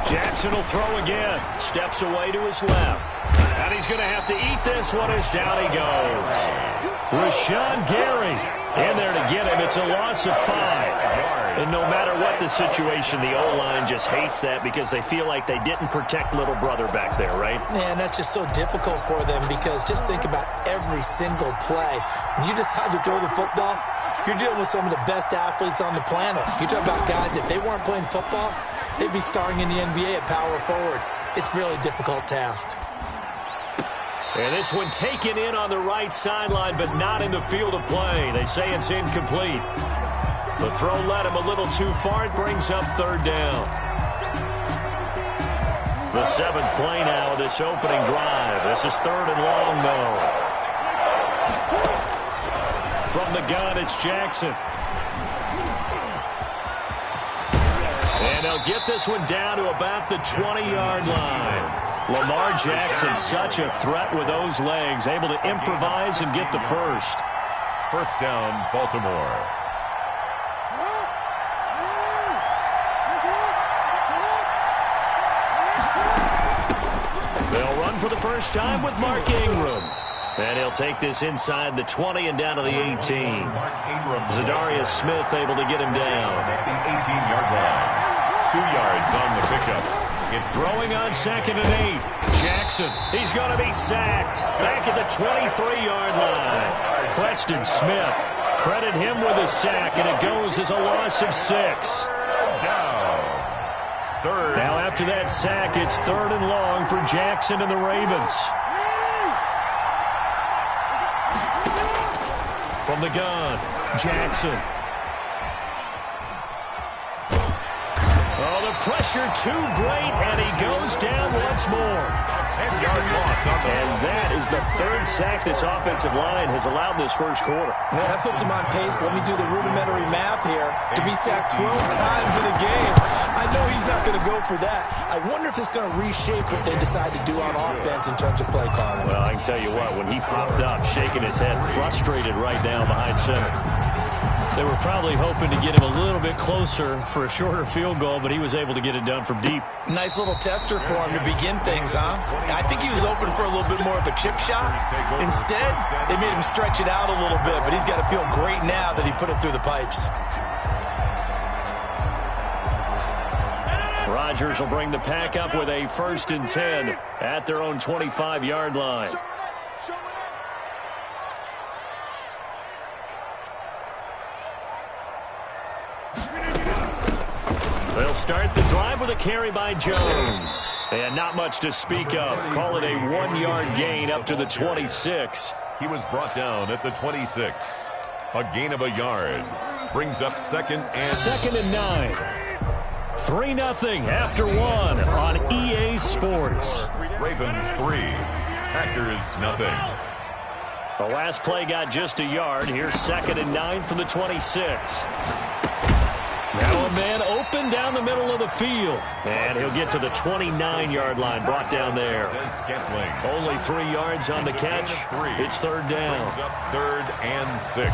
Jackson will throw again. Steps away to his left. And he's going to have to eat this one as down he goes. Rashawn Gary in there to get him. It's a loss of 5. And no matter what the situation, the O-line just hates that because they feel like they didn't protect little brother back there, right? Man, that's just so difficult for them because just think about every single play. When you decide to throw the football, you're dealing with some of the best athletes on the planet. You talk about guys, if they weren't playing football, they'd be starring in the NBA at power forward. It's a really difficult task. And this one taken in on the right sideline, but not in the field of play. They say it's incomplete. The throw led him a little too far. It brings up 3rd down. The 7th play now of this opening drive. This is 3rd and long, though. From the gun, it's Jackson. And they'll get this one down to about the 20-yard line. Lamar Jackson, such a threat with those legs, able to improvise and get the first. First down, Baltimore. They'll run for the first time with Mark Ingram. And he'll take this inside the 20 and down to the 18. Zadarius Smith able to get him down. At the 18-yard line. 2 yards on the pickup. It's throwing on 2nd and 8. Jackson, he's going to be sacked. Back at the 23-yard line. Preston Smith, credit him with a sack, and it goes as a loss of 6. Down. 3rd. Now after that sack, it's 3rd and long for Jackson and the Ravens. From the gun, Jackson. Oh, the pressure too great, and he goes down once more. 10-yard loss on the And that is the 3rd sack this offensive line has allowed in this first quarter. Man, that puts him on pace. Let me do the rudimentary math here. To be sacked 12 times in a game, I know he's not going to go for that. I wonder if it's going to reshape what they decide to do on offense in terms of play calling. Well, I can tell you what, when he popped up, shaking his head, frustrated right down behind center. They were probably hoping to get him a little bit closer for a shorter field goal, but he was able to get it done from deep. Nice little tester for him to begin things, huh? I think he was open for a little bit more of a chip shot. Instead, they made him stretch it out a little bit, but he's got to feel great now that he put it through the pipes. Rodgers will bring the pack up with a 1st and 10 at their own 25-yard line. They'll start the drive with a carry by Jones. And not much to speak of. Call it a 1-yard gain up to the 26. He was brought down at the 26. A gain of a yard. Brings up 2nd and 9. 3-0 after 1 on EA Sports. Ravens 3. Packers nothing. The last play got just a yard. Here's 2nd and 9 from the 26. Now a man open down the middle of the field. And he'll get to the 29-yard line, brought down there. Only 3 yards on the catch. It's 3rd down. Brings up 3rd and 6.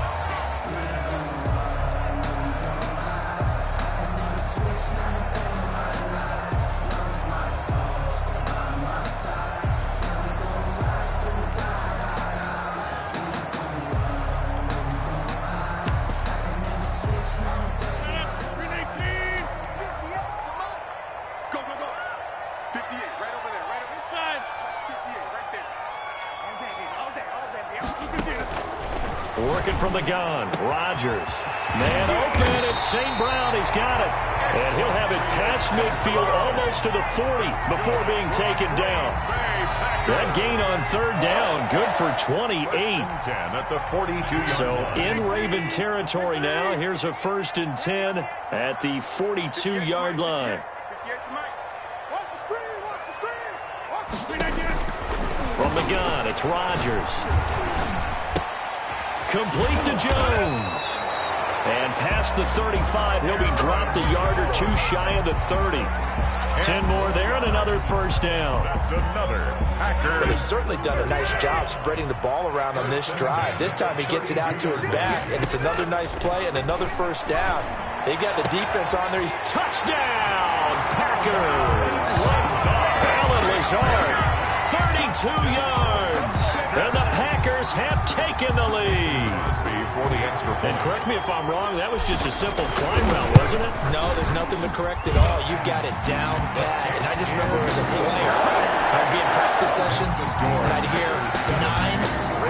Working from the gun, Rodgers. Man open, it's St. Brown, he's got it. And he'll have it past midfield, almost to the 40 before being taken down. That gain on 3rd down, good for 28. At the 42-yard So line. in Raven territory now, here's a 1st and 10 at the 42-yard line. From the gun, it's Rodgers. Complete to Jones. And past the 35, he'll be dropped a yard or 2 shy of the 30. 10 more there and another 1st down. That's another Packer. But he's certainly done a nice job spreading the ball around on this drive. This time he gets it out to his back, and it's another nice play and another 1st down. They got the defense on there. Touchdown, Packers! goes hard. 32 yards. And the Packers have taken the lead. And correct me if I'm wrong, that was just a simple fly route, wasn't it? No, there's nothing to correct at all. You got it down pat. And I just remember as a player, I'd be in practice sessions, and I'd hear 9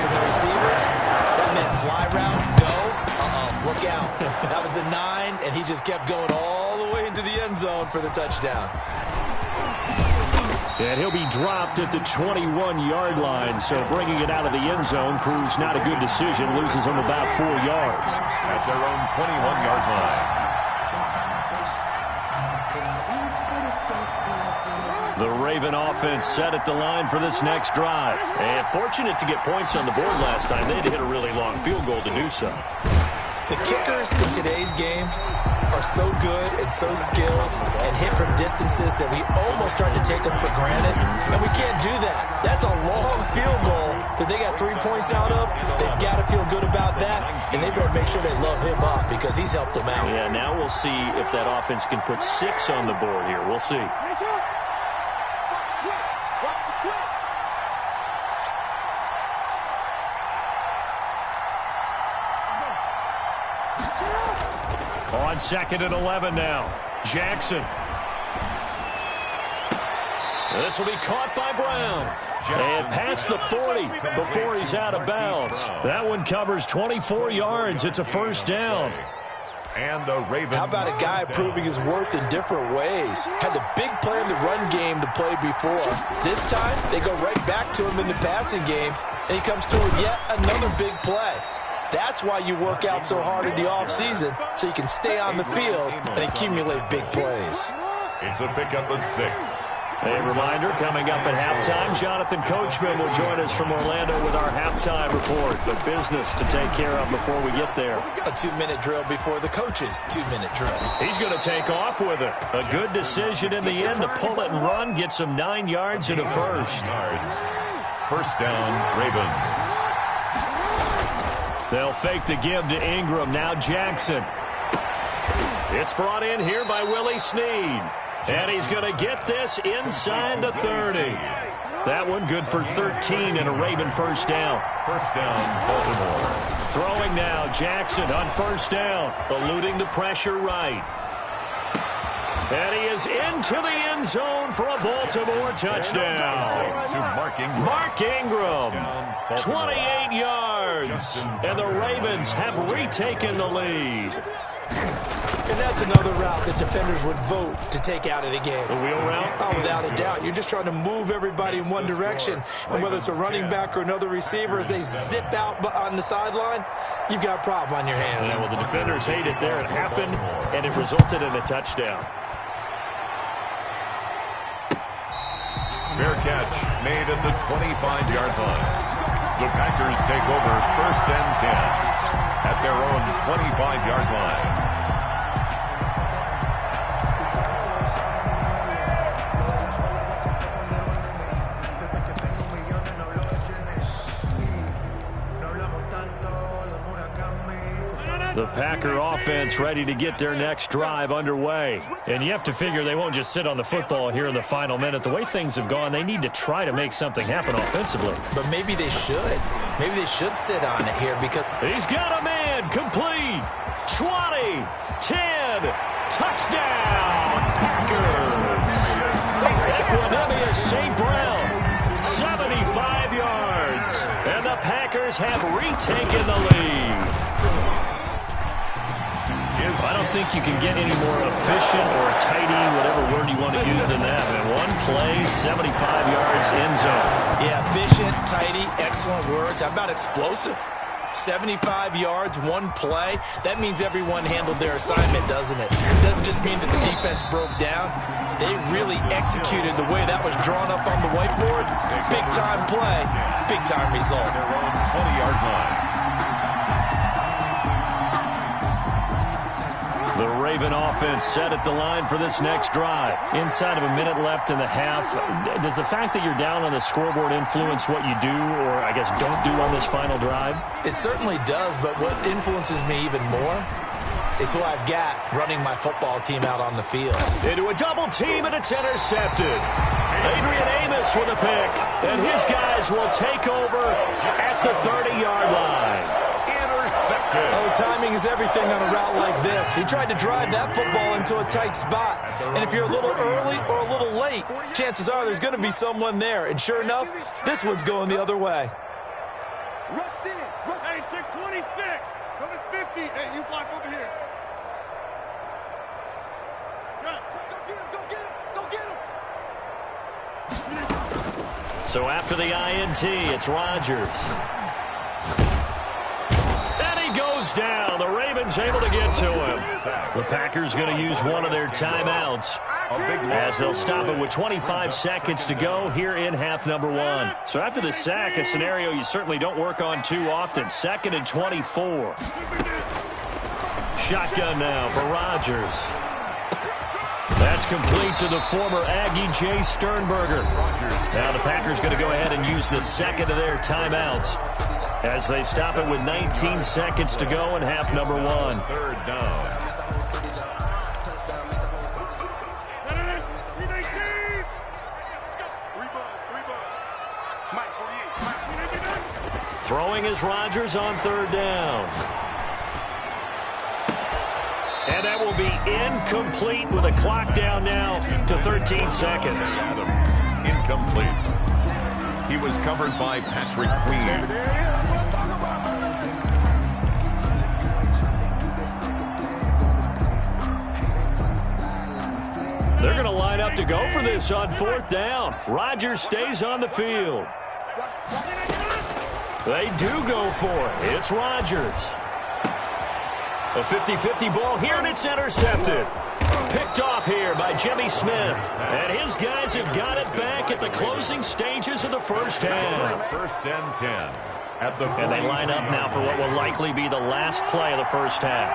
from the receivers. That meant fly route, go. Look out. That was the 9, and he just kept going all the way into the end zone for the touchdown. And he'll be dropped at the 21-yard line, so bringing it out of the end zone proves not a good decision. Loses him about 4 yards. At their own 21-yard line. The Raven offense set at the line for this next drive. And fortunate to get points on the board last time. They had to hit a really long field goal to do so. The kickers in today's game are so good and so skilled and hit from distances that we almost start to take them for granted, and we can't do that. That's a long field goal that they got 3 points out of. They've got to feel good about that, and they better make sure they love him up because he's helped them out. Yeah, now we'll see if that offense can put 6 on the board here. We'll see. On 2nd and 11 now. Jackson. This will be caught by Brown. And past the 40 before he's out of bounds. That one covers 24 yards. It's a first down. And the Ravens. How about a guy proving his worth in different ways? Had the big play in the run game to play before. This time, they go right back to him in the passing game, and he comes through with yet another big play. That's why you work out so hard in the offseason, so you can stay on the field and accumulate big plays. It's a pickup of 6. A reminder, coming up at halftime, Jonathan Coachman will join us from Orlando with our halftime report. The business to take care of before we get there. A 2-minute drill before the coach's 2-minute drill. He's going to take off with it. A good decision in the end to pull it and run, get some 9 yards in a first. First down, Ravens. They'll fake the give to Ingram. Now Jackson. It's brought in here by Willie Snead. And he's going to get this inside the 30. That one good for 13 and a Raven first down. First down, Baltimore. Throwing now, Jackson on first down. Eluding the pressure right. And he is into the end zone for a Baltimore touchdown. To Mark Ingram. Mark Ingram, 28 yards. And the Ravens have retaken the lead. And that's another route that defenders would vote to take out of the game. The wheel route? Oh, without a doubt. You're just trying to move everybody in one direction. And whether it's a running back or another receiver, as they zip out on the sideline, you've got a problem on your hands. Yeah, well, the defenders hate it there. It happened, and it resulted in a touchdown. Fair catch made at the 25-yard line. The Packers take over first and 10 at their own 25-yard line. The Packer offense ready to get their next drive underway. And you have to figure they won't just sit on the football here in the final minute. The way things have gone, they need to try to make something happen offensively. But maybe they should. Maybe they should sit on it here because... He's got a man. Complete. 20. 10. Touchdown. Packers. Equanimous St. Brown. 75 yards. And the Packers have retaken the lead. I don't think you can get any more efficient or tidy, whatever word you want to use in that. And one play, 75 yards, end zone. Yeah, efficient, tidy, excellent words. How about explosive? 75 yards, one play. That means everyone handled their assignment, doesn't it? It doesn't just mean that the defense broke down. They really executed the way that was drawn up on the whiteboard. Big-time play, big-time result. Their own 20-yard line. The Raven offense set at the line for this next drive. Inside of a minute left in the half, does the fact that you're down on the scoreboard influence what you do or, I guess, don't do on this final drive? It certainly does, but what influences me even more is who I've got running my football team out on the field. Into a double team, and it's intercepted. Adrian Amos with a pick, and his guys will take over at the 30-yard line. Intercepted. Oh, timing is everything on a route like this. He tried to drive that football into a tight spot. And if you're a little early or a little late, chances are there's going to be someone there. And sure enough, this one's going the other way. Rush in. Rush. Hey, check 26. Go to 50. Hey, you block over here. Go get him. Go get him. Go get him. So after the INT, it's Rodgers. And he goes down. The Ravens able to get to him. The Packers going to use one of their timeouts as they'll stop it with 25 seconds to go here in half number one. So after the sack, a scenario you certainly don't work on too often. 2nd and 24. Shotgun now for Rodgers. That's complete to the former Aggie, Jay Sternberger. Now the Packers going to go ahead and use the second of their timeouts as they stop it with 19 seconds to go in half number one. 3rd down. Throwing is Rodgers on 3rd down. And that will be incomplete with a clock down now to 13 seconds. Adams, incomplete. He was covered by Patrick Queen. They're going to line up to go for this on 4th down. Rodgers stays on the field. They do go for it. It's Rodgers. A 50-50 ball here, and it's intercepted. Picked off here by Jimmy Smith. And his guys have got it back at the closing stages of the first half. 1st and 10. And they line up now for what will likely be the last play of the first half.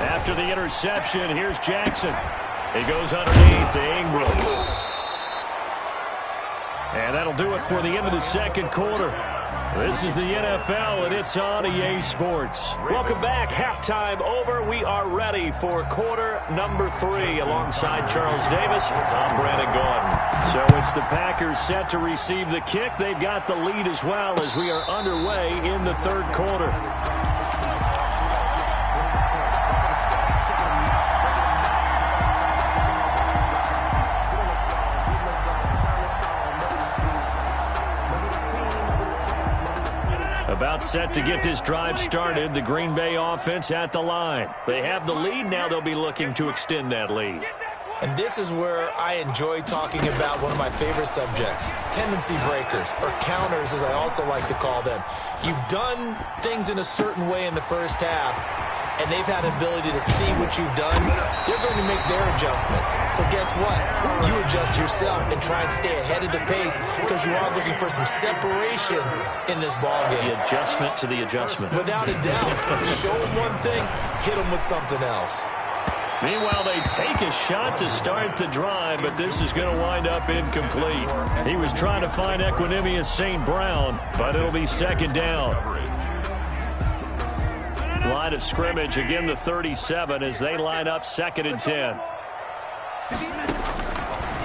After the interception, here's Jackson. He goes underneath to Ingram. And that'll do it for the end of the second quarter. This is the NFL, and it's on EA Sports. Welcome back. Halftime over. We are ready for quarter number 3. Alongside Charles Davis, I'm Brandon Gordon. So it's the Packers set to receive the kick. They've got the lead as well as we are underway in the third quarter. About set to get this drive started. The Green Bay offense at the line. They have the lead. Now they'll be looking to extend that lead. And this is where I enjoy talking about one of my favorite subjects, tendency breakers, or counters as I also like to call them. You've done things in a certain way in the first half, and they've had an ability to see what you've done. They're going to make their adjustments. So guess what? You adjust yourself and try and stay ahead of the pace because you are looking for some separation in this ballgame. The adjustment to the adjustment. Without a doubt. Show them one thing, hit them with something else. Meanwhile, they take a shot to start the drive, but this is going to wind up incomplete. He was trying to find Equanimous St. Brown, but it'll be 2nd down. Line of scrimmage, again the 37 as they line up 2nd and 10.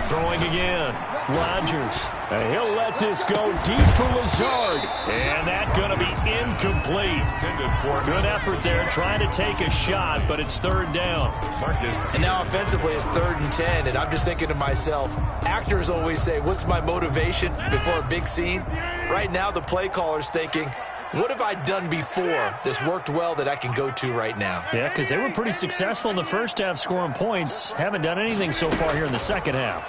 Throwing again, Rodgers. And he'll let this go deep for Lazard. And that's going to be incomplete. Good effort there trying to take a shot, but it's 3rd down. And now offensively it's 3rd and 10, and I'm just thinking to myself, actors always say, what's my motivation before a big scene? Right now the play caller's thinking, what have I done before that's worked well that I can go to right now? Yeah, because they were pretty successful in the first half scoring points. Haven't done anything so far here in the second half.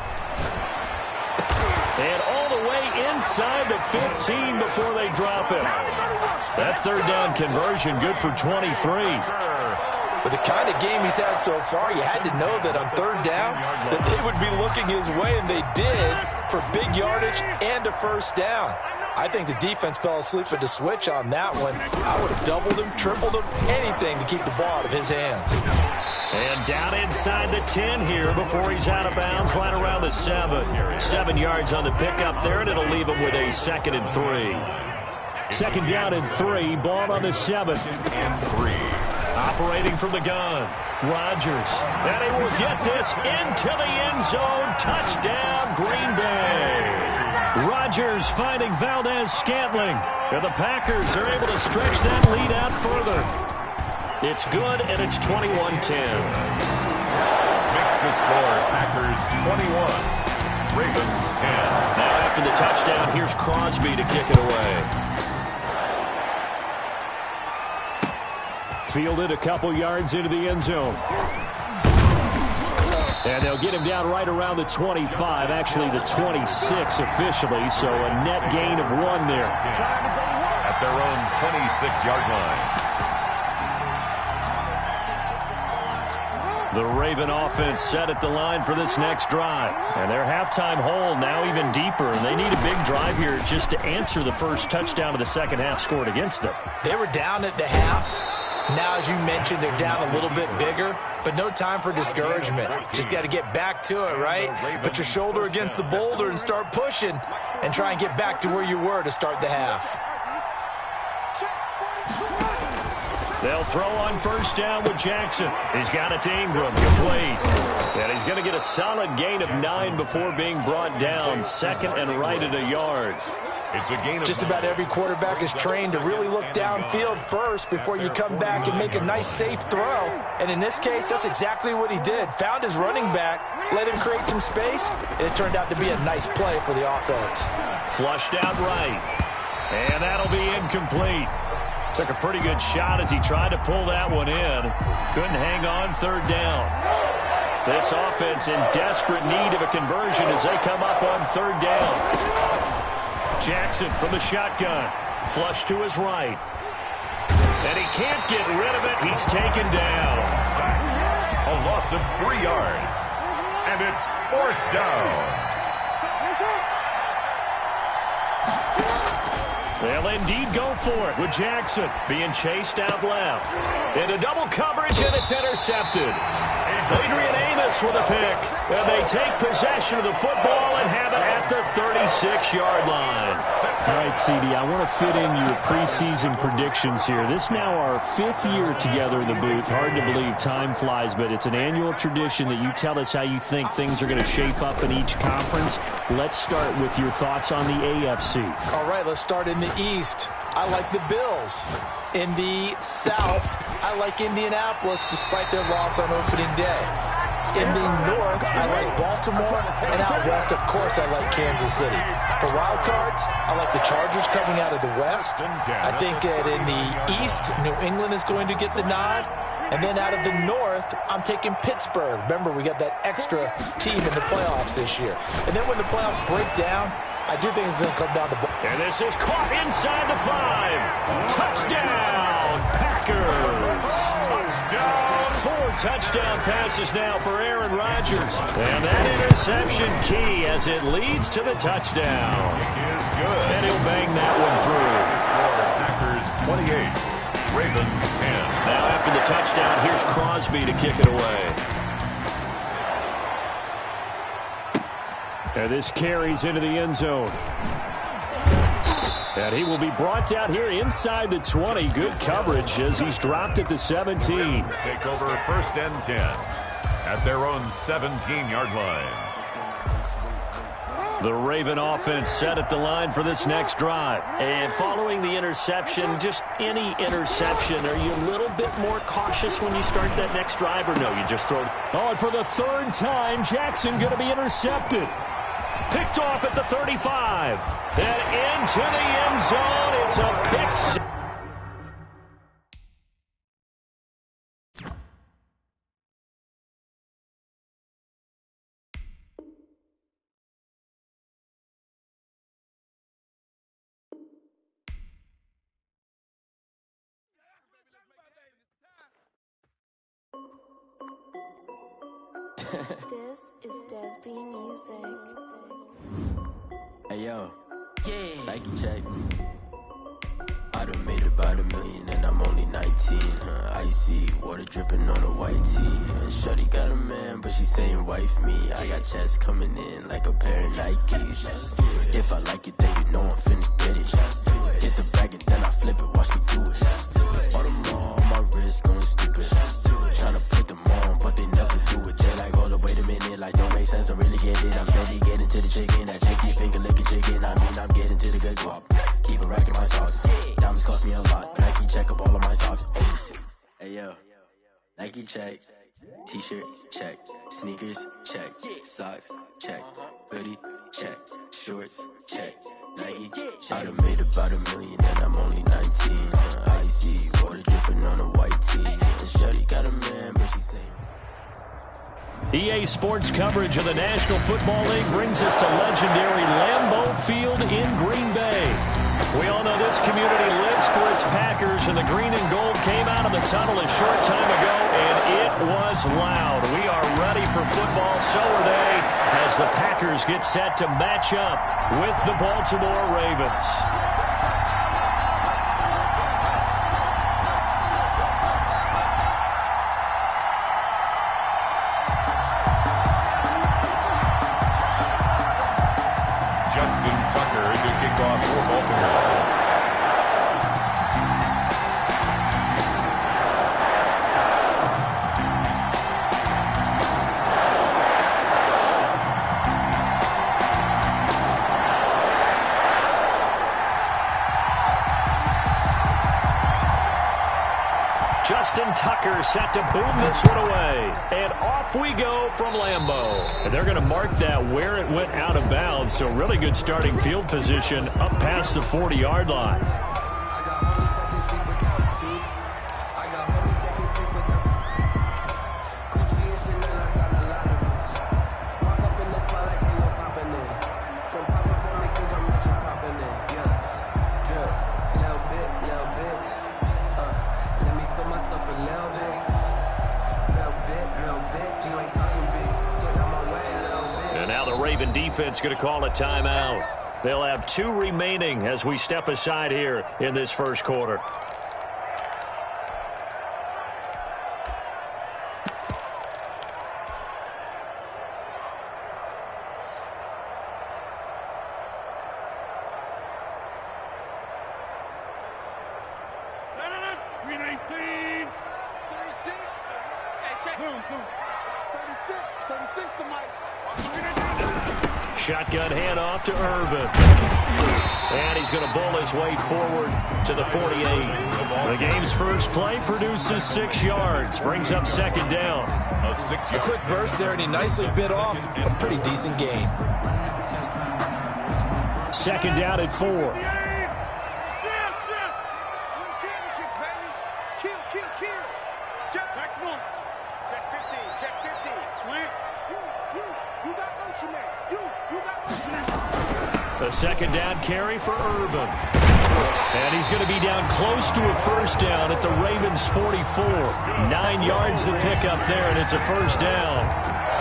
And all the way inside the 15 before they drop it. That 3rd down conversion good for 23. With the kind of game he's had so far, you had to know that on 3rd down that they would be looking his way, and they did, for big yardage and a 1st down. I think the defense fell asleep at the switch on that one. I would have doubled him, tripled him, anything to keep the ball out of his hands. And down inside the 10 here before he's out of bounds, right around the 7. 7 yards on the pickup there, and it'll leave him with a 2nd and 3. Second down and 3. Ball on the 7. And 3. Operating from the gun. Rodgers. And he will get this into the end zone. Touchdown, Green Bay. Rodgers finding Valdez-Scantling. And the Packers are able to stretch that lead out further. It's good, and it's 21-10. Makes the score Packers 21, Ravens 10. Now after the touchdown, here's Crosby to kick it away. Fielded a couple yards into the end zone. And they'll get him down right around the 25, actually the 26 officially, so a net gain of 1 there. At their own 26-yard line. The Raven offense set at the line for this next drive. And their halftime hole now even deeper, and they need a big drive here just to answer the first touchdown of the second half scored against them. They were down at the half. Now, as you mentioned, they're down a little bit bigger, but no time for discouragement. Just got to get back to it, right? Put your shoulder against the boulder and start pushing and try and get back to where you were to start the half. They'll throw on first down with Jackson. He's got it to Ingram. Complete. And he's going to get a solid gain of 9 before being brought down. Second and right at a yard. It's a gain of Just about every quarterback is trained to really look downfield first before you come back and make a nice, safe throw. And in this case, that's exactly what he did. Found his running back, let him create some space, and it turned out to be a nice play for the offense. Flushed out right. And that'll be incomplete. Took a pretty good shot as he tried to pull that one in. Couldn't hang on third down. This offense in desperate need of a conversion as they come up on third down. Jackson from the shotgun. Flush to his right. And he can't get rid of it. He's taken down. a loss of 3 yards. And it's 4th down. They'll indeed go for it with Jackson being chased out left. Into double coverage, and it's intercepted. Adrian Amos with a pick. And they take possession of the football and have it at the 36-yard line. All right, CD, I want to fit in your preseason predictions here. This is now our 5th year together in the booth. Hard to believe time flies, but it's an annual tradition that you tell us how you think things are going to shape up in each conference. Let's start with your thoughts on the AFC. All right, let's start in the East. I like the Bills. In the South, I like Indianapolis despite their loss on opening day. In the North, I like Baltimore. And out West, of course, I like Kansas City. For wild cards, I like the Chargers coming out of the West. I think that in the East, New England is going to get the nod. And then out of the North, I'm taking Pittsburgh. Remember, we got that extra team in the playoffs this year. And then when the playoffs break down, I do think it's going to come down to... And this is caught inside the 5. Touchdown, Packers. Touchdown. 4 touchdown passes now for Aaron Rodgers. And that interception key as it leads to the touchdown. It is good. And he'll bang that one through. Packers 28, Ravens 10. Now after the touchdown, here's Crosby to kick it away. And this carries into the end zone. And he will be brought down here inside the 20. Good coverage as he's dropped at the 17. Take over 1st and 10 at their own 17-yard line. The Raven offense set at the line for this next drive. And following the interception, just any interception, are you a little bit more cautious when you start that next drive, or no, you just throw it? Oh, and for the 3rd time, Jackson going to be intercepted. Picked off at the 35. And into the end zone. It's a pick six. This is Dev B Music. Hey yo, yeah, Nike check. I done made about $1 million and I'm only 19. Icy water dripping on a white tee. And shorty got a man, but she saying wife me. I got checks coming in like a pair of Nikes. If I like it, then you know I'm finna get it. Hit the back bag it, then I flip it, watch me do it. All them on my wrist going stupid. Tryna put them on, but they never do it. They like, hold up, wait a minute, like don't make sense, don't really get it. I'm steady getting to the chicken, that chicky finger licking chicken. I mean, I'm getting to the good guap. Keep a rack in my socks. Diamonds cost me a lot, but Nike check up all of my socks. Hey yo, Nike check, t-shirt check, sneakers check, socks check, hoodie check, shorts check, Nike. I done made about $1 million and I'm only 19. Icy water dripping on a white tee. And shorty got a man, but she's saying. EA Sports coverage of the National Football League brings us to legendary Lambeau Field in Green Bay. We all know this community lives for its Packers, and the green and gold came out of the tunnel a short time ago, and it was loud. We are ready for football, so are they, as the Packers get set to match up with the Baltimore Ravens. Justin Tucker set to boom this one away. And off we go from Lambeau. And they're going to mark that where it went out of bounds. So really good starting field position up past the 40-yard line. Defense going to call a timeout. They'll have 2 remaining as we step aside here in this first quarter. Shotgun handoff to Irvin. And he's going to bowl his way forward to the 48. The game's first play produces 6 yards. Brings up second down. A quick burst there, and he nicely bit off a pretty decent gain. Second down at 4. The second down carry for Urban. And he's going to be down close to a first down at the Ravens 44. 9 yards to pick up there, and it's a first down.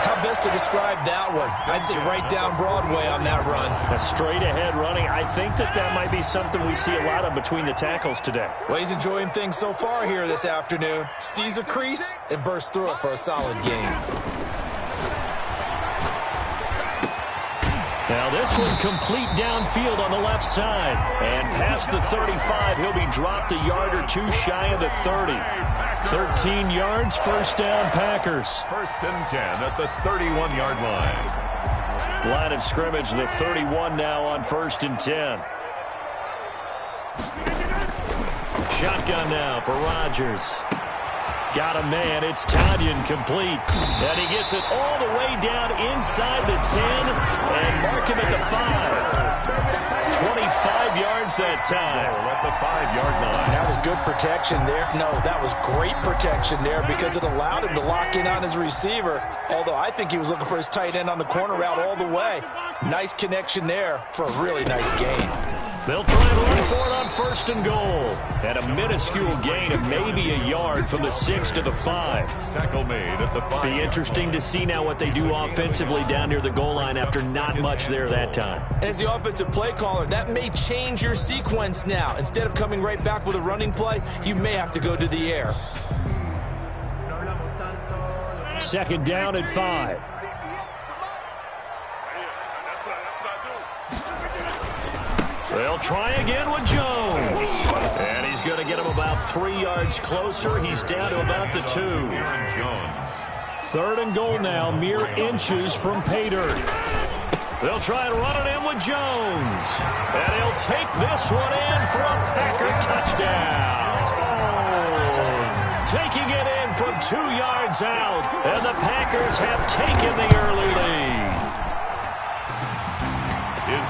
How best to describe that one? I'd say right down Broadway on that run. A straight ahead running. I think that might be something we see a lot of between the tackles today. Well, he's enjoying things so far here this afternoon. Sees a crease and bursts through it for a solid gain. Now this one complete downfield on the left side. And past the 35, he'll be dropped a yard or 2 shy of the 30. 13 yards, first down Packers. First and 10 at the 31-yard line. Line of scrimmage, the 31 now on first and 10. Shotgun now for Rodgers. Got a man. It's Tanyan complete. And he gets it all the way down inside the 10 and mark him at the 5. 25 yards that time. At the 5-yard line. That was good protection there. No, that was great protection there because it allowed him to lock in on his receiver. Although I think he was looking for his tight end on the corner route all the way. Nice connection there for a really nice gain. They'll try and run for it on first and goal. And a minuscule gain of maybe a yard from the 6 to the 5. Tackle made at the 5. Be interesting to see now what they do offensively down near the goal line after not much there that time. As the offensive play caller, that may change your sequence now. Instead of coming right back with a running play, you may have to go to the air. Second down at 5. They'll try again with Jones. And he's going to get him about 3 yards closer. He's down to about the 2. Jones. 3rd and goal now, mere inches from pay dirt. They'll try and run it in with Jones. And he'll take this one in for a Packer touchdown. Taking it in from 2 yards out. And the Packers have taken the early lead.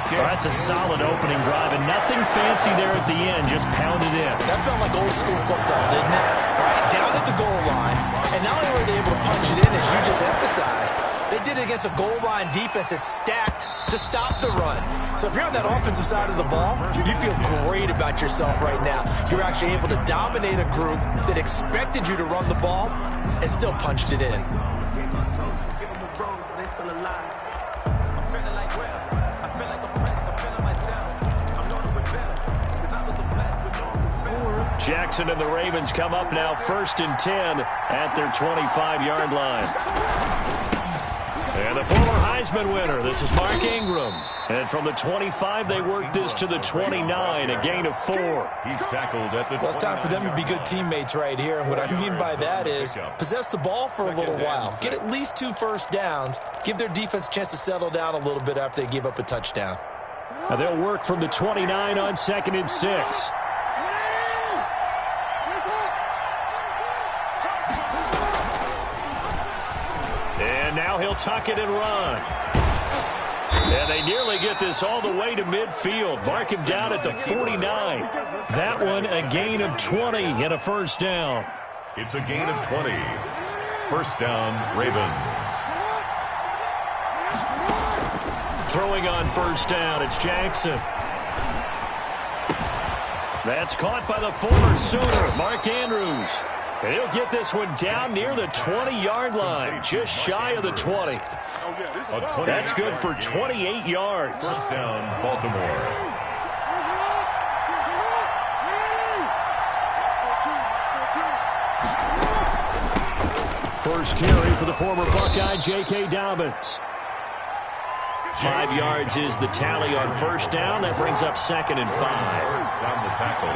That's a solid opening drive, and nothing fancy there at the end, just pounded in. That felt like old school football, didn't it? Right down at the goal line, and not only were they able to punch it in, as you just emphasized, they did it against a goal line defense that's stacked to stop the run. So if you're on that offensive side of the ball, you feel great about yourself right now. You're actually able to dominate a group that expected you to run the ball and still punched it in. Jackson and the Ravens come up now 1st and 10 at their 25-yard line. And the former Heisman winner, this is Mark Ingram. And from the 25, they work this to the 29, a gain of 4. He's tackled at the 29. Well, it's time for them to be good teammates right here. And what I mean by that is possess the ball for a little while. Get at least 2 first downs. Give their defense a chance to settle down a little bit after they give up a touchdown. Now they'll work from the 29 on 2nd and 6. Now he'll tuck it and run. And they nearly get this all the way to midfield. Mark him down at the 49. That one a gain of 20 and a first down. It's a gain of 20. First down, Ravens. Throwing on first down, it's Jackson. That's caught by the former Sooner, Mark Andrews. And he'll get this one down near the 20-yard line, just shy of the 20. That's good for 28 yards. First down, Baltimore. First carry for the former Buckeye, J.K. Dobbins. 5 yards is the tally on first down. That brings up 2nd and 5. On the tackle.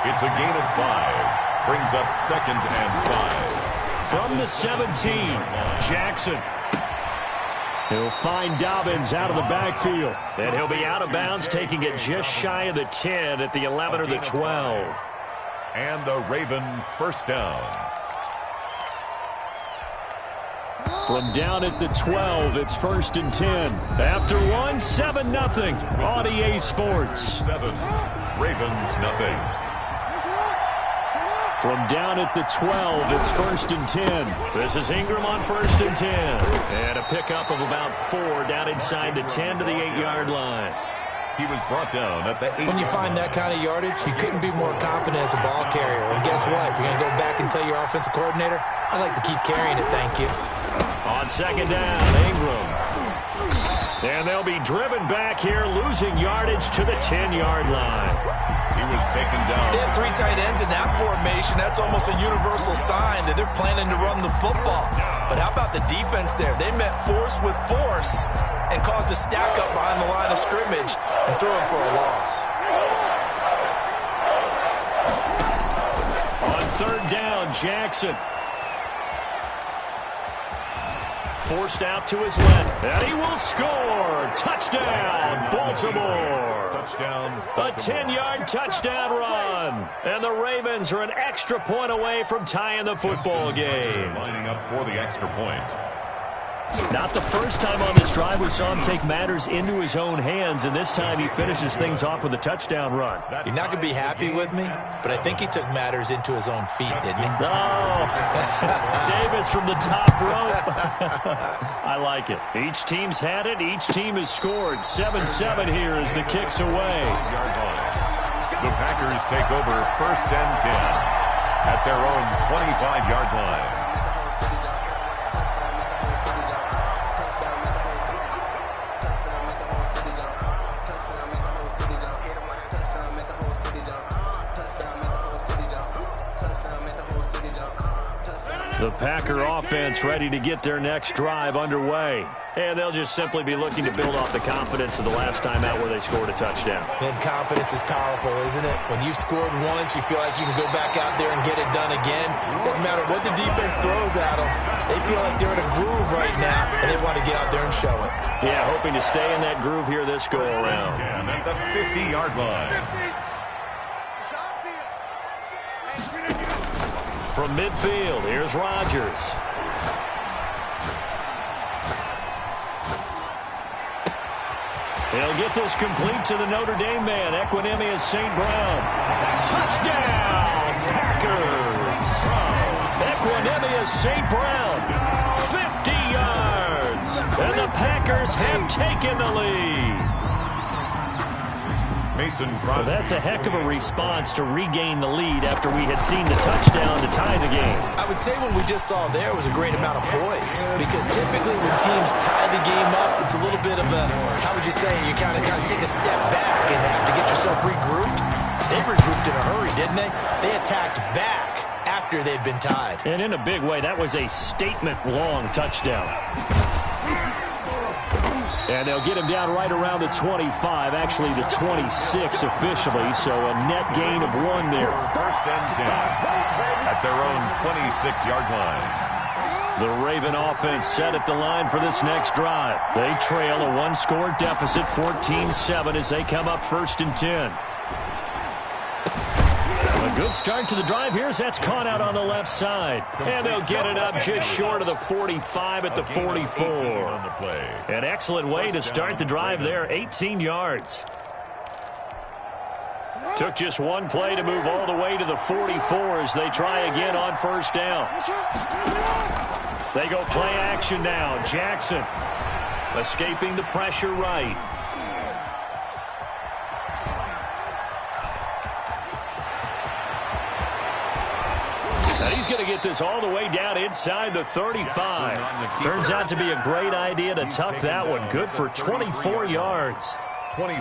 It's a gain of 5. Brings up 2nd and 5. From the 17, Jackson. He'll find Dobbins out of the backfield. And he'll be out of bounds, taking it just shy of the 10 at the 11 or the 12. And a Raven first down. From down at the 12, it's 1st and 10. After 7-0 on EA Sports. 7, Ravens nothing. From down at the 12, it's 1st and 10. This is Ingram on 1st and 10. And a pickup of about 4 down inside the 10 to the 8-yard line. He was brought down at the 8. When you find that kind of yardage, you couldn't be more confident as a ball carrier. And guess what? You're going to go back and tell your offensive coordinator, I'd like to keep carrying it, thank you. On 2nd down, Ingram. And they'll be driven back here, losing yardage to the 10-yard line. He was taken down. They had 3 tight ends in that formation. That's almost a universal sign that they're planning to run the football. But how about the defense there? They met force with force and caused a stack up behind the line of scrimmage and threw him for a loss. On 3rd down, Jackson. Forced out to his left, and he will score. Touchdown, Baltimore. Touchdown, A 10-yard touchdown run. And the Ravens are an extra point away from tying the football game. Lining up for the extra point. Not the first time on this drive we saw him take matters into his own hands, and this time he finishes things off with a touchdown run. You're not going to be happy with me, but I think he took matters into his own feet, didn't he? Oh, Davis from the top rope. I like it. Each team's had it. Each team has scored. 7-7 here as the kick's away. The Packers take over 1st and 10 at their own 25-yard line. The Packer offense ready to get their next drive underway. And they'll just simply be looking to build off the confidence of the last time out where they scored a touchdown. And confidence is powerful, isn't it? When you've scored once, you feel like you can go back out there and get it done again. Doesn't matter what the defense throws at them. They feel like they're in a groove right now, and they want to get out there and show it. Yeah, hoping to stay in that groove here this go-around. And at the 50-yard line. From midfield, here's Rodgers. He'll get this complete to the Notre Dame man, Equinemius St. Brown. Touchdown, Packers! Equinemius St. Brown, 50 yards. And the Packers have taken the lead. Well, that's a heck of a response to regain the lead after we had seen the touchdown to tie the game. I would say what we just saw there was a great amount of poise, because typically when teams tie the game up, it's a little bit of a, how would you say, you kind of take a step back and have to get yourself regrouped. They regrouped in a hurry, didn't they? They attacked back after they'd been tied. And in a big way, that was a statement-long touchdown. And they'll get him down right around the 25, actually the 26 officially, so a net gain of 1 there. First and 10 at their own 26-yard line. The Raven offense set at the line for this next drive. They trail a 1-score deficit, 14-7, as they come up 1st and 10. A good start to the drive here as that's caught out on the left side. And they'll get it up just short of the 45 at the 44. An excellent way to start the drive there, 18 yards. Took just one play to move all the way to the 44 as they try again on 1st down. They go play action now. Jackson escaping the pressure right. And he's going to get this all the way down inside the 35. Turns out to be a great idea to tuck that one. Good for 24 yards.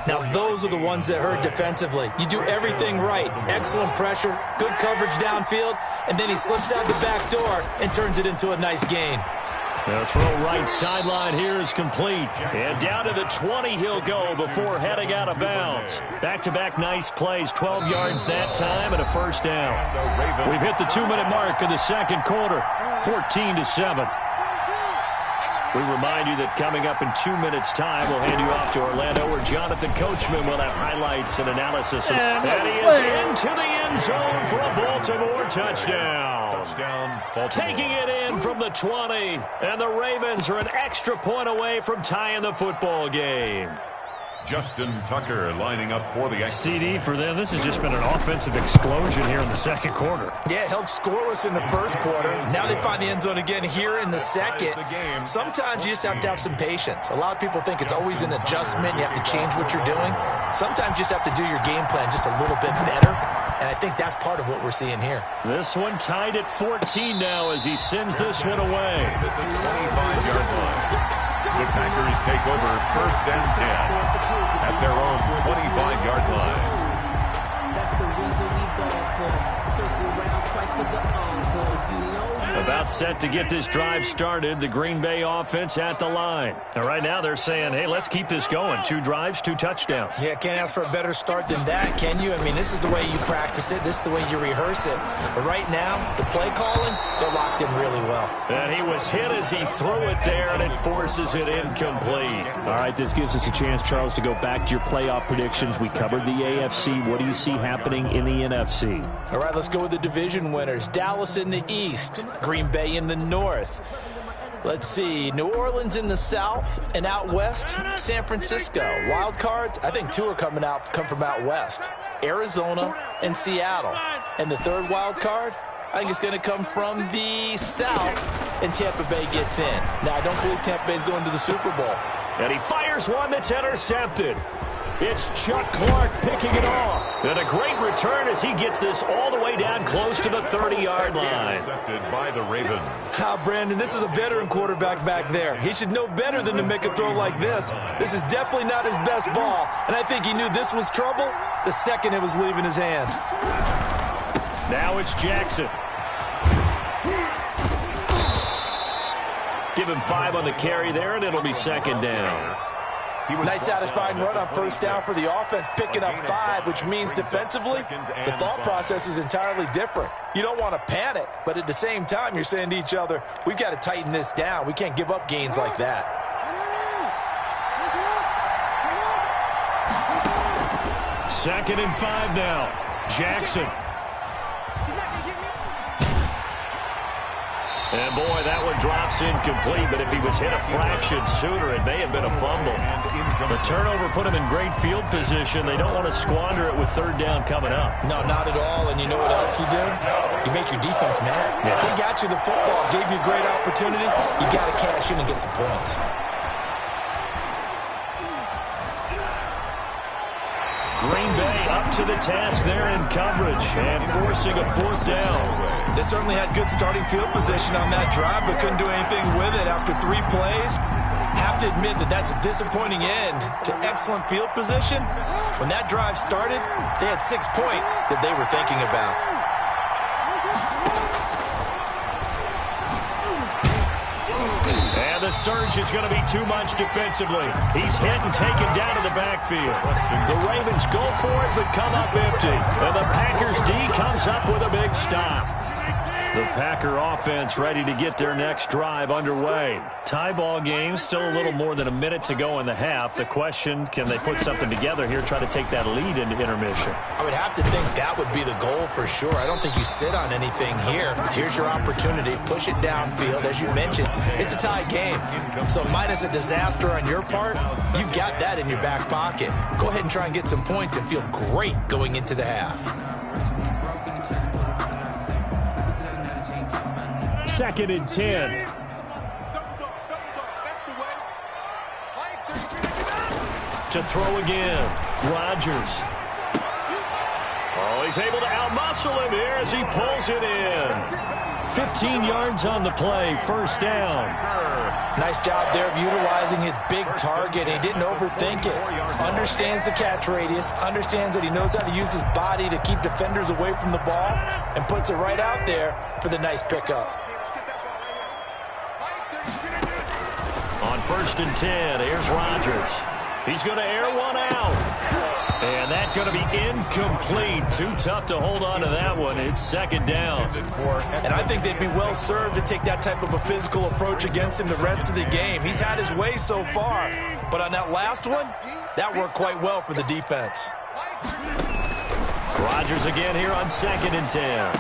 Now, those are the ones that hurt defensively. You do everything right. Excellent pressure, good coverage downfield, and then he slips out the back door and turns it into a nice gain. The throw right sideline here is complete. And down to the 20 he'll go before heading out of bounds. Back-to-back nice plays, 12 yards that time and a 1st down. We've hit the 2-minute mark of the 2nd quarter, 14-7. We remind you that coming up in 2 minutes' time, we'll hand you off to Orlando, where Jonathan Coachman will have highlights and analysis. And he is into the end zone for a Baltimore touchdown. Baltimore. Taking it in from the 20, and the Ravens are an extra point away from tying the football game. Justin Tucker lining up for the CD for them. This has just been an offensive explosion here in the 2nd quarter. Yeah, held scoreless in the 1st quarter. Now they find the end zone again here in the 2nd. Sometimes you just have to have some patience. A lot of people think it's always an adjustment. You have to change what you're doing. Sometimes you just have to do your game plan just a little bit better. And I think that's part of what we're seeing here. This one tied at 14 now as he sends this one away. At the 25-yard line. The Packers take over 1st and 10 at their own 25-yard line. That's the reason we ball for. Circle around twice for the encore. You know. About set to get this drive started, the Green Bay offense at the line. And right now they're saying, hey, let's keep this going. 2 drives, 2 touchdowns. Yeah, can't ask for a better start than that, can you? I mean, this is the way you practice it. This is the way you rehearse it. But right now, the play calling, they're locked in really well. And he was hit as he threw it there, and it forces it incomplete. All right, this gives us a chance, Charles, to go back to your playoff predictions. We covered the AFC. What do you see happening in the NFC? All right, let's go with the division winners. Dallas in the East, Green Bay in the North. Let's see, New Orleans in the South, and out West, San Francisco. Wild cards, I think 2 come from out West. Arizona and Seattle. And the 3rd wild card, I think it's going to come from the South, and Tampa Bay gets in. Now, I don't believe Tampa Bay's going to the Super Bowl. And he fires one that's intercepted. It's Chuck Clark picking it off. And a great return as he gets this all the way down close to the 30-yard line. Intercepted by the Ravens. Brandon, this is a veteran quarterback back there. He should know better than to make a throw like this. This is definitely not his best ball, and I think he knew this was trouble the second it was leaving his hand. Now it's Jackson. give him 5 on the carry there, and it'll be second down. Nice satisfying run on first down for the offense, picking up 5, which means defensively, the thought process is entirely different. You don't want to panic, but at the same time, you're saying to each other, we've got to tighten this down. We can't give up gains like that. Second and 5 now. Jackson. And, boy, that one drops incomplete, but if he was hit a fraction sooner, it may have been a fumble. The turnover put him in great field position. They don't want to squander it with third down coming up. No, not at all. And you know what else you do? You make your defense mad. Yeah. They got you the football, gave you a great opportunity. You got to cash in and get some points. Green Bay up to the task there in coverage and forcing a fourth down. They certainly had good starting field position on that drive, but couldn't do anything with it after 3 plays. Have to admit that that's a disappointing end to excellent field position. When that drive started, they had 6 points that they were thinking about. And the surge is going to be too much defensively. He's hit and taken down to the backfield. The Ravens go for it, but come up empty. And the Packers D comes up with a big stop. The Packer offense ready to get their next drive underway. Tie ball game, still a little more than a minute to go in the half. The question, can they put something together here, try to take that lead into intermission? I would have to think that would be the goal for sure. I don't think you sit on anything here. Here's your opportunity. Push it downfield. As you mentioned, it's a tie game. So minus a disaster on your part, you've got that in your back pocket. Go ahead and try and get some points and feel great going into the half. Second and 10. To throw again. Rodgers. Oh, he's able to outmuscle him here as he pulls it in. 15 yards on the play, first down. Nice job there of utilizing his big target. He didn't overthink it. Understands the catch radius. Understands that he knows how to use his body to keep defenders away from the ball. And puts it right out there for the nice pickup. On first and 10, here's Rodgers. He's going to air one out. And that's going to be incomplete. Too tough to hold on to that one. It's second down. And I think they'd be well served to take that type of a physical approach against him the rest of the game. He's had his way so far. But on that last one, that worked quite well for the defense. Rodgers again here on second and 10.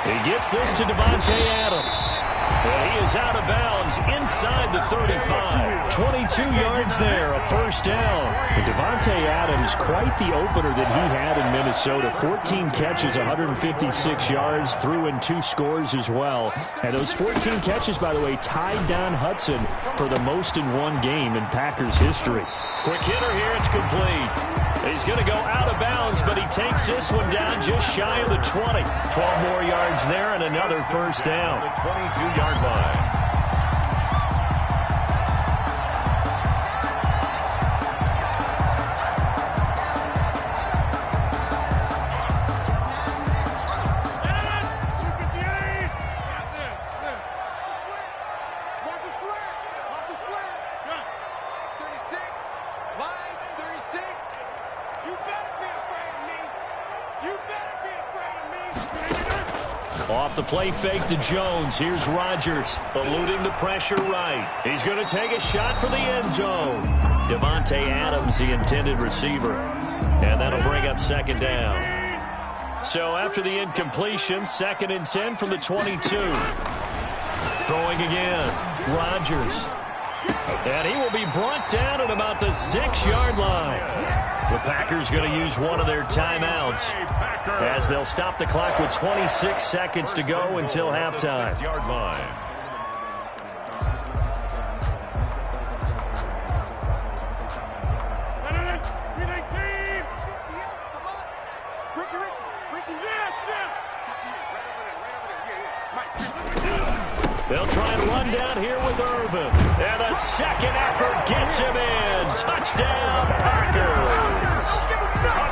He gets this to Davante Adams. And he is out of bounds inside the 35. 22 yards there, a first down. And Davante Adams, quite the opener that he had in Minnesota. 14 catches, 156 yards, threw in 2 scores as well. And those 14 catches, by the way, tied Don Hudson for the most in one game in Packers history. Quick hitter here, it's complete. He's going to go out of bounds, but he takes this one down just shy of the 20. 12 more yards there and another first down. The 22-yard line. Off the play fake to Jones. Here's Rodgers, eluding the pressure right. He's going to take a shot for the end zone. Davante Adams, the intended receiver. And that'll bring up second down. So after the incompletion, second and 10 from the 22. Throwing again. Rodgers. And he will be brought down at about the 6-yard line. The Packers going to use one of their timeouts as they'll stop the clock with 26 seconds to go until halftime. 6-yard line. They'll try and run down here with Irvin. And a second effort gets him in. Touchdown, Packers.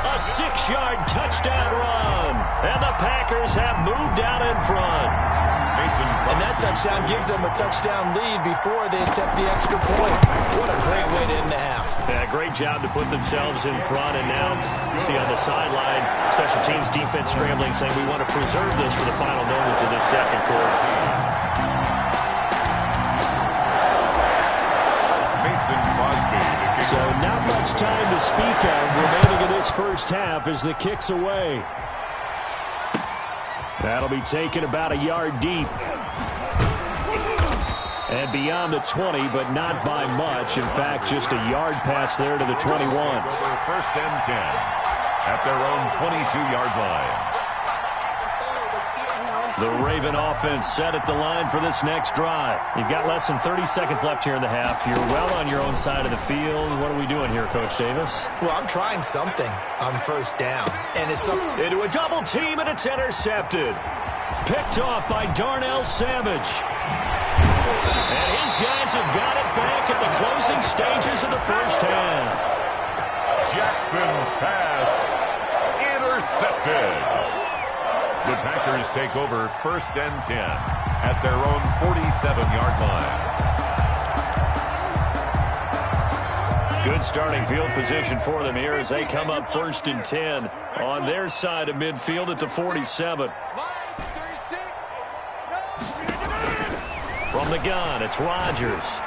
A 6-yard touchdown run. And the Packers have moved out in front. And that touchdown gives them a touchdown lead before they attempt the extra point. What a great way to end the half. Yeah, great job to put themselves in front. And now you see on the sideline, special teams defense scrambling, saying we want to preserve this for the final moments of this second quarter. So not much time to speak of remaining in this first half as the kick's away. That'll be taken about a yard deep. And beyond the 20, but not by much. In fact, just a yard pass there to the 21. First and 10 at their own 22-yard line. The Raven offense set at the line for this next drive. You've got less than 30 seconds left here in the half. You're well on your own side of the field. What are we doing here, Coach Davis? Well, I'm trying something on first down. And it's something. Into a double team, and it's intercepted. Picked off by Darnell Savage. And his guys have got it back at the closing stages of the first half. Jackson's pass intercepted. The Packers take over first and 10 at their own 47-yard line. Good starting field position for them here as they come up first and 10 on their side of midfield at the 47. From the gun, it's Rodgers.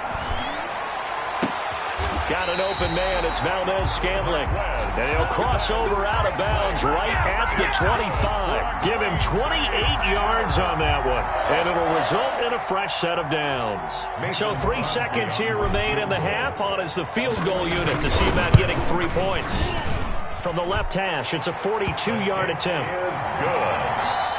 Got an open man, it's Valdez-Scantling. And he'll cross over out of bounds right at the 25. Give him 28 yards on that one. And it'll result in a fresh set of downs. So 3 seconds here remain in the half on as the field goal unit to see about getting 3 points. From the left hash, it's a 42-yard attempt.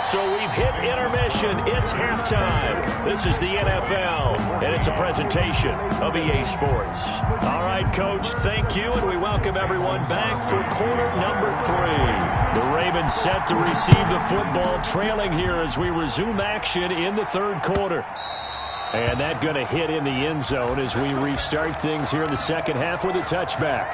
So we've hit intermission. It's halftime. This is the NFL, and it's a presentation of EA Sports. All right, Coach, thank you, and we welcome everyone back for quarter number 3. The Ravens set to receive the football, trailing here as we resume action in the third quarter. And that going to hit in the end zone as we restart things here in the second half with a touchback.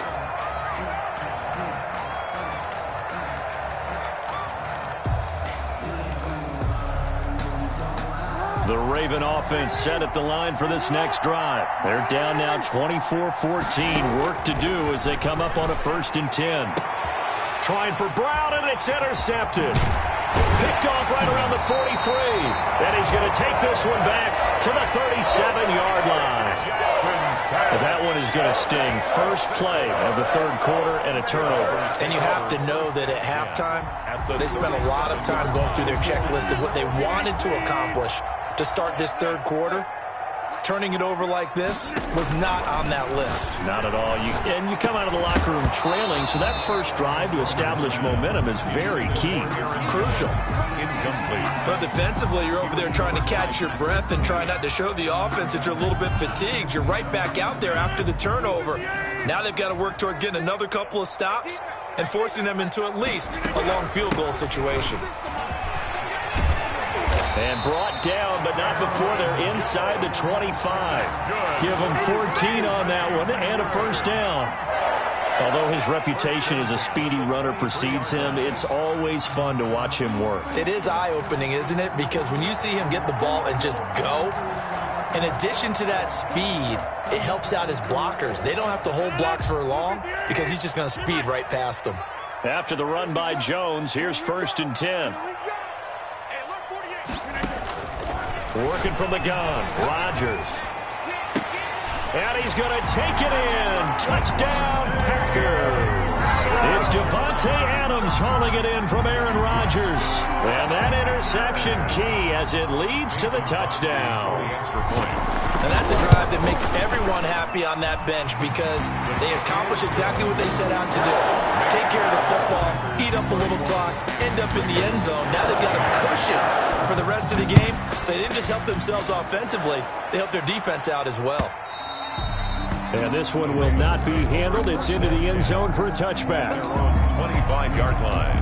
The Raven offense set at the line for this next drive. They're down now 24-14. Work to do as they come up on a first and 10. Trying for Brown, and it's intercepted. Picked off right around the 43. And he's going to take this one back to the 37-yard line. But that one is going to sting. First play of the third quarter and a turnover. And you have to know that at halftime, they spent a lot of time going through their checklist of what they wanted to accomplish to start this third quarter. Turning it over like this was not on that list. Not at all. And you come out of the locker room trailing, so that first drive to establish momentum is very key. Crucial. Incomplete. But defensively, you're over there trying to catch your breath and try not to show the offense that you're a little bit fatigued. You're right back out there after the turnover. Now they've got to work towards getting another couple of stops and forcing them into at least a long field goal situation. And brought down, but not before they're inside the 25. Give them 14 on that one and a first down. Although his reputation as a speedy runner precedes him, it's always fun to watch him work. It is eye-opening, isn't it? Because when you see him get the ball and just go, in addition to that speed, it helps out his blockers. They don't have to hold blocks for long because he's just going to speed right past them. After the run by Jones, here's first and 10. Working from the gun, Rodgers. And he's going to take it in. Touchdown, Packers. It's Devontae Adams hauling it in from Aaron Rodgers. And that interception key as it leads to the touchdown. And that's a drive that makes everyone happy on that bench because they accomplish exactly what they set out to do. Take care of the football, eat up a little clock, end up in the end zone. Now they've got a cushion for the rest of the game. So they didn't just help themselves offensively, they helped their defense out as well. And this one will not be handled. It's into the end zone for a touchback. 25-yard line.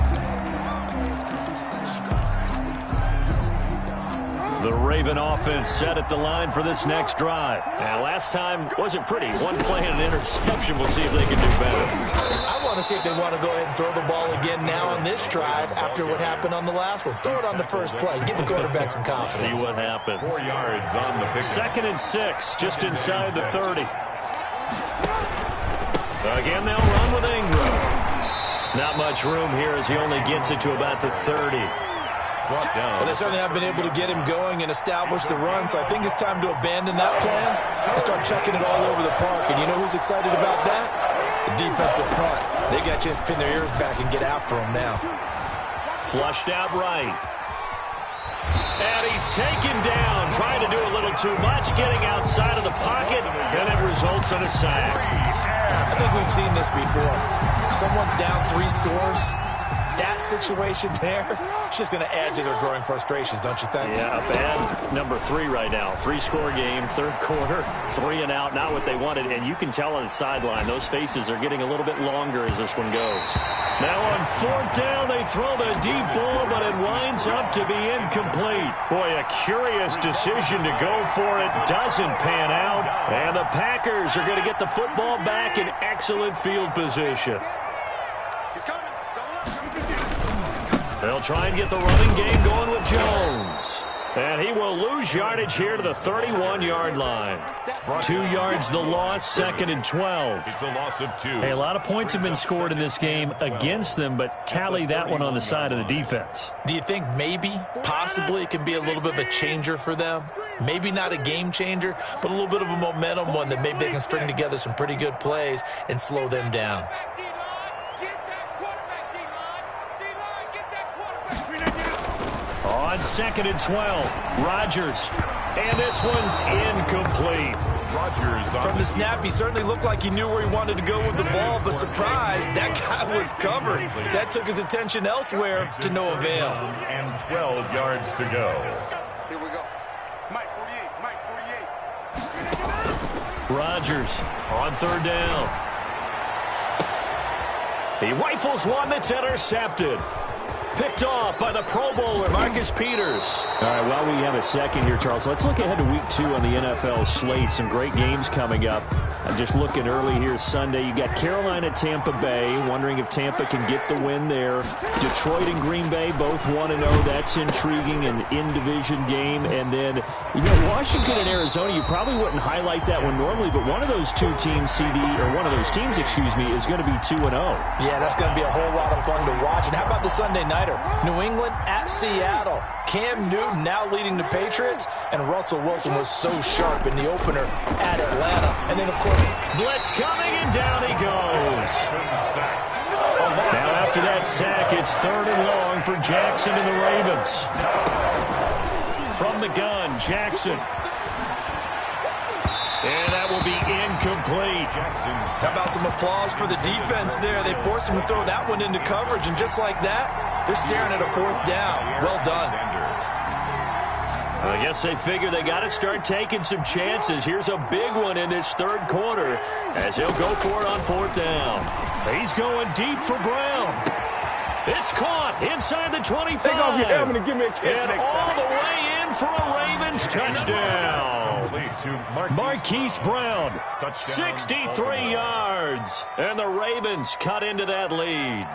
The Raven offense set at the line for this next drive. And last time wasn't pretty. One play and an interception. We'll see if they can do better. I want to see if they want to go ahead and throw the ball again now on this drive after what happened on the last one. Throw it on the first play. Give the quarterback some confidence. See what happens. 4 yards on the pick. 2nd and 6, just inside the 30. Again, they'll run with Ingram. Not much room here as he only gets it to about the 30. Brought down. Well, they certainly have been able to get him going and establish the run, so I think it's time to abandon that plan and start chucking it all over the park. And you know who's excited about that? The defensive front. They got a chance to pin their ears back and get after him now. Flushed out right. And he's taken down, trying to do a little too much, getting outside of the pocket, and it results in a sack. I think we've seen this before. Someone's down 3 scores. That situation there, it's just going to add to their growing frustrations, don't you think? Yeah, up and number 3 right now. 3-score game, 3rd quarter, 3 and out, not what they wanted. And you can tell on the sideline, those faces are getting a little bit longer as this one goes. Now on 4th down, they throw the deep ball, but it winds up to be incomplete. Boy, a curious decision to go for it. Doesn't pan out. And the Packers are going to get the football back in excellent field position. They'll try and get the running game going with Jones. And he will lose yardage here to the 31-yard line. 2 yards the loss, 2nd and 12. It's a loss of 2. Hey, a lot of points have been scored in this game against them, but tally that one on the side of the defense. Do you think maybe, possibly, it can be a little bit of a changer for them? Maybe not a game changer, but a little bit of a momentum one that maybe they can string together some pretty good plays and slow them down. On 2nd and 12, Rodgers. And this one's incomplete. Rodgers From the snap, he certainly looked like he knew where he wanted to go with the ball, but surprise, that guy was covered. So that took his attention elsewhere to no avail. and 12 yards to go. Here we go. Mike 48. Rodgers on 3rd down. He rifles one that's intercepted. Picked off by the Pro Bowler, Marcus Peters. All right, while we have a second here, Charles, let's look ahead to Week 2 on the NFL slate. Some great games coming up. I'm just looking early here Sunday. You got Carolina, Tampa Bay. Wondering if Tampa can get the win there. Detroit and Green Bay both 1-0. That's intriguing, an in-division game. And then, you know, Washington and Arizona, you probably wouldn't highlight that one normally, but one of those two teams, one of those teams, is going to be 2-0. Yeah, that's going to be a whole lot of fun to watch. And how about the Sunday nighter? New England at Seattle. Cam Newton now leading the Patriots, and Russell Wilson was so sharp in the opener at Atlanta. And then, of course, blitz coming, and down he goes. Now after that sack, it's 3rd and long for Jackson and the Ravens. From the gun, Jackson. And that will be incomplete. How about some applause for the defense there? They forced him to throw that one into coverage, and just like that, they're staring at a 4th down. Well done. I guess they figure they got to start taking some chances. Here's a big one in this 3rd quarter as he'll go for it on 4th down. He's going deep for Brown. It's caught inside the 25. Take off your helmet and give me a kiss And next all time. the way in for a Ravens touchdown. Marquise Brown, 63 yards. And the Ravens cut into that lead.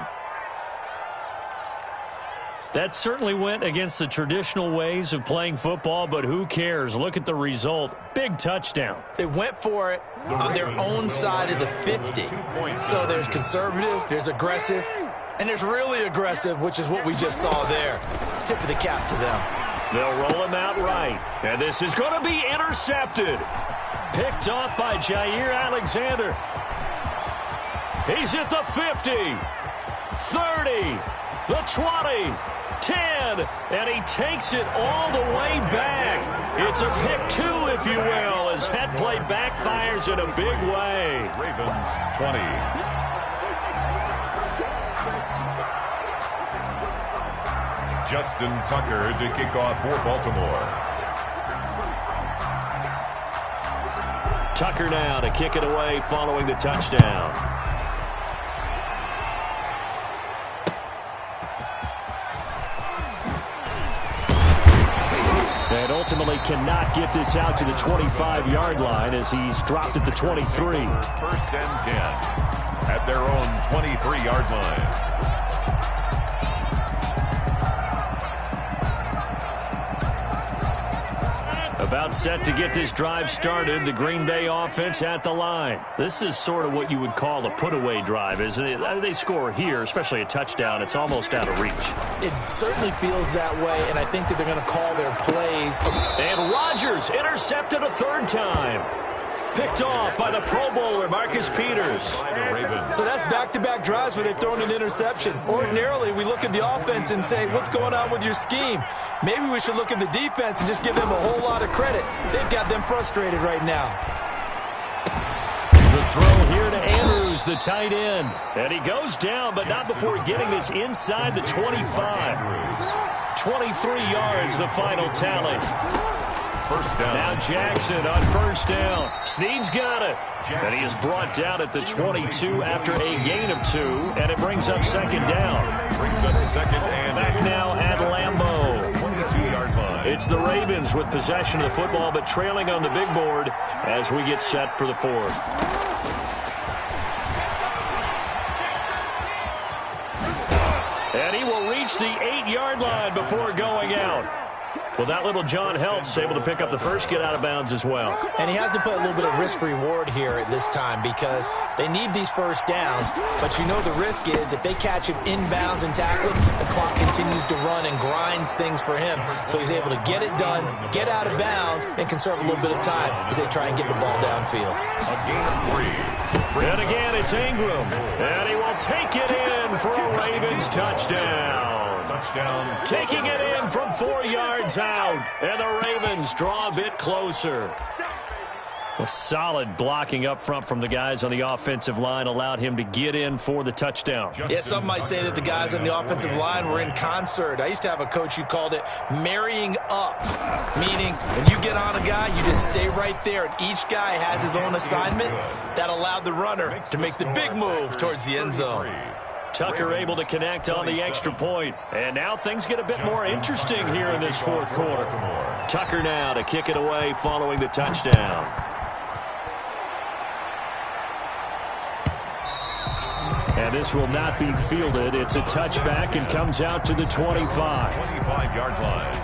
That certainly went against the traditional ways of playing football, but who cares? Look at the result. Big touchdown. They went for it on their own side of the 50. So there's conservative, there's aggressive, and there's really aggressive, which is what we just saw there. Tip of the cap to them. They'll roll him out right. And this is going to be intercepted. Picked off by Jair Alexander. He's at the 50, 30, the 20, 10, and he takes it all the way back. It's a pick 2, if you will, as that play backfires in a big way. Ravens 20. Justin Tucker to kick off for Baltimore. Tucker now to kick it away following the touchdown. And ultimately cannot get this out to the 25-yard line as he's dropped at the 23. First and 10 at their own 23-yard line. About set to get this drive started. The Green Bay offense at the line. This is sort of what you would call a put-away drive, isn't it? They score here, especially a touchdown. It's almost out of reach. It certainly feels that way, and I think that they're going to call their plays. And Rodgers intercepted a third time. Picked off by the Pro Bowler, Marcus Peters. So that's back-to-back drives where they've thrown an interception. Ordinarily, we look at the offense and say, what's going on with your scheme? Maybe we should look at the defense and just give them a whole lot of credit. They've got them frustrated right now. The throw here to Andrews, the tight end. And he goes down, but not before getting this inside the 25. 23 yards, the final tally. First down. Now Jackson on first down. Snead's got it. And he is brought down at the 22 after a gain of 2, and it brings up second down. Brings up second and Back now at Lambeau. 22-yard line. It's the Ravens with possession of the football, but trailing on the big board as we get set for the fourth. And he will reach the 8-yard line before going out. Well, that little John Helt's able to pick up the first, get out of bounds as well. And he has to put a little bit of risk-reward here at this time because they need these first downs, but you know the risk is if they catch him inbounds and tackle him, the clock continues to run and grinds things for him. So he's able to get it done, get out of bounds, and conserve a little bit of time as they try and get the ball downfield. A gain of 3. And again, it's Ingram. And he will take it in for a Ravens touchdown. Touchdown. Taking it in from 4 yards out. And the Ravens draw a bit closer. A solid blocking up front from the guys on the offensive line allowed him to get in for the touchdown. Yeah, some might say that the guys on the offensive line were in concert. I used to have a coach who called it marrying up, meaning when you get on a guy, you just stay right there, and each guy has his own assignment. That allowed the runner to make the big move towards the end zone. Tucker able to connect on the extra point. And now things get a bit more interesting here in this fourth quarter. Tucker now to kick it away following the touchdown. And this will not be fielded. It's a touchback and comes out to the 25. 25-yard line.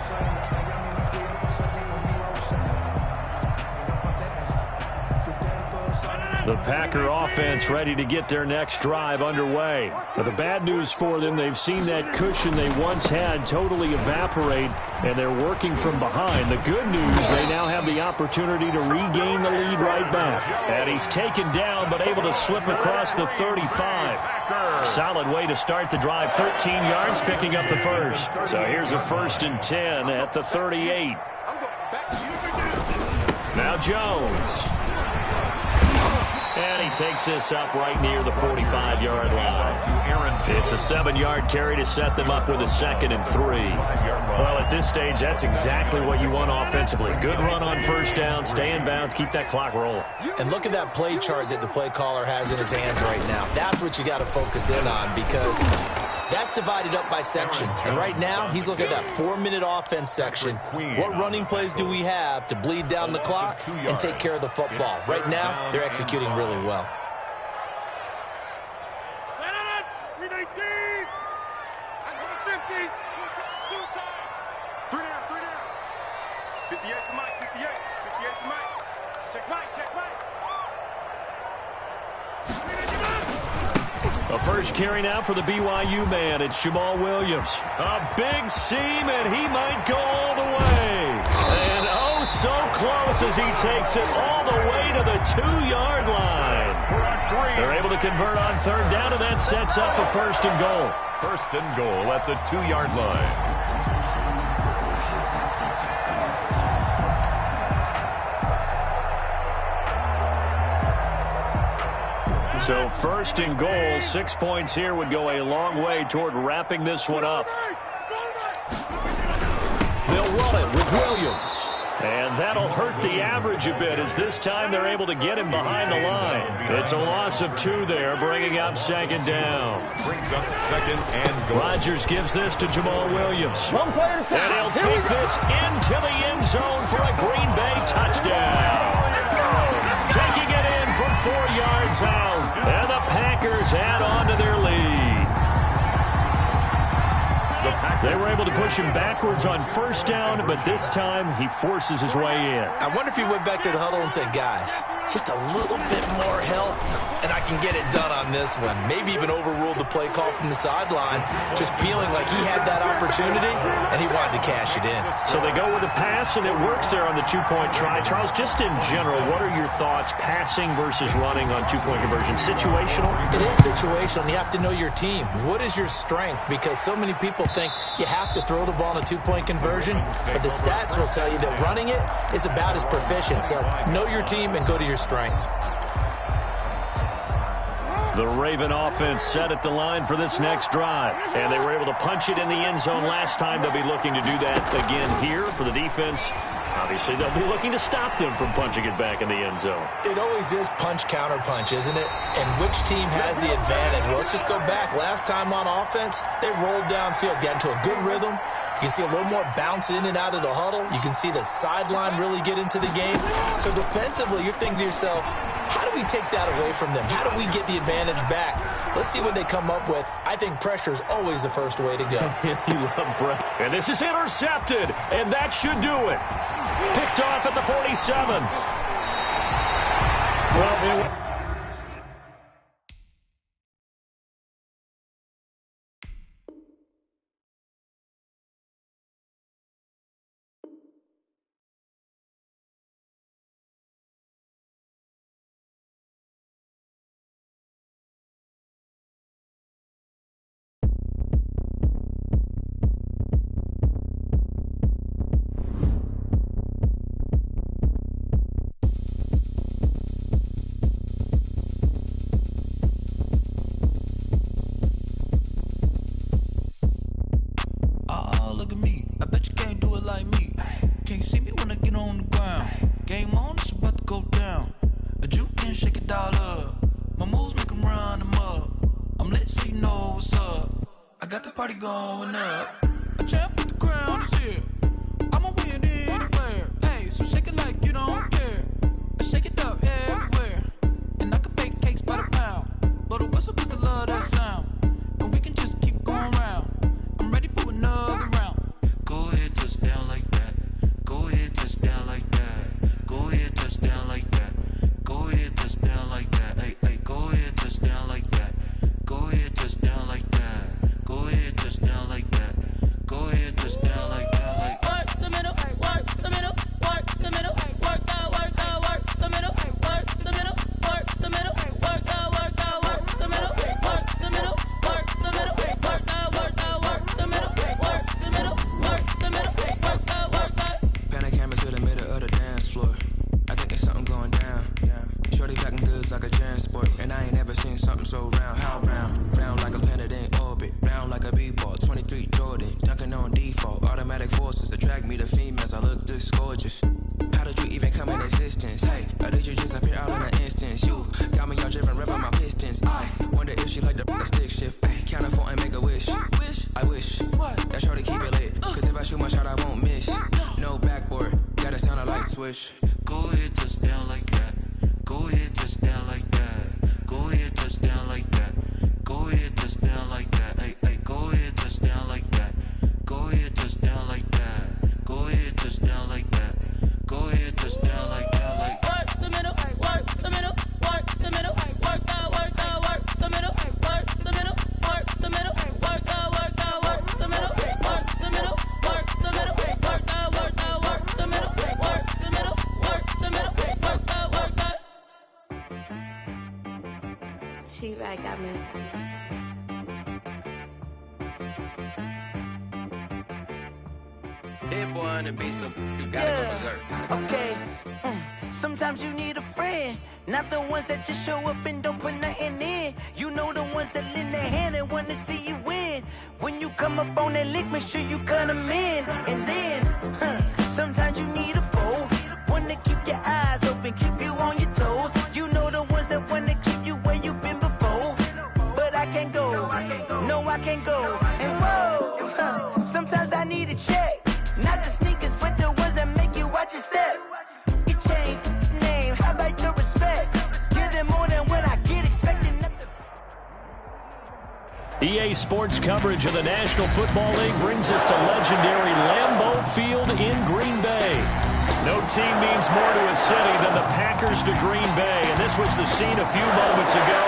The Packer offense ready to get their next drive underway. But the bad news for them, they've seen that cushion they once had totally evaporate, and they're working from behind. The good news, they now have the opportunity to regain the lead right back. And he's taken down, but able to slip across the 35. Solid way to start the drive. 13 yards, picking up the first. So here's a 1st and 10 at the 38. Now Jones. And he takes this up right near the 45-yard line. It's a 7-yard carry to set them up with a 2nd and 3. Well, at this stage, that's exactly what you want offensively. Good run on first down, stay in bounds, keep that clock rolling. And look at that play chart that the play caller has in his hands right now. That's what you got to focus in on because that's divided up by sections. And right now, he's looking at that 4-minute offense section. What running plays do we have to bleed down the clock and take care of the football? Right now, they're executing really well. 58 for Mike, 58 for Mike. Check Mike, check Mike. A first carry now for the BYU man. It's Jamal Williams. A big seam, and he might go all the way. And oh, so close as he takes it all the way to the 2-yard line. They're able to convert on 3rd down, and that sets up a 1st and goal. 1st and goal at the 2-yard line. So 1st and goal, 6 points here would go a long way toward wrapping this one up. They'll run it with Williams. And that'll hurt the average a bit as this time they're able to get him behind the line. It's a loss of 2 there, bringing up second down. Brings up second and goal. Rodgers gives this to Jamal Williams. One play at a time. And he'll take this into the end zone for a Green Bay touchdown. Taking it in from 4 yards out. And the Packers add on to their lead. They were able to push him backwards on first down, but this time he forces his way in. I wonder if he went back to the huddle and said, guys, just a little bit more help, and I can get it done on this one. Maybe even overruled the play call from the sideline, just feeling like he had that opportunity, and he wanted to cash it in. So they go with a pass, and it works there on the 2-point try. Charles, just in general, what are your thoughts passing versus running on 2-point conversion? Situational? It is situational, and you have to know your team. What is your strength? Because so many people think you have to throw the ball in a 2-point conversion, but the stats will tell you that running it is about as proficient. So know your team and go to your strength. The Raven offense set at the line for this next drive, and they were able to punch it in the end zone last time. They'll be looking to do that again here for the defense. Obviously, they'll be looking to stop them from punching it back in the end zone. It always is punch-counter-punch, isn't it? And which team has the advantage? Well, let's just go back. Last time on offense, they rolled downfield, got into a good rhythm. You can see a little more bounce in and out of the huddle. You can see the sideline really get into the game. So defensively, you're thinking to yourself, how do we take that away from them? How do we get the advantage back? Let's see what they come up with. I think pressure is always the first way to go. You love Brett. And this is intercepted, and that should do it. Picked off at the 47. Well, going up. A champ with the crown is here. I'ma win anywhere. Hey, so shake it like you don't care. I shake it up everywhere. And I can bake cakes by the pound. Blow the whistle cause I love that sound. And we can just keep going round. I'm ready for another round. Go ahead, touch down like that. Go ahead, touch down like that. Go ahead, touch down like that. Go ahead, touch down like that. Hey, hey, go ahead, touch down like that. Go ahead, touch down like that. Go ahead, touch down like that. Go ahead, touch down like that. Like work the middle, work the middle, work the middle, work the middle, work the middle, work the middle, work the middle, work the middle, work the middle, work the middle, work the middle, work the middle, work the. Panic camera to the middle of the dance floor. I think there's something going down. Shorty packing goods like a transport, and I ain't never seen something so round. How round? Round like a planet in orbit, round like a b-ball. 23 Jordan, dunking on default. Automatic forces attract me to females. I look this gorgeous. How did you even come in existence? Hey, or did you just appear out in an instance? You got me all driven, revving my pistons. I wonder if she like the stick shift. Hey, count a 4 and make a wish. I wish that shorty keep it lit. Cause if I shoot my shot, I won't miss. No backboard, gotta sound a light switch. Go ahead, touch down like that. Go ahead, touch down like that. Go ahead, touch down like that. Go ahead, touch down like that. Hey, hey, go ahead, touch down like that. Go ahead, touch down like that. Go ahead, touch down like that. Go ahead, touch down like that. Like work the middle, work the middle, work the middle, work the middle, work the middle, work the middle, work the middle, work the middle, work the middle, work the middle, work the middle, work the middle, work the. She-Rag got me. head, boy, and be so you gotta go berserk. Okay. Sometimes you need a friend, not the ones that just show up and don't put nothing in. You know the ones that lend their hand and want to see you win. When you come up on that lick, make sure you cut them in. And then, sometimes you need a foe, one to keep your eyes open, keep you on your toes. You know the ones that want to keep you where you've been before. But I can't go, no I can't go. And whoa, sometimes I need a check, not the sneakers, but the ones that make you watch your step. Name, how about your respect? Give them more than what I get, expecting nothing. EA Sports coverage of the National Football League brings us to legendary Lambeau Field in Green Bay. No team means more to a city than the Packers to Green Bay, and this was the scene a few moments ago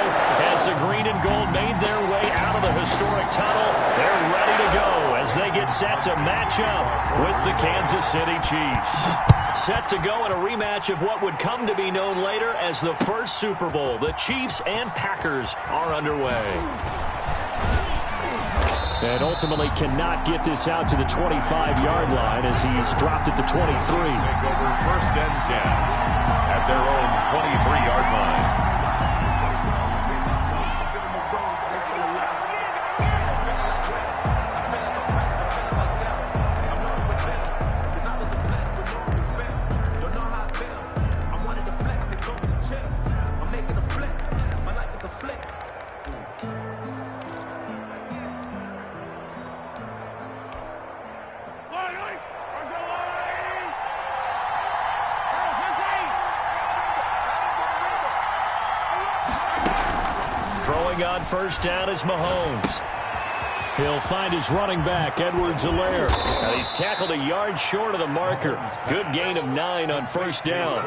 as the green and gold made their way out of the historic tunnel. They're ready to go as they get set to match up with the Kansas City Chiefs. Set to go in a rematch of what would come to be known later as the first Super Bowl. The Chiefs and Packers are underway. And ultimately cannot get this out to the 25-yard line as he's dropped at the 23. Take over first and 10 at their own 23-yard line. On first down is Mahomes. He'll find his running back, Edwards-Helaire. He's tackled a yard short of the marker. Good gain of 9 on first down.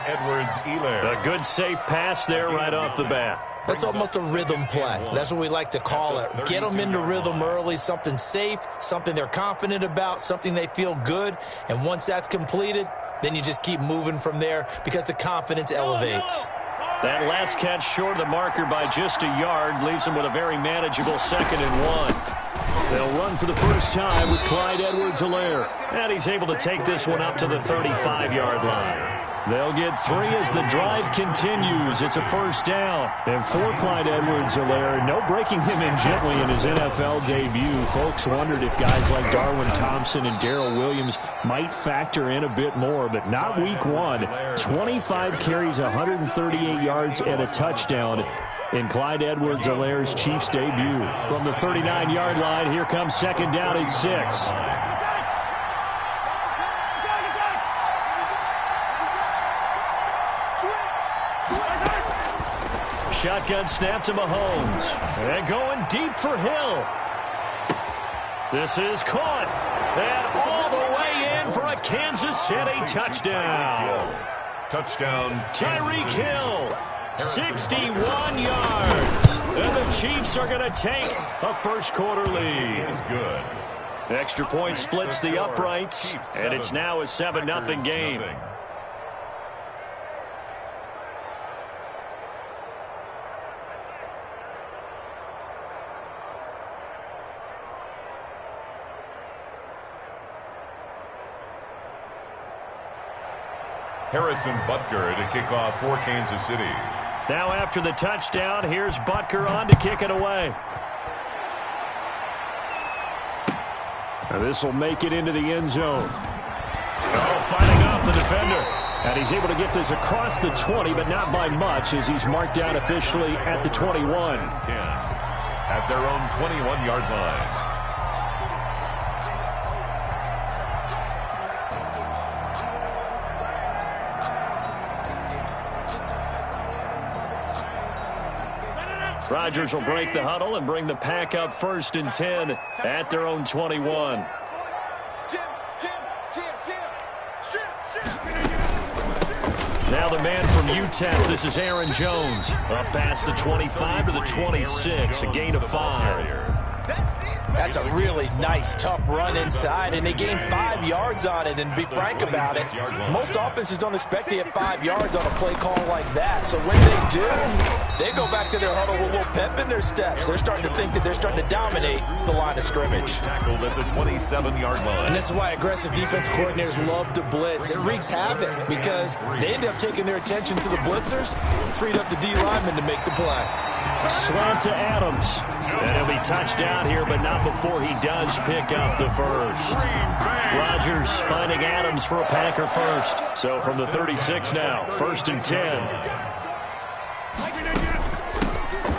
Edwards-Helaire. A good safe pass there right off the bat. That's almost a rhythm play. That's what we like to call it. Get them into rhythm early, something safe, something they're confident about, something they feel good. And once that's completed, then you just keep moving from there because the confidence elevates. That last catch short of the marker by just a yard leaves him with a very manageable 2nd and 1. They'll run for the first time with Clyde Edwards-Helaire. And he's able to take this one up to the 35-yard line. They'll get 3 as the drive continues. It's a first down. And for Clyde Edwards-Helaire, no breaking him in gently in his NFL debut. Folks wondered if guys like Darwin Thompson and Darrell Williams might factor in a bit more, but not week 1. 25 carries, 138 yards, and a touchdown in Clyde Edwards-Helaire's Chiefs debut. From the 39-yard line, here comes second down at 6. Shotgun snap to Mahomes. And going deep for Hill. This is caught. And all the way in for a Kansas City touchdown. Touchdown. Tyreek Hill, 61 yards. And the Chiefs are going to take a first quarter lead. Is good. Extra point splits the uprights. And it's now a 7-0 game. Harrison Butker to kick off for Kansas City. Now after the touchdown, here's Butker on to kick it away. Now this will make it into the end zone. Fighting off the defender. And he's able to get this across the 20, but not by much as he's marked down officially at the 21. 10 at their own 21-yard line. Rodgers will break the huddle and bring the pack up first and 10 at their own 21. Now the man from UTEP, this is Aaron Jones. Up past the 25 to the 26, a gain of 5. That's a really nice, tough run inside, and they gained 5 yards on it. And to be frank about it, most offenses don't expect to get 5 yards on a play call like that. So when they do, they go back to their huddle with a little pep in their steps. They're starting to think that they're starting to dominate the line of scrimmage. Tackled at the 27-yard line. And this is why aggressive defense coordinators love to blitz. It wreaks havoc because they end up taking their attention to the blitzers, freed up the D lineman to make the play. Slant to Adams. And he'll be touchdown here, but not before he does pick up the first. Rodgers finding Adams for a Packer first. So from the 36 now, 1st and 10.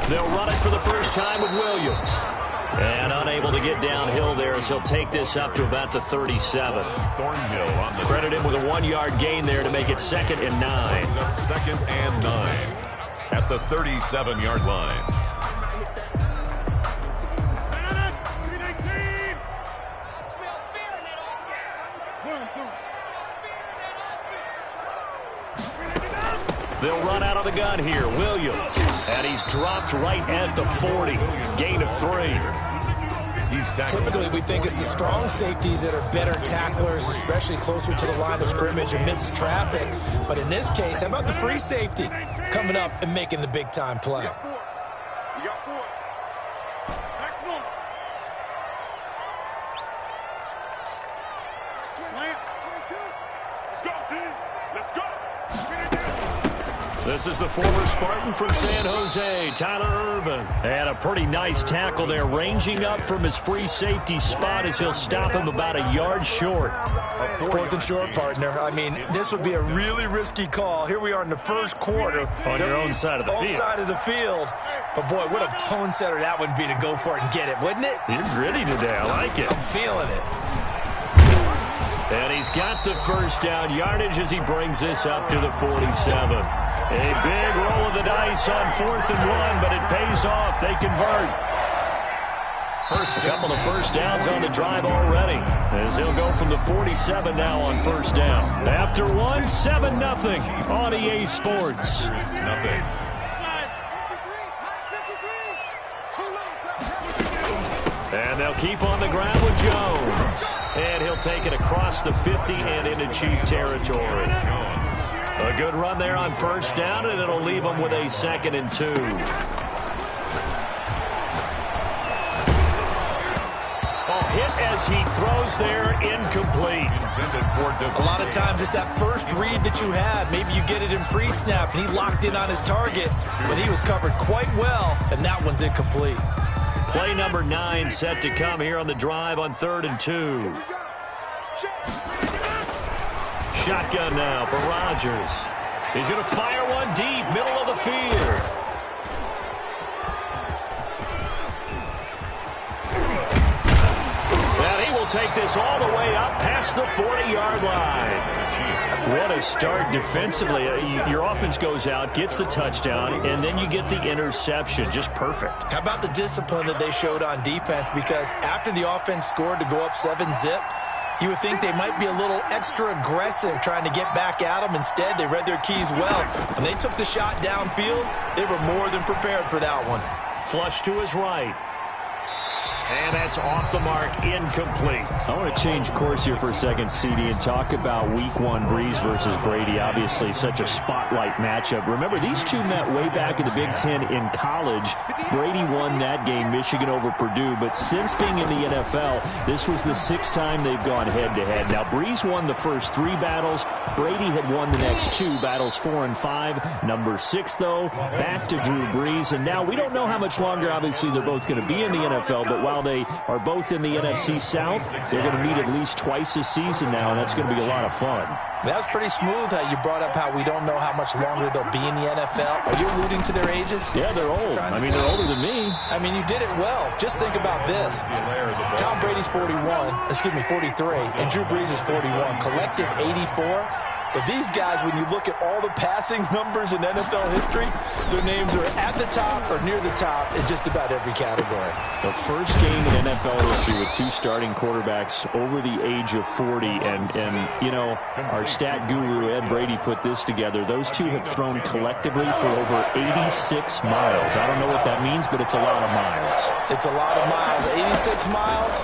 They'll run it for the first time with Williams. And unable to get downhill there as he'll take this up to about the 37. Thornhill on the Credit him with a 1-yard gain there to make it 2nd and 9. 2nd and 9 at the 37-yard line. They'll run out of the gun here. Williams. And he's dropped right at the 40. Gain of 3. Typically, we think it's the strong safeties that are better tacklers, especially closer to the line of scrimmage amidst traffic. But in this case, how about the free safety coming up and making the big-time play? You got 4. Back north. Plant. 22. Let's go, team. Let's go. This is the former Spartan from San Jose, Tyler Irvin. And a pretty nice tackle there, ranging up from his free safety spot as he'll stop him about a yard short. 4th and short, partner. I mean, this would be a really risky call. Here we are in the first quarter. On your own side of the field. Own side of the field. But, boy, what a tone setter that would be to go for it and get it, wouldn't it? You're gritty today. I like it. I'm feeling it. And he's got the first down yardage as he brings this up to the 47. A big roll of the dice on 4th and 1, but it pays off. They convert. A couple of first downs on the drive already, as they'll go from the 47 now on 1st down. After 1, 7-0 on EA Sports. Nothing. And they'll keep on the ground with Jones. And he'll take it across the 50 and into Chief territory. A good run there on 1st down, and it'll leave them with a 2nd and 2. Hit as he throws there, incomplete. A lot of times it's that first read that you had. Maybe you get it in pre-snap, and he locked in on his target, but he was covered quite well, and that one's incomplete. Play number 9 set to come here on the drive on 3rd and 2. Shotgun now for Rodgers. He's going to fire one deep, middle of the field. Take this all the way up past the 40-yard line. What a start defensively. Your offense goes out, gets the touchdown, and then you get the interception. Just perfect. How about the discipline that they showed on defense? Because after the offense scored to go up 7-zip, you would think they might be a little extra aggressive trying to get back at them. Instead, they read their keys well. When they took the shot downfield, they were more than prepared for that one. Flush to his right. And that's off the mark, incomplete. I want to change course here for a second, CD, and talk about Week 1 Breeze versus Brady. Obviously, such a spotlight matchup. Remember, these two met way back in the Big Ten in college. Brady won that game, Michigan over Purdue. But since being in the NFL, this was the 6th time they've gone head-to-head. Now, Breeze won the first 3 battles. Brady had won the next 2 battles, 4 and 5. Number 6, though, back to Drew Brees. And now we don't know how much longer, obviously, they're both going to be in the NFL. But while they are both in the NFC South, they're going to meet at least twice this season now, and that's going to be a lot of fun. That was pretty smooth how you brought up how we don't know how much longer they'll be in the NFL. Are you alluding to their ages? Yeah, they're old. I mean, they're older than me. I mean, you did it well. Just think about this. Tom Brady's 43, and Drew Brees is 41. Collective 84. But these guys, when you look at all the passing numbers in NFL history, their names are at the top or near the top in just about every category. The first game in NFL history with two starting quarterbacks over the age of 40. And you know, our stat guru, Ed Brady, put this together. Those two have thrown collectively for over 86 miles. I don't know what that means, but it's a lot of miles. It's a lot of miles. 86 miles,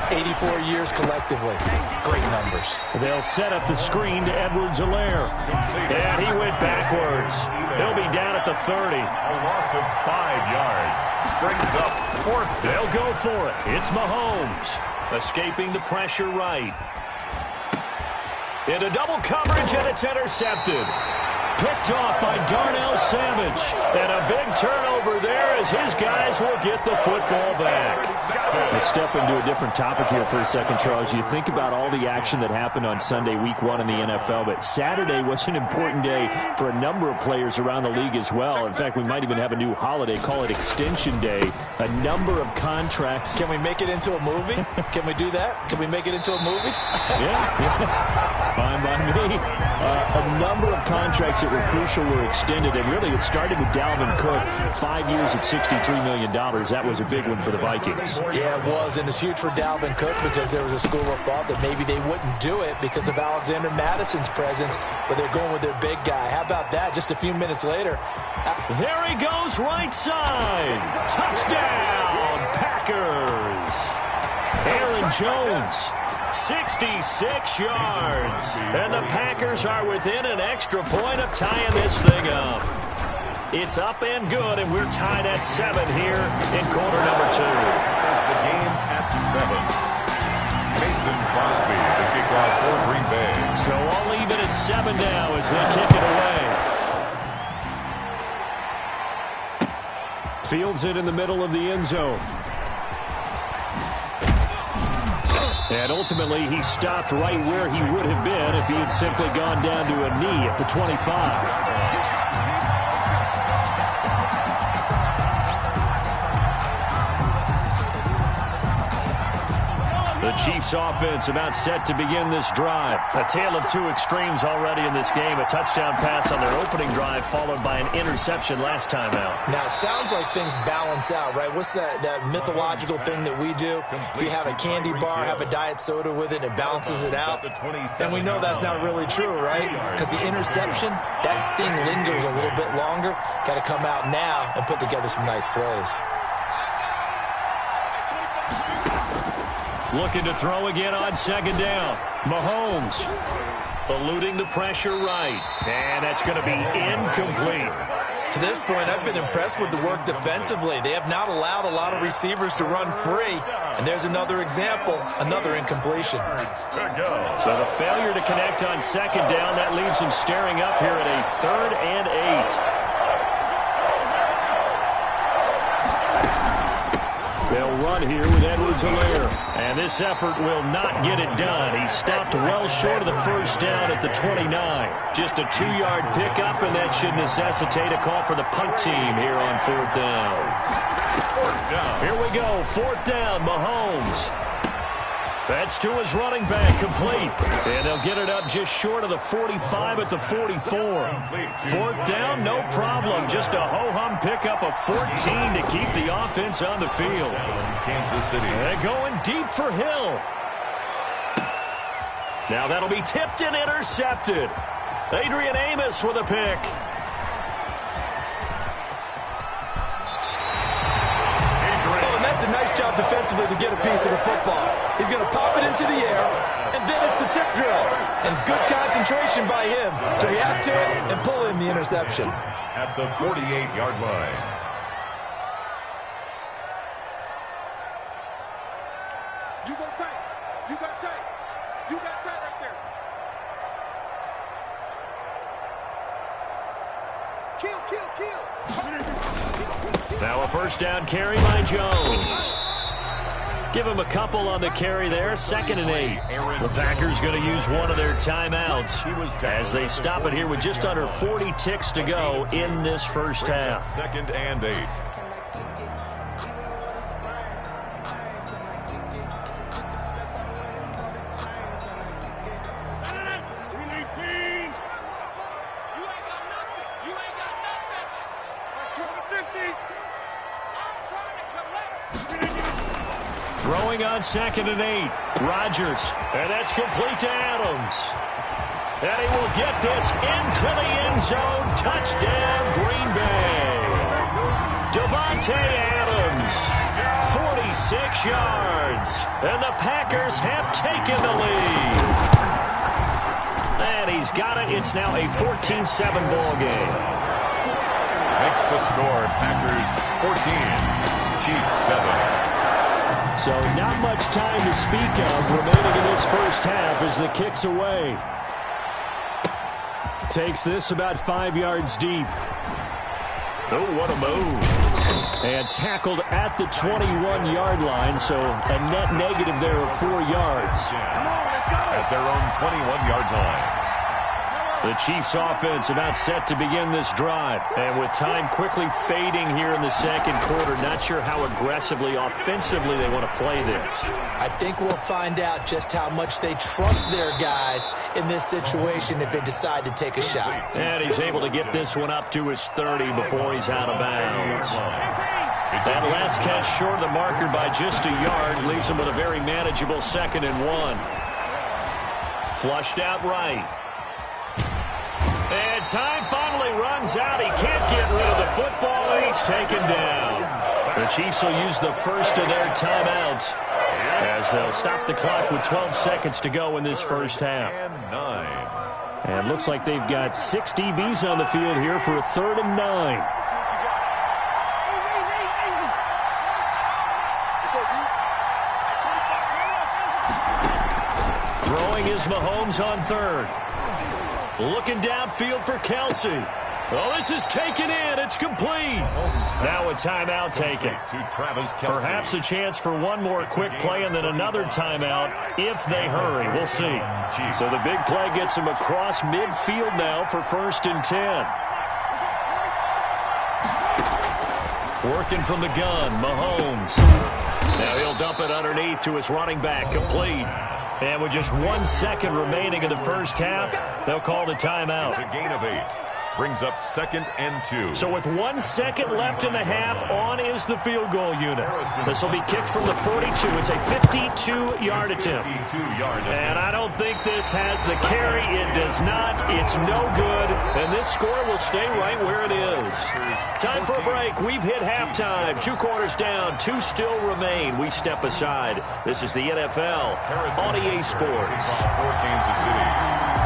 84 years collectively. Great numbers. They'll set up the screen to Edwards-Helaire. And he went backwards. He'll be down at the 30. A loss of 5 yards. Brings up 4th. They'll go for it. It's Mahomes. Escaping the pressure right. Into double coverage, and it's intercepted. Picked off by Darnell Savage. And a big turnover there as his guys will get the football back. Let's step into a different topic here for a second, Charles. You think about all the action that happened on Sunday, week 1 in the NFL, but Saturday was an important day for a number of players around the league as well. In fact, we might even have a new holiday, call it Extension Day. A number of contracts. Can we make it into a movie? Can we do that? Can we make it into a movie? Yeah. Fine by me. A number of contracts that were crucial were extended, and really it started with Dalvin Cook, 5 years at $63 million. That was a big one for the Vikings. Yeah, it was, and it's huge for Dalvin Cook because there was a school of thought that maybe they wouldn't do it because of Alexander Madison's presence, but they're going with their big guy. How about that? Just a few minutes later. There he goes, right side. Touchdown, Packers. Aaron Jones, 66 yards. And the Packers are within an extra point of tying this thing up. It's up and good, and we're tied at 7 here in quarter number 2. The game at 7. Mason Crosby, the kickoff for Green Bay. So all even at 7 now as they kick it away. Fields it in the middle of the end zone. And ultimately, he stopped right where he would have been if he had simply gone down to a knee at the 25. The Chiefs offense about set to begin this drive. A tale of two extremes already in this game. A touchdown pass on their opening drive followed by an interception last time out. Now, it sounds like things balance out, right? What's that mythological thing that we do? If you have a candy bar, have a diet soda with it, it balances it out. And we know that's not really true, right? Because the interception, that sting lingers a little bit longer. Got to come out now and put together some nice plays. Looking to throw again on second down. Mahomes eluding the pressure right. And that's going to be incomplete. To this point, I've been impressed with the work defensively. They have not allowed a lot of receivers to run free. And there's another example, another incompletion. So the failure to connect on second down, that leaves them staring up here at a 3rd and 8. They'll run here with Edwards-Helaire. And this effort will not get it done. He stopped well short of the first down at the 29. Just a 2-yard pickup, and that should necessitate a call for the punt team here on 4th down. Here we go, 4th down, Mahomes. That's to his running back, complete. And they'll get it up just short of the 45 at the 44. 4th down, no problem. Just a ho-hum pickup of 14 to keep the offense on the field. Kansas City. They're going deep for Hill. Now that'll be tipped and intercepted. Adrian Amos with a pick. That's a nice job defensively to get a piece of the football. He's going to pop it into the air, and then it's the tip drill. And good concentration by him to react to it and pull in the interception. At the 48-yard line. You go tight. You got tight. You got tight right there. Kill, kill, kill. Now a first down carry by Jones. Give him a couple on the carry there. 2nd and 8. The Packers going to use one of their timeouts as they stop it here with just under 40 ticks to go in this first half. 2nd and 8. Throwing on 2nd and 8. Rodgers. And that's complete to Adams. And he will get this into the end zone. Touchdown, Green Bay. Davante Adams, 46 yards. And the Packers have taken the lead. And he's got it. It's now a 14-7 ball game. Makes the score Packers 14, Chiefs 7. So not much time to speak of remaining in this first half as the kick's away. Takes this about 5 yards deep. Oh, what a move. And tackled at the 21-yard line, so a net negative there of 4 yards. At their own 21-yard line. The Chiefs offense about set to begin this drive. And with time quickly fading here in the second quarter, not sure how aggressively, offensively they want to play this. I think we'll find out just how much they trust their guys in this situation if they decide to take a shot. And he's able to get this one up to his 30 before he's out of bounds. That last catch short of the marker by just a yard leaves him with a very manageable 2nd and 1. Flushed out right. And time finally runs out. He can't get rid of the football, and he's taken down. The Chiefs will use the first of their timeouts as they'll stop the clock with 12 seconds to go in this first half. And looks like they've got 6 DBs on the field here for a 3rd and 9. Throwing is Mahomes on 3rd. Looking downfield for Kelsey. Oh, this is taken in. It's complete. Now a timeout taken. Perhaps a chance for one more quick play and then another timeout if they hurry. We'll see. So the big play gets him across midfield now for 1st and 10. Working from the gun, Mahomes. Now he'll dump it underneath to his running back, complete. And with just 1 second remaining in the first half, they'll call the timeout. It's a gain of 8. Brings up 2nd and 2. So with 1 second left in the half, on is the field goal unit. This will be kicked from the 42. It's a 52-yard attempt. And I don't think this has the carry. It does not. It's no good. And this score will stay right where it is. Time for a break. We've hit halftime. 2 quarters down. 2 still remain. We step aside. This is the NFL on EA Sports.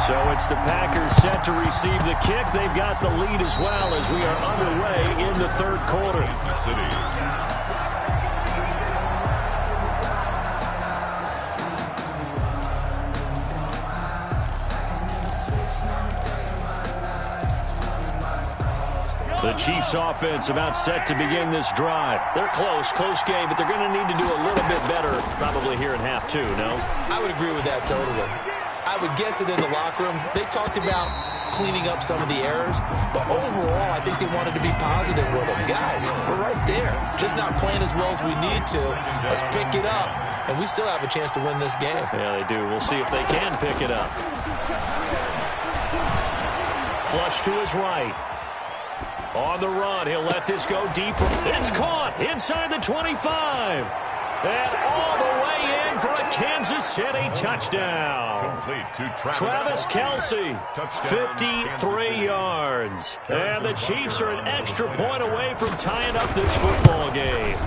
So it's the Packers set to receive the kick. They've got the lead as well as we are underway in the 3rd quarter. The Chiefs offense about set to begin this drive. They're close game, but they're going to need to do a little bit better probably here in half 2, no? I would agree with that totally. I would guess it in the locker room. They talked about cleaning up some of the errors, but overall, I think they wanted to be positive with them. Guys, we're right there. Just not playing as well as we need to. Let's pick it up, and we still have a chance to win this game. Yeah, they do. We'll see if they can pick it up. Flush to his right. On the run, he'll let this go deeper. It's caught inside the 25. And all the way in for a Kansas City touchdown. Travis Kelce, 53 yards. And the Chiefs are an extra point away from tying up this football game.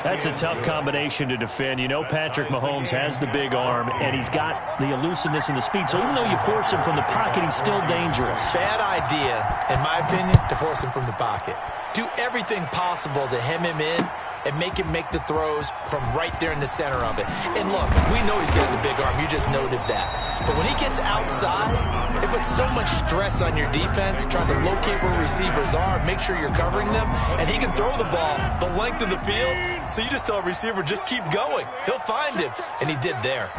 That's a tough combination to defend. You know Patrick Mahomes has the big arm, and he's got the elusiveness and the speed. So even though you force him from the pocket, he's still dangerous. Bad idea, in my opinion, to force him from the pocket. Do everything possible to hem him in and make him make the throws from right there in the center of it. And look, we know he's got the big arm. You just noted that. But when he gets outside, it puts so much stress on your defense trying to locate where receivers are, make sure you're covering them, and he can throw the ball the length of the field. So you just tell a receiver, just keep going. He'll find him, and he did there.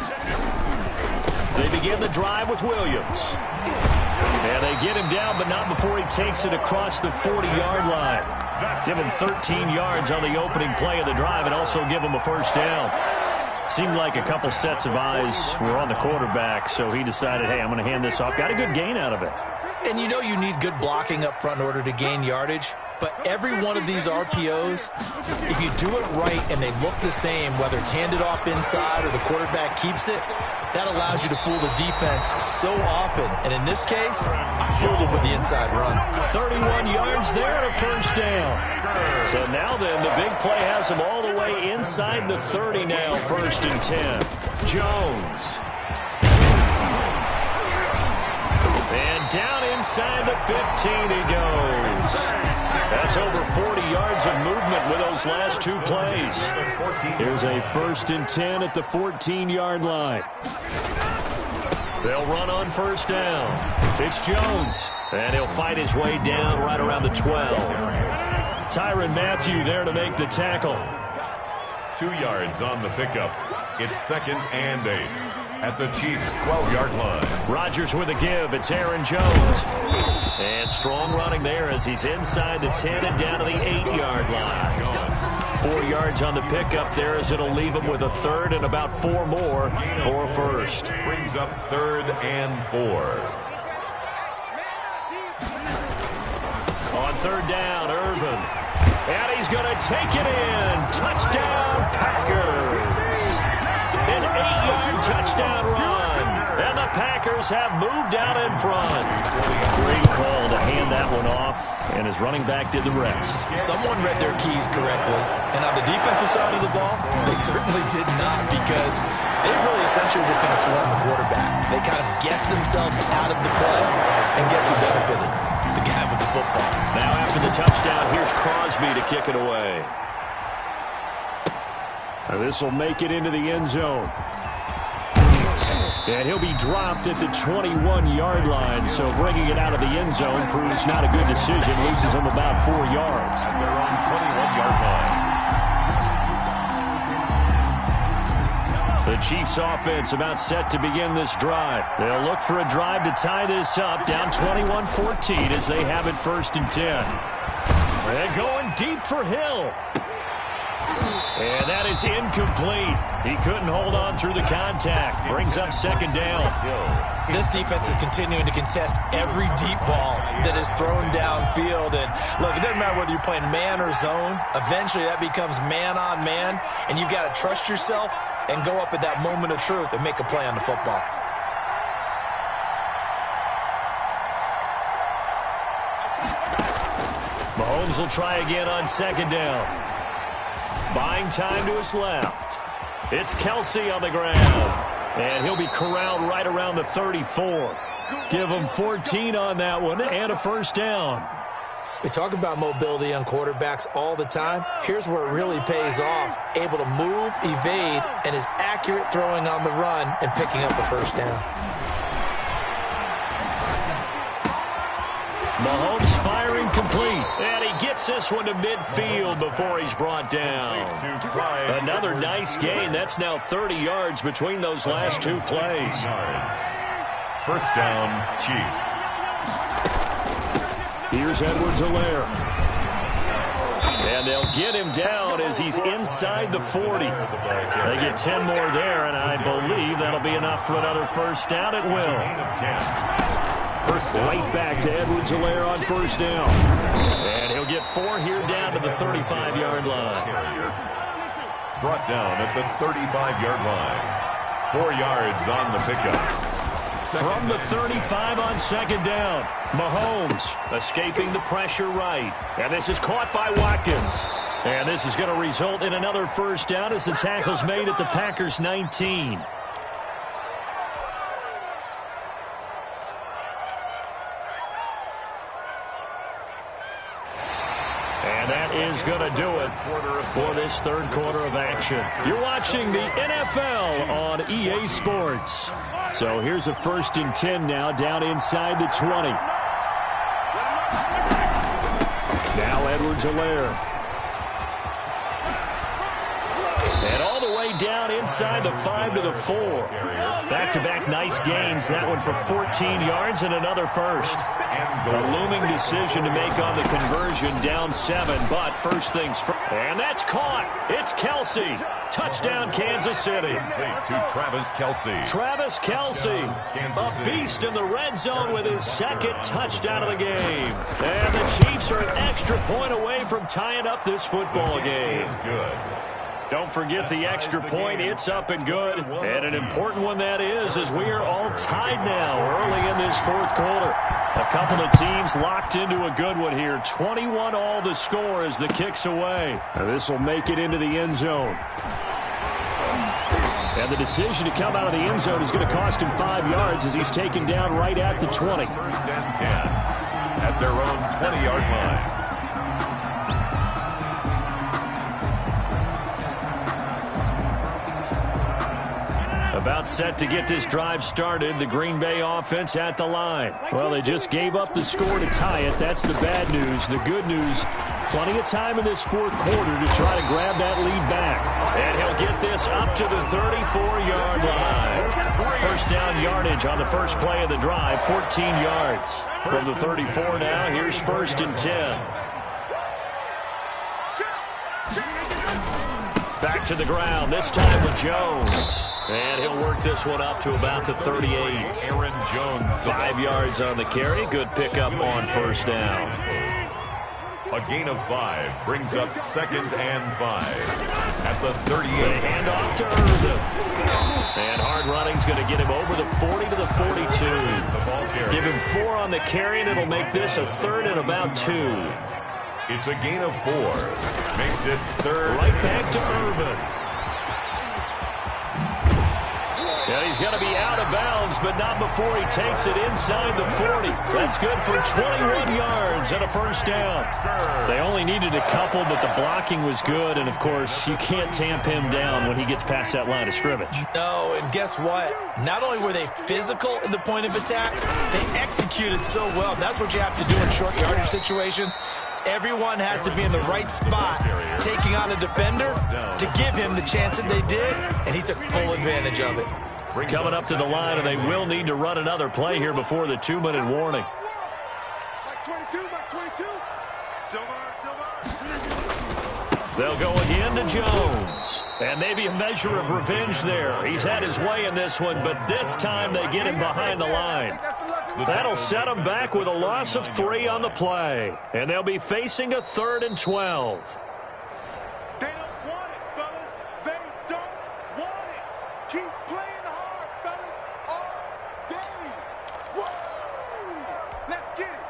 They begin the drive with Williams. And they get him down, but not before he takes it across the 40-yard line. Give him 13 yards on the opening play of the drive and also give him a first down. Seemed like a couple sets of eyes were on the quarterback, so he decided, hey, I'm going to hand this off. Got a good gain out of it. And you know you need good blocking up front in order to gain yardage. But every one of these RPOs, if you do it right and they look the same, whether it's handed off inside or the quarterback keeps it, that allows you to fool the defense so often. And in this case, fooled it with the inside run. 31 yards there and a first down. So now then, the big play has them all the way inside the 30 now, 1st and 10. Jones. And down inside the 15 he goes. That's over 40 yards of movement with those last 2 plays. Here's a 1st and 10 at the 14-yard line. They'll run on 1st down. It's Jones. And he'll fight his way down right around the 12. Tyrann Mathieu there to make the tackle. 2 yards on the pickup. It's 2nd and 8 at the Chiefs' 12-yard line. Rodgers with a give. It's Aaron Jones. And strong running there as he's inside the 10 and down to the 8-yard line. 4 yards on the pickup there as it'll leave him with a 3rd and about 4 more for a first. Brings up 3rd and 4. On 3rd down, Irvin. And he's going to take it in. Touchdown, Packers. An 8-yard touchdown run. And the Packers have moved out in front. Great call to hand that one off, and his running back did the rest. Someone read their keys correctly. And on the defensive side of the ball, they certainly did not, because they really essentially were just going to swarm the quarterback. They kind of guessed themselves out of the play, and guess who benefited? The guy with the football. Now after the touchdown, here's Crosby to kick it away. This will make it into the end zone. And he'll be dropped at the 21-yard line, so bringing it out of the end zone proves not a good decision. Loses him about 4 yards. And they're on 21-yard line. The Chiefs offense about set to begin this drive. They'll look for a drive to tie this up, down 21-14 as they have it 1st and 10. They're going deep for Hill. And that is incomplete. He couldn't hold on through the contact. Brings up 2nd down. This defense is continuing to contest every deep ball that is thrown downfield. And look, it doesn't matter whether you're playing man or zone. Eventually that becomes man on man. And you've got to trust yourself and go up at that moment of truth and make a play on the football. Mahomes will try again on 2nd down. Buying time to his left. It's Kelsey on the ground. And he'll be corralled right around the 34. Give him 14 on that one and a 1st down. We talk about mobility on quarterbacks all the time. Here's where it really pays off. Able to move, evade, and is accurate throwing on the run and picking up a 1st down. Mahomes firing complete. And he gets this one to midfield before he's brought down. Another nice gain. That's now 30 yards between those last 2 plays. 1st down, Chiefs. Here's Edwards-Helaire. And they'll get him down as he's inside the 40. They get 10 more there, and I believe that'll be enough for another 1st down. It will. Right back to Edwards-Helaire on 1st down. And he'll get 4 here down to the 35-yard line. Brought down at the 35-yard line. 4 yards on the pickup. From the 35 on 2nd down. Mahomes escaping the pressure right. And this is caught by Watkins. And this is going to result in another 1st down as the tackle's made at the Packers' 19. And that is going to do it for this 3rd quarter of action. You're watching the NFL on EA Sports. So here's a 1st and 10 now, down inside the 20. Now Edwards-Helaire. And all all the way down inside the 5 to the 4. Back-to-back nice gains. That one for 14 yards and another first. A looming decision to make on the conversion, down 7, but first things first. And that's caught. It's Kelsey. Touchdown, Kansas City. To Travis Kelce. Travis Kelce, a beast in the red zone with his second touchdown of the game. And the Chiefs are an extra point away from tying up this football game. Good. Don't forget the extra point. It's up and good. And an important one that is, as we are all tied now early in this fourth quarter. A couple of teams locked into a good one here. 21 all the score as the kick's away. This will make it into the end zone. And the decision to come out of the end zone is going to cost him 5 yards as he's taken down right at the 20. First and 10 at their own 20-yard line. About set to get this drive started. The Green Bay offense at the line. Well, they just gave up the score to tie it. That's the bad news. The good news, plenty of time in this fourth quarter to try to grab that lead back. And he'll get this up to the 34-yard line. First down yardage on the first play of the drive, 14 yards. From the 34 now, here's first and 10. Back to the ground, this time with Jones. And he'll work this one up to about the 38. Aaron Jones. 5 yards on the carry. Good pickup on first down. A gain of 5 brings up second and 5 at the 38. The handoff to Irvin. And hard running's going to get him over the 40 to the 42. Give him 4 on the carry, and it'll make this a third and about 2. It's a gain of 4. Makes it third. Right back to Irvin. Yeah, he's going to be out of bounds, but not before he takes it inside the 40. That's good for 21 yards and a first down. They only needed a couple, but the blocking was good. And, of course, you can't tamp him down when he gets past that line of scrimmage. No, and guess what? Not only were they physical in the point of attack, they executed so well. That's what you have to do in short yardage situations. Everyone has to be in the right spot, taking on a defender to give him the chance that they did, and he took full advantage of it. Coming up to the line, and they will need to run another play here before the 2-minute warning. They'll go again to Jones. And maybe a measure of revenge there. He's had his way in this one, but this time they get him behind the line. That'll set them back with a loss of 3 on the play. And they'll be facing a 3rd and 12. They don't want it, fellas. They don't want it. Keep playing hard, fellas, all day. Woo! Let's get it.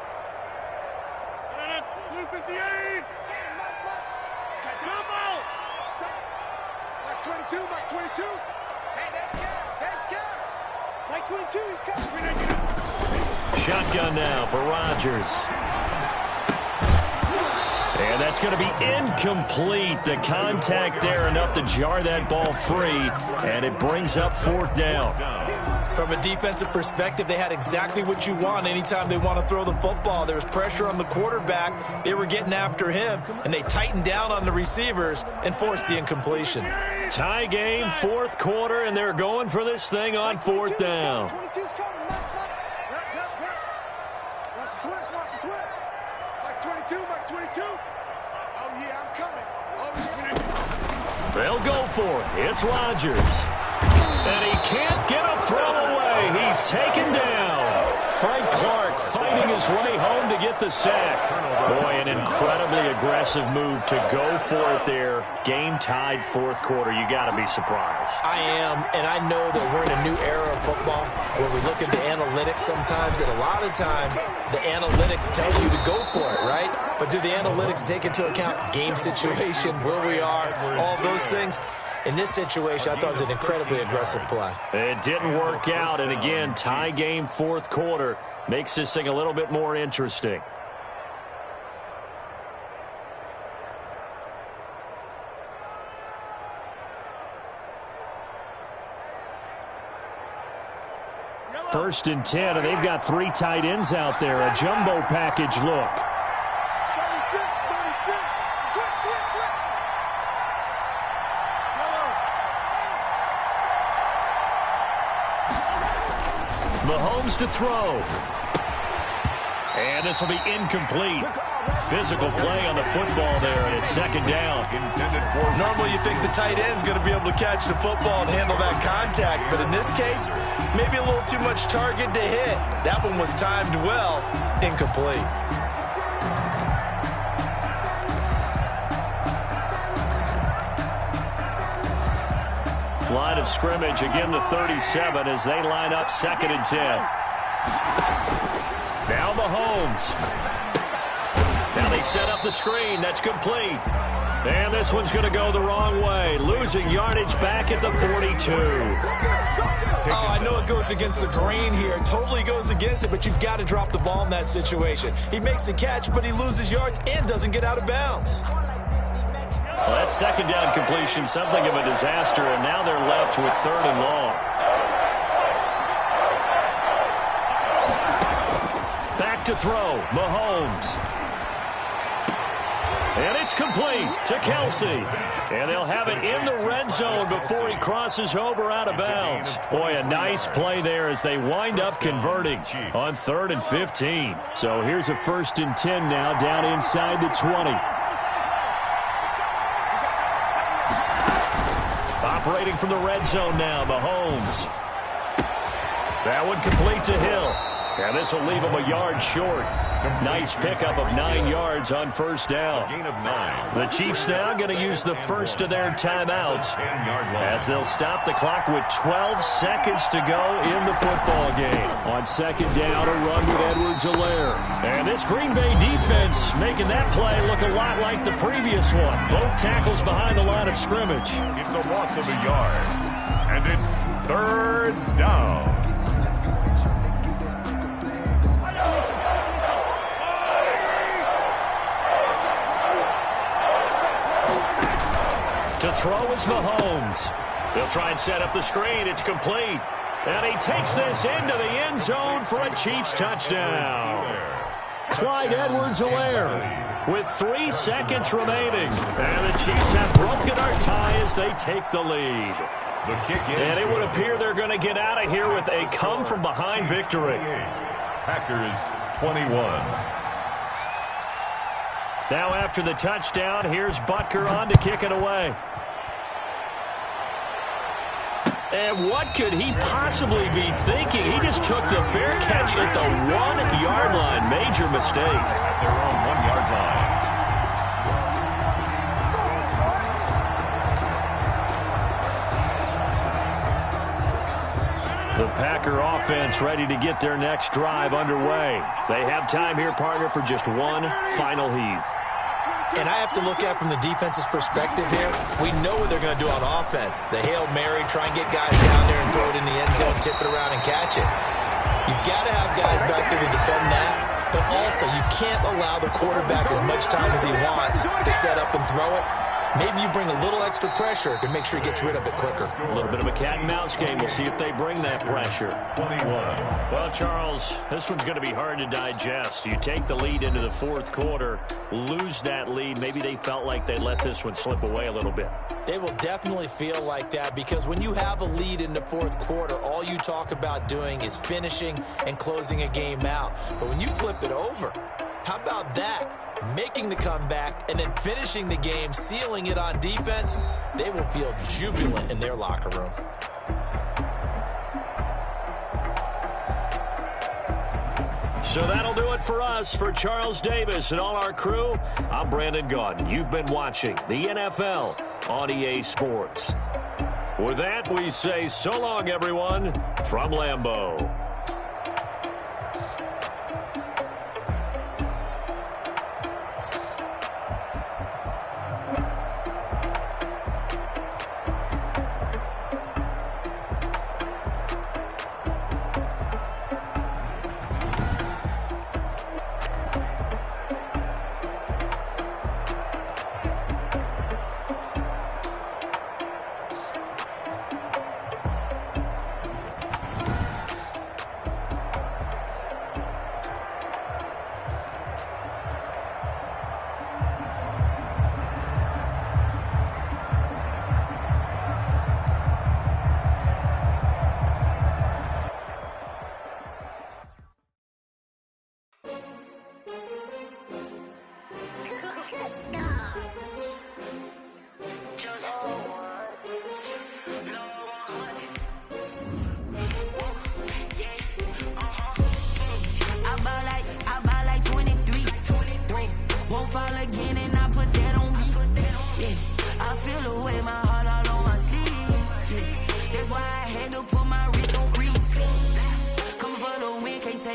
258. Come on. Mike 22, Mike 22. Hey, they're scared. They're scared. Mike 22, he's coming. Shotgun now for Rodgers. And that's going to be incomplete. The contact there enough to jar that ball free, and it brings up 4th down. From a defensive perspective, they had exactly what you want anytime they want to throw the football. There was pressure on the quarterback. They were getting after him, and they tightened down on the receivers and forced the incompletion. Tie game, 4th quarter, and they're going for this thing on 4th down. They'll go for it. It's Rodgers. And he can't get a throw away. He's taken down. Frank Clark fighting his way home to get the sack. Boy, an incredibly aggressive move to go for it there. Game tied 4th quarter. You got to be surprised. I am, and I know that we're in a new era of football where we look at the analytics sometimes, and a lot of time the analytics tell you to go for it, right? But do the analytics take into account game situation, where we are, all those things? In this situation, I thought it was an incredibly aggressive play. It didn't work out, and again, tie game 4th quarter makes this thing a little bit more interesting. First and 10, and they've got 3 tight ends out there. A jumbo package look. Mahomes to throw. And this will be incomplete. Physical play on the football there, and it's second down. Normally you think the tight end's going to be able to catch the football and handle that contact, but in this case, maybe a little too much target to hit. That one was timed well, incomplete. Line of scrimmage, again the 37 as they line up 2nd and 10. Now Mahomes. Now they set up the screen. That's complete. And this one's going to go the wrong way. Losing yardage back at the 42. Oh, I know it goes against the grain here. It totally goes against it, but you've got to drop the ball in that situation. He makes a catch, but he loses yards and doesn't get out of bounds. Well, that second down completion, something of a disaster, and now they're left with 3rd and long. Back to throw, Mahomes. And it's complete to Kelsey. And they'll have it in the red zone before he crosses over out of bounds. Boy, a nice play there as they wind up converting on 3rd and 15. So here's a 1st and 10 now down inside the 20. Operating from the red zone now, Mahomes. That one complete to Hill. And this will leave him a yard short. Nice pickup of 9 yards on 1st down. Gain of 9. The Chiefs now going to use the first of their timeouts as they'll stop the clock with 12 seconds to go in the football game. On 2nd down, a run with Edwards-Helaire. And this Green Bay defense making that play look a lot like the previous one. Both tackles behind the line of scrimmage. It's a loss of a yard. And it's 3rd down. To throw is Mahomes. They'll try and set up the screen. It's complete. And he takes this into the end zone for a Chiefs touchdown. Clyde Edwards-Helaire with 3 seconds remaining. And the Chiefs have broken our tie as they take the lead. The kick in. And it would appear they're going to get out of here with a come-from-behind victory. Packers 21. Now after the touchdown, here's Butker on to kick it away. And what could he possibly be thinking? He just took the fair catch at the 1-yard line. Major mistake. At their own 1-yard line. The Packer offense ready to get their next drive underway. They have time here, partner, for just one final heave. And I have to look at it from the defense's perspective here. We know what they're going to do on offense. The Hail Mary, try and get guys down there and throw it in the end zone, tip it around and catch it. You've got to have guys back there to defend that. But also, you can't allow the quarterback as much time as he wants to set up and throw it. Maybe you bring a little extra pressure to make sure he gets rid of it quicker. A little bit of a cat and mouse game. We'll see if they bring that pressure. 21. Well, Charles, this one's going to be hard to digest. You take the lead into the 4th quarter, lose that lead. Maybe they felt like they let this one slip away a little bit. They will definitely feel like that because when you have a lead in the 4th quarter, all you talk about doing is finishing and closing a game out. But when you flip it over, how about that? Making the comeback and then finishing the game, sealing it on defense, they will feel jubilant in their locker room. So that'll do it for us. For Charles Davis and all our crew, I'm Brandon Gaudin. You've been watching the NFL on EA Sports. With that, we say so long, everyone, from Lambeau.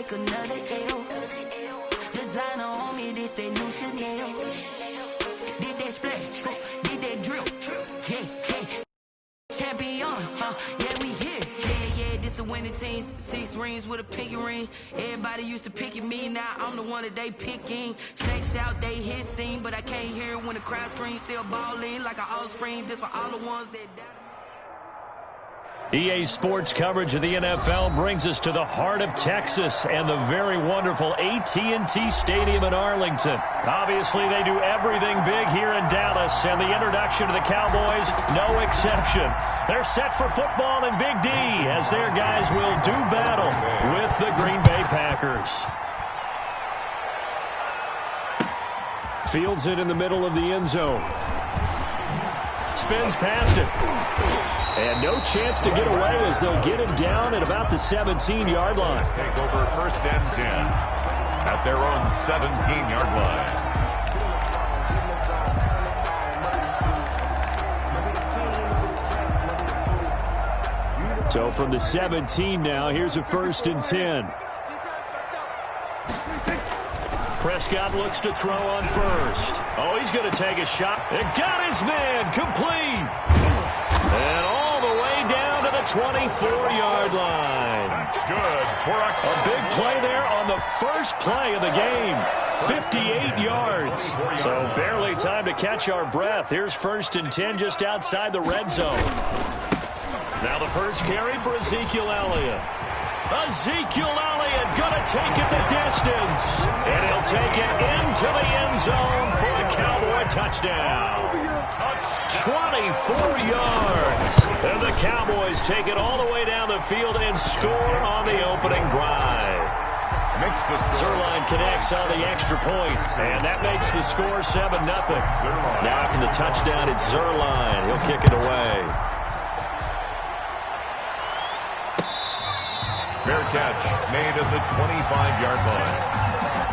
take another L. Designer on me, this that new Chanel. Did that splash, did that drill. Yeah. Champion, yeah, we here. Yeah, this the winning teams. 6 rings with a pinky ring. Everybody used to picking me, now I'm the one that they picking. Snakes out, they hit scene, but I can't hear it when the crowd screams. Still balling like an offspring. This for all the ones that died. EA Sports coverage of the NFL brings us to the heart of Texas and the very wonderful AT&T Stadium in Arlington. Obviously, they do everything big here in Dallas, and the introduction to the Cowboys, no exception. They're set for football in Big D as their guys will do battle with the Green Bay Packers. Fields it in the middle of the end zone. Spins past it. And no chance to get away as they'll get him down at about the 17-yard line. Take over 1st and 10 at their own 17-yard line. So from the 17 now, here's a 1st and 10. Prescott looks to throw on first. Oh, he's going to take a shot. It got his man complete. And all the way down to the 24-yard line. That's good for a big play there on the first play of the game. 58 yards. So barely time to catch our breath. Here's 1st and 10 just outside the red zone. Now the first carry for Ezekiel Elliott. Ezekiel Elliott gonna take it the distance. And he'll take it into the end zone for a Cowboy touchdown. 24 yards. And the Cowboys take it all the way down the field and score on the opening drive. Zerline connects on the extra point, and that makes the score 7-0. Now after the touchdown, it's Zerline. He'll kick it away. Fair catch made at the 25-yard line.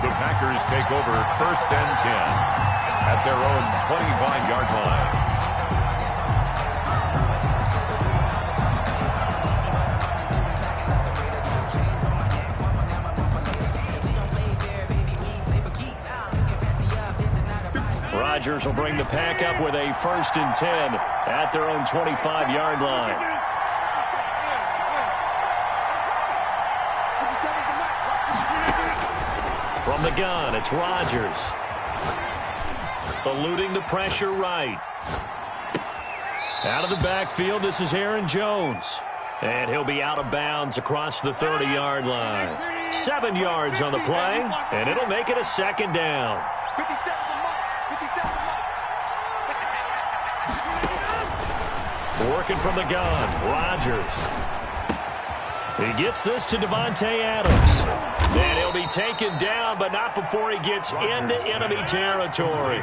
The Packers take over 1st and 10 at their own 25-yard line. Rodgers will bring the pack up with a 1st and 10 at their own 25-yard line. From the gun, it's Rodgers. Eluding the pressure right. Out of the backfield, this is Aaron Jones. And he'll be out of bounds across the 30-yard line. 7 yards on the play, and it'll make it a 2nd down. Working from the gun, Rodgers. He gets this to Devontae Adams. And he'll be taken down, but not before he gets into enemy territory.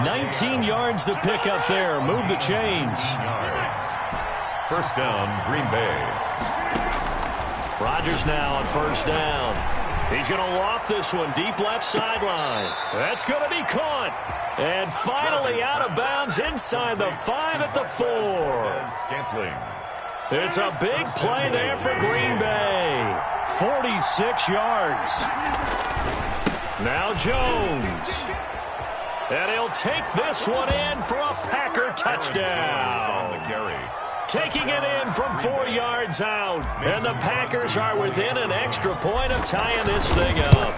19 yards to pick up there. Move the chains. 1st down, Green Bay. Rodgers now on 1st down. He's going to loft this one deep left sideline. That's going to be caught. And finally out of bounds inside the 5 at the 4. Scantling. It's a big play there for Green Bay. 46 yards. Now Jones. And he'll take this one in for a Packer touchdown. Taking it in from 4 yards out. And the Packers are within an extra point of tying this thing up.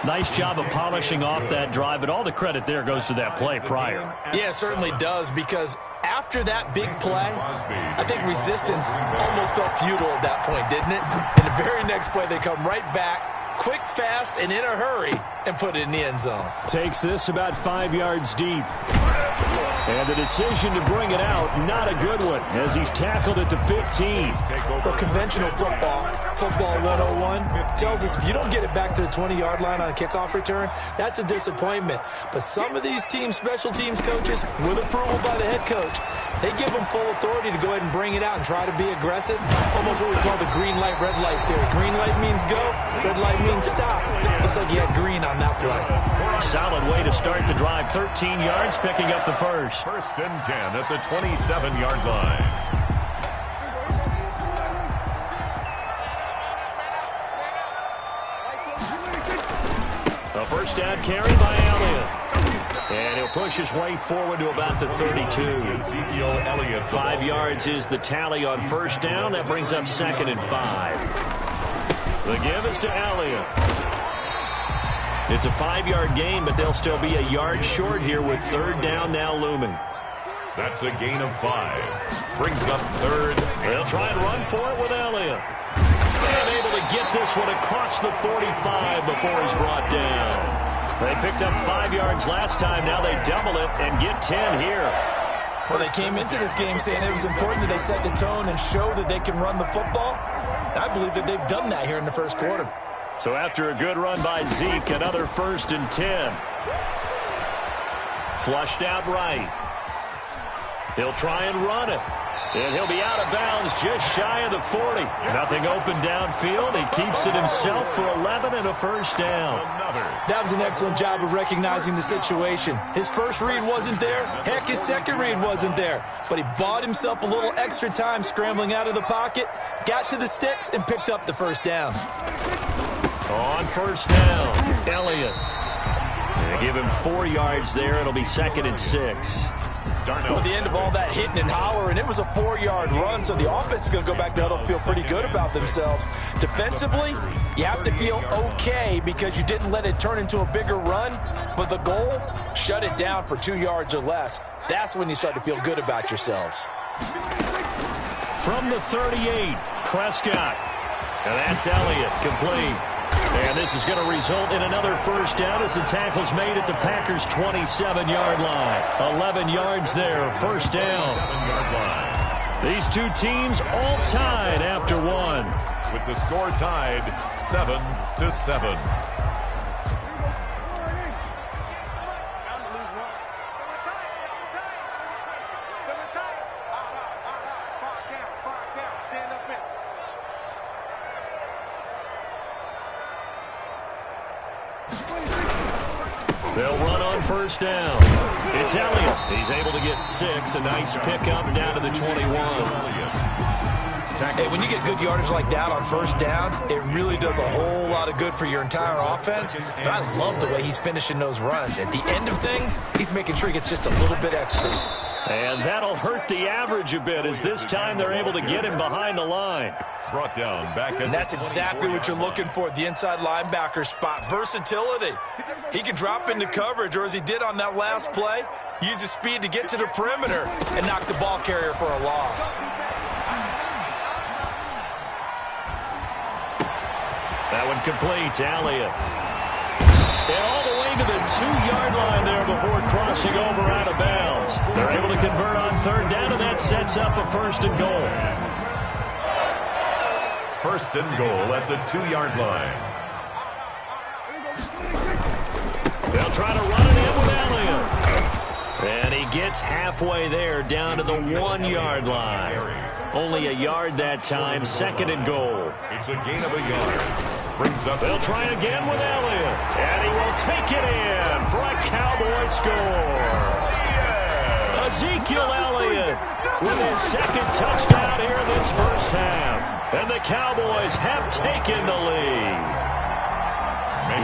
Nice job of polishing off that drive, but all the credit there goes to that play prior. Yeah, it certainly does, because after that big play, I think resistance almost felt futile at that point, didn't it? In the very next play, they come right back, quick, fast, and in a hurry, and put it in the end zone. Takes this about 5 yards deep. And the decision to bring it out, not a good one, as he's tackled at the 15. Well, conventional football 101, tells us if you don't get it back to the 20-yard line on a kickoff return, that's a disappointment. But some of these teams, special teams coaches, with approval by the head coach, they give them full authority to go ahead and bring it out and try to be aggressive. Almost what we call the green light, red light theory. Green light means go, red light means stop. Looks like you had green on that play. Solid way to start the drive. 13 yards, picking up the first. 1st and 10 at the 27-yard line. A first down carry by Elliott. And he'll push his way forward to about the 32. Ezekiel Elliott. 5 yards is the tally on first down. That brings up 2nd and 5. The give is to Elliott. It's a 5-yard gain, but they'll still be a yard short here with 3rd down now looming. That's a gain of 5. Brings up 3rd. They'll try and run for it with Elliott. And able to get this one across the 45 before he's brought down. They picked up 5 yards last time. Now they double it and get 10 here. Well, they came into this game saying it was important that they set the tone and show that they can run the football. I believe that they've done that here in the first quarter. So after a good run by Zeke, another 1st and 10. Flushed out right. He'll try and run it. And he'll be out of bounds just shy of the 40. Nothing open downfield. He keeps it himself for 11 and a first down. That was an excellent job of recognizing the situation. His first read wasn't there. Heck, his second read wasn't there. But he bought himself a little extra time scrambling out of the pocket, got to the sticks, and picked up the first down. On first down, Elliott. They give him 4 yards there. It'll be 2nd and 6. At the end of all that hitting and hollering, it was a 4-yard run, so the offense is going to go back there and feel pretty good about themselves. Defensively, you have to feel okay because you didn't let it turn into a bigger run, but the goal, shut it down for 2 yards or less. That's when you start to feel good about yourselves. From the 38, Prescott. And that's Elliott, complete. And this is going to result in another first down as the tackle's made at the Packers' 27-yard line. 11 yards there, first down. 7-yard line. These two teams all tied after one. With the score tied 7-7. They'll run on first down. It's Elliott. He's able to get 6. A nice pickup down to the 21. Hey, when you get good yardage like that on first down, it really does a whole lot of good for your entire offense. But I love the way he's finishing those runs. At the end of things, he's making sure he gets just a little bit extra. And that'll hurt the average a bit as this time they're able to get him behind the line. Brought down back at and that's exactly what you're looking for, the inside linebacker spot. Versatility. He can drop into coverage, or as he did on that last play, use his speed to get to the perimeter and knock the ball carrier for a loss. That one complete to Elliott. And all the way to the 2-yard line there before crossing over out of bounds. They're able to convert on third down, and that sets up a 1st and goal. 1st and goal at the 2-yard line. They'll try to run it in with Elliott. And he gets halfway there down to the 1-yard line. Only a yard that time, 2nd and goal. It's a gain of a yard. Brings up. They'll try again with Elliott. And he will take it in for a Cowboy score. Yeah. Ezekiel Elliott with his 2nd touchdown here in this first half. And the Cowboys have taken the lead.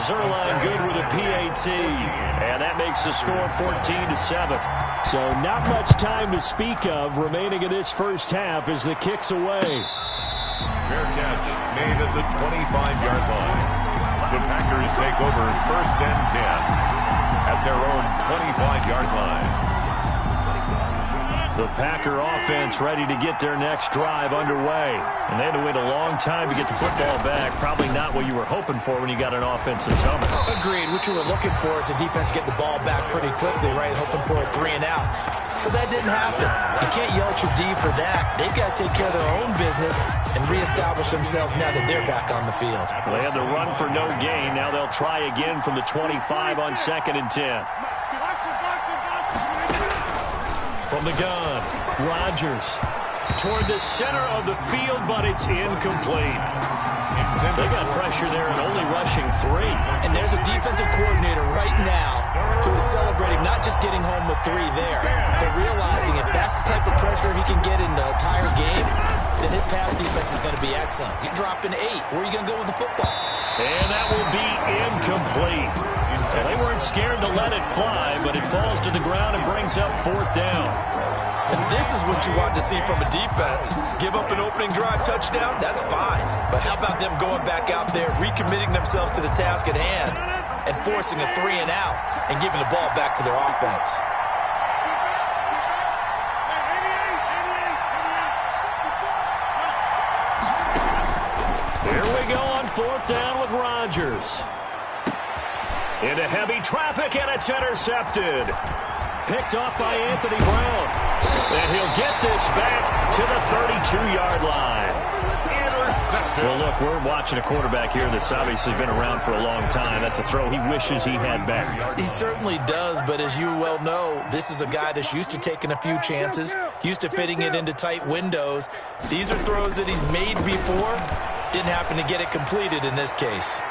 Zerline good with a PAT, and that makes the score 14-7. So not much time to speak of remaining in this first half as the kick's away. Fair catch made at the 25-yard line. The Packers take over 1st and 10 at their own 25-yard line. The Packer offense ready to get their next drive underway. And they had to wait a long time to get the football back. Probably not what you were hoping for when you got an offense that's humming. Agreed. What you were looking for is the defense get the ball back pretty quickly, right? Hoping for a 3 and out. So that didn't happen. You can't yell at your D for that. They've got to take care of their own business and reestablish themselves now that they're back on the field. Well, they had the run for no gain. Now they'll try again from the 25 on 2nd and 10. From the gun, Rodgers toward the center of the field, but it's incomplete. They got pressure there and only rushing 3. And there's a defensive coordinator right now who is celebrating not just getting home with 3 there, but realizing if that's the type of pressure he can get in the entire game, then his pass defense is going to be excellent. You're dropping 8. Where are you going to go with the football? And that will be incomplete. scared to let it fly, but it falls to the ground and brings up 4th down. And this is what you want to see from a defense. Give up an opening drive touchdown, that's fine. But how about them going back out there, recommitting themselves to the task at hand, and forcing a 3 and out, and giving the ball back to their offense? Here we go on 4th down with Rodgers. Into heavy traffic, and it's intercepted. Picked off by Anthony Brown. And he'll get this back to the 32-yard line. Intercepted. Well, look, we're watching a quarterback here that's obviously been around for a long time. That's a throw he wishes he had back. He certainly does, but as you well know, this is a guy that's used to taking a few chances, used to fitting it into tight windows. These are throws that he's made before. Didn't happen to get it completed in this case.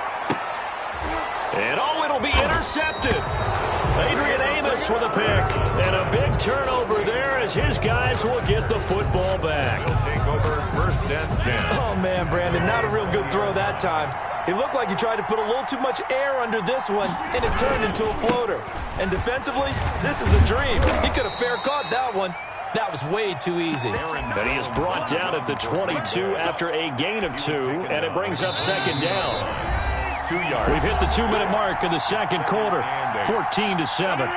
And it'll be intercepted. Adrian Amos with a pick. And a big turnover there as his guys will get the football back. He'll take over 1st and 10. Oh, man, Brandon, not a real good throw that time. It looked like he tried to put a little too much air under this one, and it turned into a floater. And defensively, this is a dream. He could have fair caught that one. That was way too easy. And he is brought down at the 22 after a gain of 2, and it brings up 2nd down. 2 yards. We've hit the 2-minute mark in the 2nd quarter, 14-7.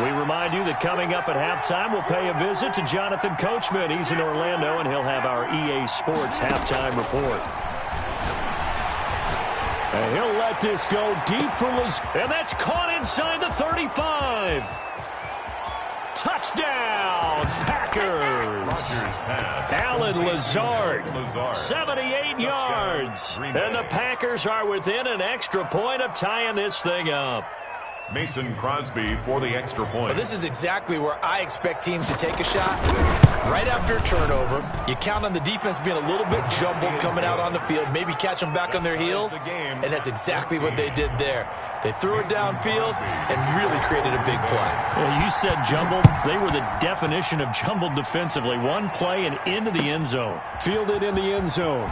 We remind you that coming up at halftime, we'll pay a visit to Jonathan Coachman. He's in Orlando, and he'll have our EA Sports halftime report. And he'll let this go deep for Lazard. And that's caught inside the 35. Touchdown, Packers. Alan Lazard, 78 yards. And the Packers are within an extra point of tying this thing up. Mason Crosby for the extra point. Well, this is exactly where I expect teams to take a shot. Right after a turnover, you count on the defense being a little bit jumbled coming out on the field, maybe catch them back on their heels, and that's exactly what they did there. They threw it downfield and really created a big play. Well, you said jumbled. They were the definition of jumbled defensively. One play and into the end zone. Fielded in the end zone.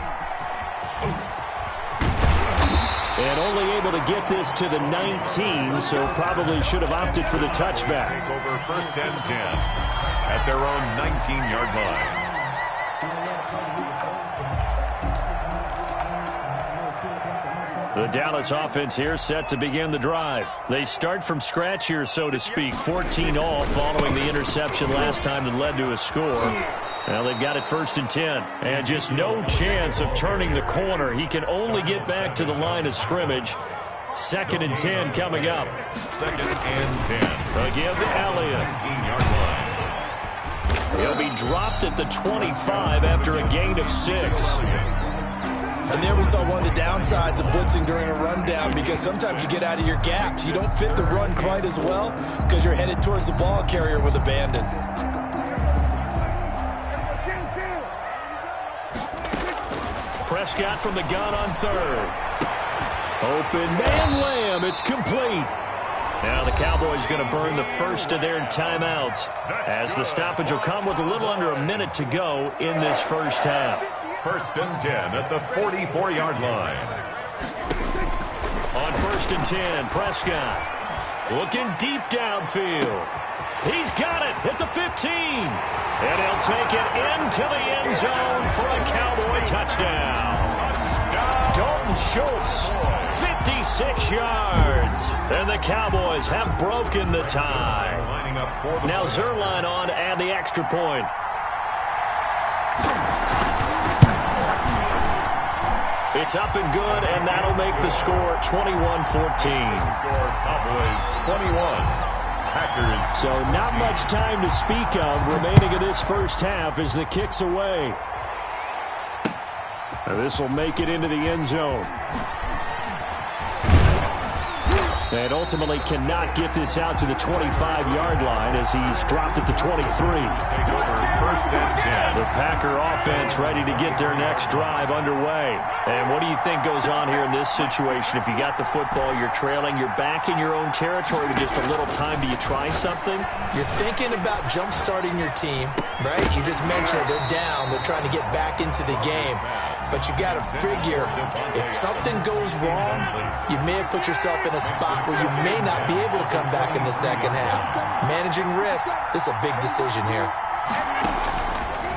And only able to get this to the 19, so probably should have opted for the touchback. Take over 1st and 10 at their own 19-yard line. The Dallas offense here set to begin the drive. They start from scratch here, so to speak. 14-all following the interception last time that led to a score. Now they've got it 1st and 10. And just no chance of turning the corner. He can only get back to the line of scrimmage. 2nd and 10 coming up. 2nd and 10. Again to Elliott. 19-yard line. He'll be dropped at the 25 after a gain of 6. And there we saw one of the downsides of blitzing during a rundown, because sometimes you get out of your gaps. You don't fit the run quite as well because you're headed towards the ball carrier with abandon. Prescott from the gun on 3rd. Open man Lamb. It's complete. Now the Cowboys going to burn the first of their timeouts as the stoppage will come with a little under a minute to go in this first half. 1st and 10 at the 44-yard line. On 1st and 10, Prescott looking deep downfield. He's got it at the 15. And he'll take it into the end zone for a Cowboy touchdown. Dalton Schultz, 56 yards. And the Cowboys have broken the tie. Now Zerline on to add the extra point. It's up and good, and that'll make the score 21-14. Score Cowboys 21. Packers. So not much time to speak of remaining in this first half as the kick's away. This will make it into the end zone. And ultimately cannot get this out to the 25-yard line as he's dropped at the 23. Take over 1st and 10. The Packer offense ready to get their next drive underway. And what do you think goes on here in this situation? If you got the football, you're trailing, you're back in your own territory with just a little time. Do you try something? You're thinking about jump-starting your team, right? You just mentioned it. They're down. They're trying to get back into the game. But you got to figure, if something goes wrong, you may have put yourself in a spot spot where you may not be able to come back in the second half. Managing risk, this is a big decision here.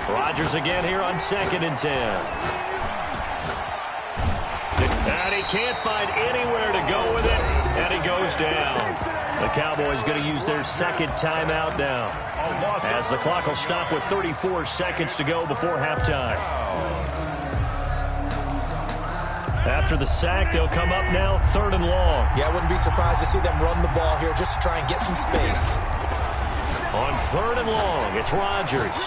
Rodgers again here on 2nd and 10. And he can't find anywhere to go with it, and he goes down. The Cowboys going to use their second timeout now, as the clock will stop with 34 seconds to go before halftime. After the sack, they'll come up now 3rd and long. Yeah, I wouldn't be surprised to see them run the ball here just to try and get some space. On 3rd and long, it's Rodgers.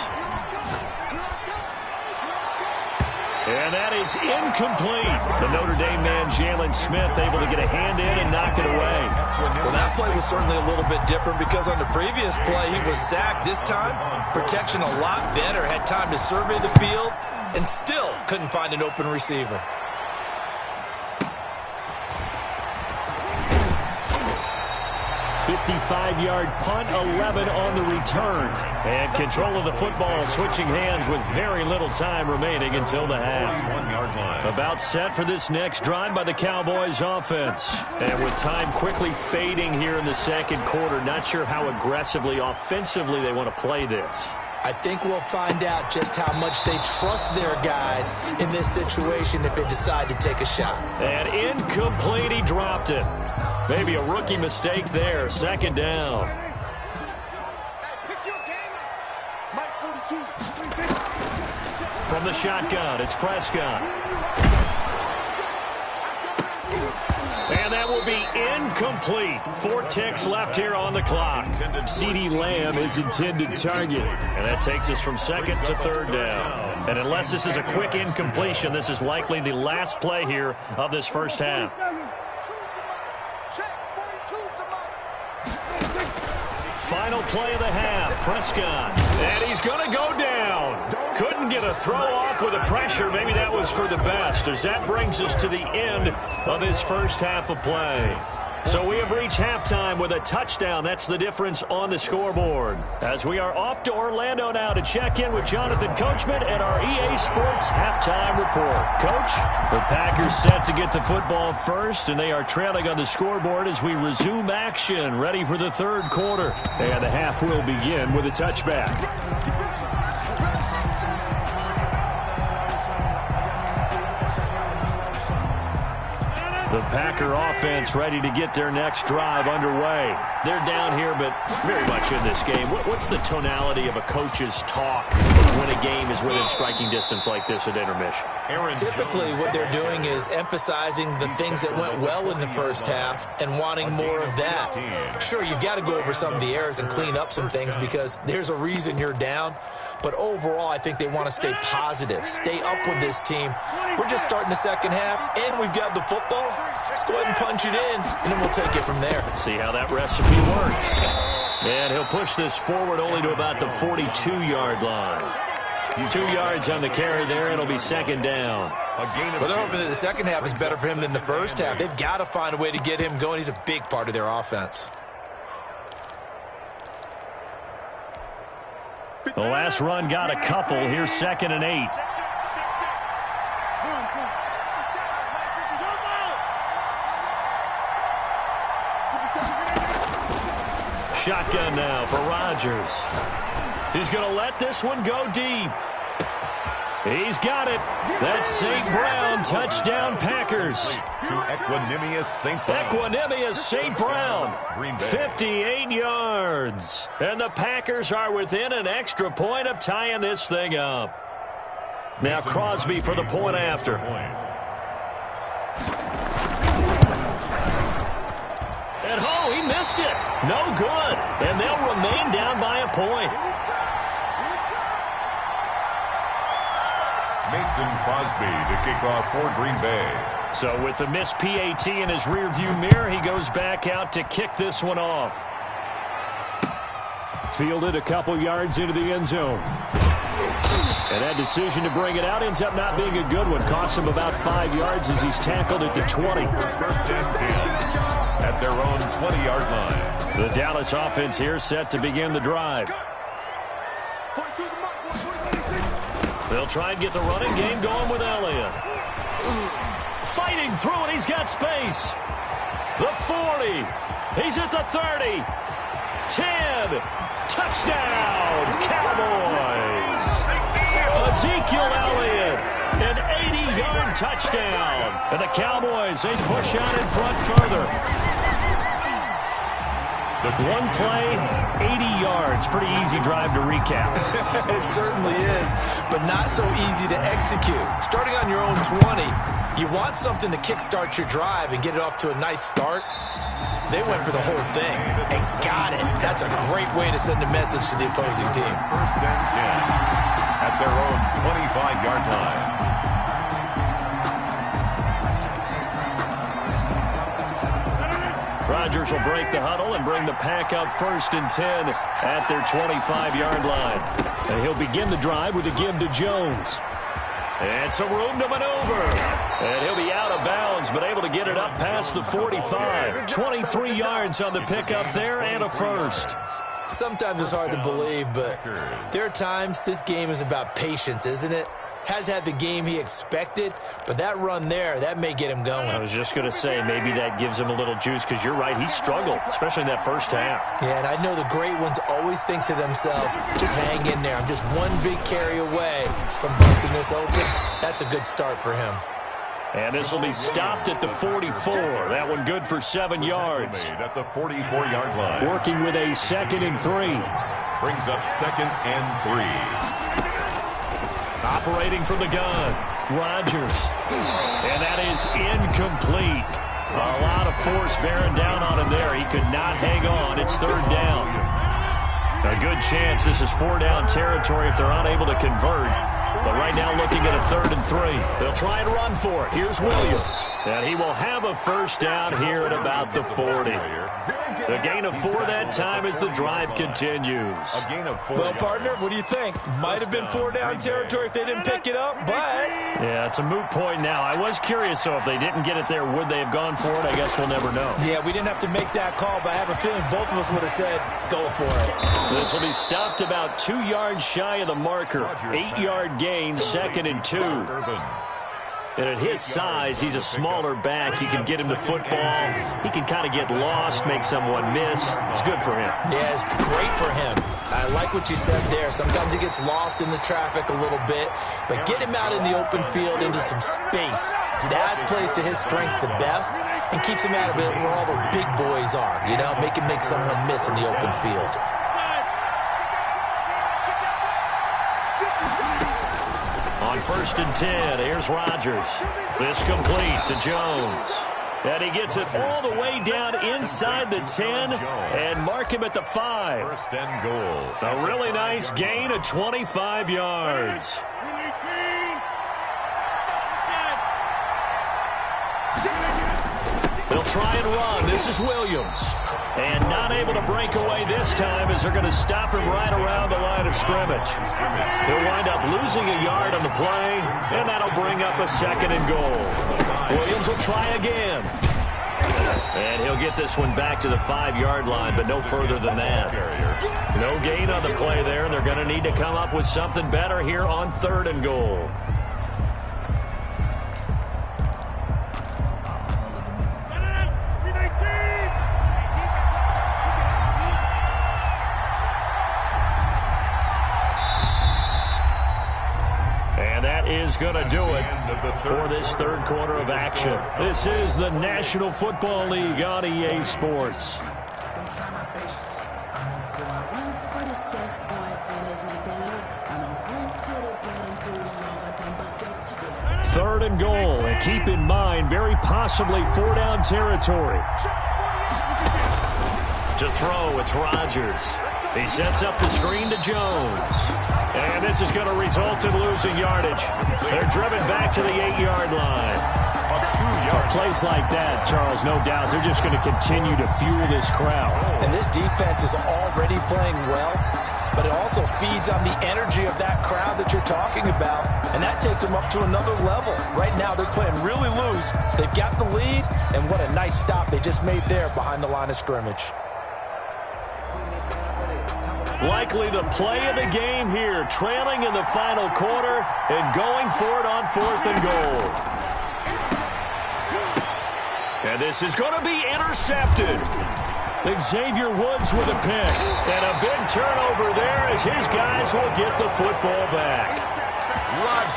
And that is incomplete. The Notre Dame man, Jalen Smith, able to get a hand in and knock it away. Well, that play was certainly a little bit different because on the previous play, he was sacked. This time, protection a lot better. Had time to survey the field and still couldn't find an open receiver. 55-yard punt, 11 on the return. And control of the football switching hands with very little time remaining until the half. 1 yard line. About set for this next drive by the Cowboys offense. And with time quickly fading here in the second quarter, not sure how aggressively, offensively they want to play this. I think we'll find out just how much they trust their guys in this situation if they decide to take a shot. And incomplete, he dropped it. Maybe a rookie mistake there. 2nd down. From the shotgun, it's Prescott. And that will be incomplete. 4 ticks left here on the clock. CeeDee Lamb is intended target. And that takes us from 2nd to 3rd down. And unless this is a quick incompletion, this is likely the last play here of this first half. Final play of the half, Prescott. And he's going to go down. Couldn't get a throw off with the pressure. Maybe that was for the best, as that brings us to the end of this first half of play. So we have reached halftime with a touchdown. That's the difference on the scoreboard. As we are off to Orlando now to check in with Jonathan Coachman at our EA Sports Halftime Report. Coach, the Packers set to get the football first, and they are trailing on the scoreboard as we resume action, ready for the third quarter. And the half will begin with a touchback. The Packer offense ready to get their next drive underway. They're down here, but very much in this game. What's the tonality of a coach's talk when a game is within striking distance like this at intermission? Typically, what they're doing is emphasizing the things that went well in the first half and wanting more of that. Sure, you've got to go over some of the errors and clean up some things because there's a reason you're down. But overall, I think they want to stay positive, stay up with this team. We're just starting the second half, and we've got the football. Let's go ahead and punch it in, and then we'll take it from there. See how that recipe works. And he'll push this forward only to about the 42-yard line. 2 yards on the carry there. It'll be 2nd down. Well, they're hoping that the second half is better for him than the first half. They've got to find a way to get him going. He's a big part of their offense. The last run got a couple. Here's 2nd and 8. Shotgun now for Rodgers. He's going to let this one go deep. He's got it. That's St. Brown. Touchdown, Packers. To Equanimous St. Brown. Equanimous St. Brown. 58 yards. And the Packers are within an extra point of tying this thing up. Now Crosby for the point after. And oh, he missed it. No good. And they'll remain down by a point. Mason Crosby to kick off for Green Bay. So with the missed PAT in his rearview mirror, he goes back out to kick this one off. Fielded a couple yards into the end zone. And that decision to bring it out ends up not being a good one. Costs him about 5 yards as he's tackled at the 20. 1st and 10 at their own 20-yard line. The Dallas offense here set to begin the drive. They'll try and get the running game going with Elliott. Fighting through it, he's got space. The 40. He's at the 30. 10. Touchdown, Cowboys. Ezekiel Elliott, an 80-yard touchdown. And the Cowboys, they push out in front further. One play, 80 yards. Pretty easy drive to recap. It certainly is, but not so easy to execute. Starting on your own 20, you want something to kickstart your drive and get it off to a nice start. They went for the whole thing and got it. That's a great way to send a message to the opposing team. First and 10 at their own 25-yard line. Rodgers will break the huddle and bring the pack up first and 10 at their 25-yard line. And he'll begin the drive with a give to Jones. And some room to maneuver. And he'll be out of bounds, but able to get it up past the 45. 23 yards on the pickup there and a first. Sometimes it's hard to believe, but there are times this game is about patience, isn't it? Has had the game he expected, but that run there, that may get him going. I was just going to say, maybe that gives him a little juice, because you're right, he struggled, especially in that first half. Yeah, and I know the great ones always think to themselves, just hang in there. I'm just one big carry away from busting this open. That's a good start for him. And this will be stopped at the 44. That one good for 7 yards. At the 44-yard line. Working with a 2nd and 3. Brings up 2nd and 3. Operating from the gun, Rodgers. And that is incomplete. A lot of force bearing down on him there. He could not hang on. It's 3rd down. A good chance this is 4-down territory if they're unable to convert. But right now looking at a 3rd and 3. They'll try and run for it. Here's Williams. And he will have a first down here at about the 40. The gain of 4 that time as the drive continues. A gain of 4. Well, partner, what do you think? Might have been 4-down territory if they didn't pick it up, but... Yeah, it's a moot point now. I was curious, so if they didn't get it there, would they have gone for it? I guess we'll never know. Yeah, we didn't have to make that call, but I have a feeling both of us would have said, go for it. This will be stopped about 2 yards shy of the marker. 8-yard gain, 2nd and 2. And at his size, he's a smaller back. You can get him to football. He can kind of get lost, make someone miss. It's good for him. Yeah, it's great for him. I like what you said there. Sometimes he gets lost in the traffic a little bit, but get him out in the open field into some space. That plays to his strengths the best and keeps him out of it where all the big boys are, you know, make him make someone miss in the open field. On 1st and 10, here's Rodgers. This complete to Jones. And he gets it all the way down inside the 10 and mark him at the 5. First and goal. A really nice gain of 25 yards. They'll try and run. This is Williams. And not able to break away this time as they're going to stop him right around the line of scrimmage. He'll wind up losing a yard on the play, and that'll bring up a 2nd and goal. Williams will try again. And he'll get this one back to the 5-yard line, but no further than that. No gain on the play there, and they're going to need to come up with something better here on 3rd and goal. Is going to do it for this 3rd quarter of action. This is the National Football League on EA Sports. 3rd and goal, and keep in mind, very possibly 4-down territory. To throw, it's Rodgers. He sets up the screen to Jones. And this is going to result in losing yardage. They're driven back to the 8-yard line. A place like that, Charles, no doubt, they're just going to continue to fuel this crowd. And this defense is already playing well, but it also feeds on the energy of that crowd that you're talking about, and that takes them up to another level. Right now, they're playing really loose. They've got the lead, and what a nice stop they just made there behind the line of scrimmage. Likely the play of the game here, trailing in the final quarter and going for it on 4th and goal. And this is going to be intercepted. Xavier Woods with a pick. And a big turnover there as his guys will get the football back.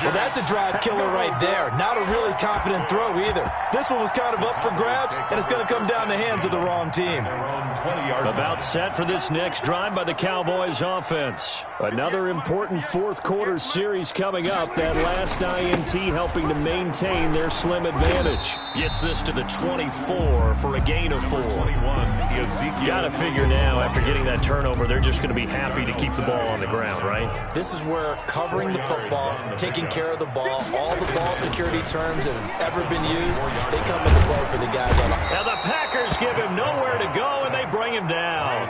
Well, that's a drive killer right there. Not a really confident throw either. This one was kind of up for grabs, and it's going to come down the hands of the wrong team. About set for this next drive by the Cowboys offense. Another important fourth quarter series coming up. That last INT helping to maintain their slim advantage. Gets this to the 24 for a gain of 4. Got to figure now, after getting that turnover, they're just going to be happy to keep the ball on the ground, right? This is where covering the football, taking care of the ball, all the ball security terms that have ever been used, they come into play for the guys on the... Now the Packers give him nowhere to go, and they bring him down.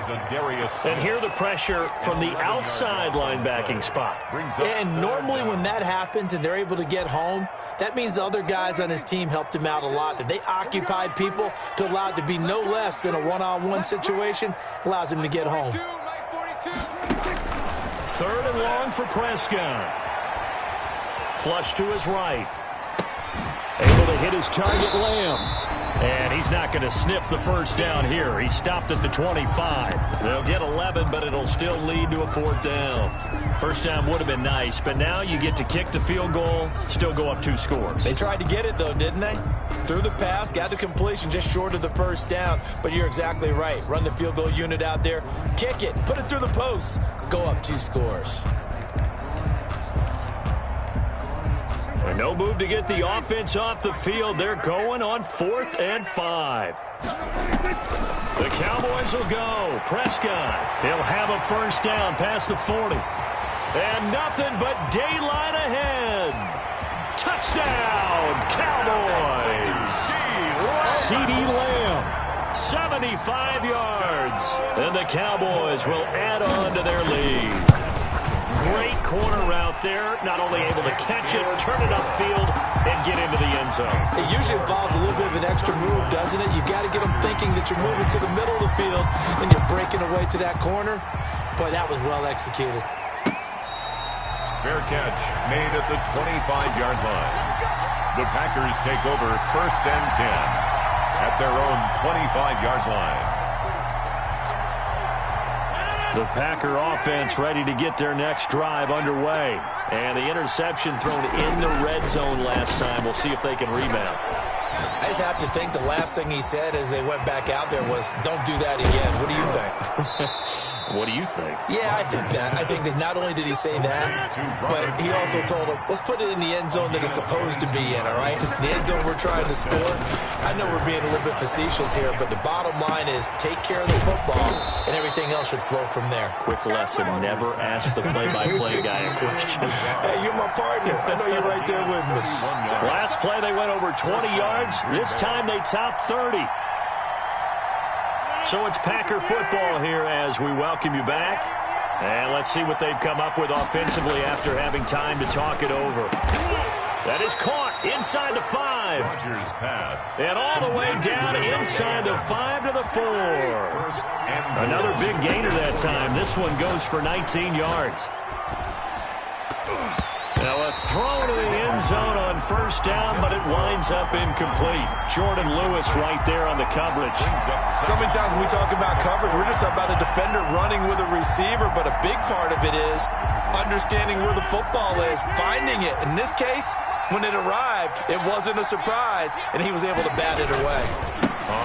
And here the pressure from the outside linebacking spot. And normally when that happens and they're able to get home, that means the other guys on his team helped him out a lot. That they occupied people to allow it to be no less than a one-on-one situation, allows him to get home. 3rd and long for Prescott. Flush to his right. Able to hit his target, Lamb. And he's not going to sniff the first down here. He stopped at the 25. They'll get 11, but it'll still lead to a 4th down. First down would have been nice, but now you get to kick the field goal, still go up 2 scores. They tried to get it, though, didn't they? Threw the pass, got the completion just short of the first down. But you're exactly right. Run the field goal unit out there, kick it, put it through the post, go up 2 scores. And no move to get the offense off the field. They're going on 4th and 5. The Cowboys will go. Prescott, he'll have a first down past the 40. And nothing but daylight ahead. Touchdown, Cowboys. CeeDee Lamb, 75 yards. And the Cowboys will add on to their lead. Great corner route there. Not only able to catch it, turn it upfield, and get into the end zone. It usually involves a little bit of an extra move, doesn't it? You've got to get them thinking that you're moving to the middle of the field and you're breaking away to that corner. Boy, that was well executed. Fair catch made at the 25-yard line. The Packers take over 1st and 10 at their own 25-yard line. The Packer offense ready to get their next drive underway. And the interception thrown in the red zone last time. We'll see if they can rebound. I just have to think the last thing he said as they went back out there was, don't do that again. What do you think? What do you think? Yeah, I think that. I think that not only did he say that, but he also told him, let's put it in the end zone that it's supposed to be in, all right? The end zone we're trying to score. I know we're being a little bit facetious here, but the bottom line is take care of the football, and everything else should flow from there. Quick lesson, never ask the play-by-play guy a question. Hey, you're my partner. I know you're right there with me. Last play, they went over 20 yards. This time they topped 30. So it's Packer football here as we welcome you back. And let's see what they've come up with offensively after having time to talk it over. That is caught inside the 5. Rodgers pass. And all the way down inside the 5 to the 4. Another big gainer that time. This one goes for 19 yards. Now a throw to the end zone on first down, but it winds up incomplete. Jordan Lewis right there on the coverage. So many times when we talk about coverage, we're just about a defender running with a receiver, but a big part of it is understanding where the football is, finding it. In this case, when it arrived, it wasn't a surprise, and he was able to bat it away.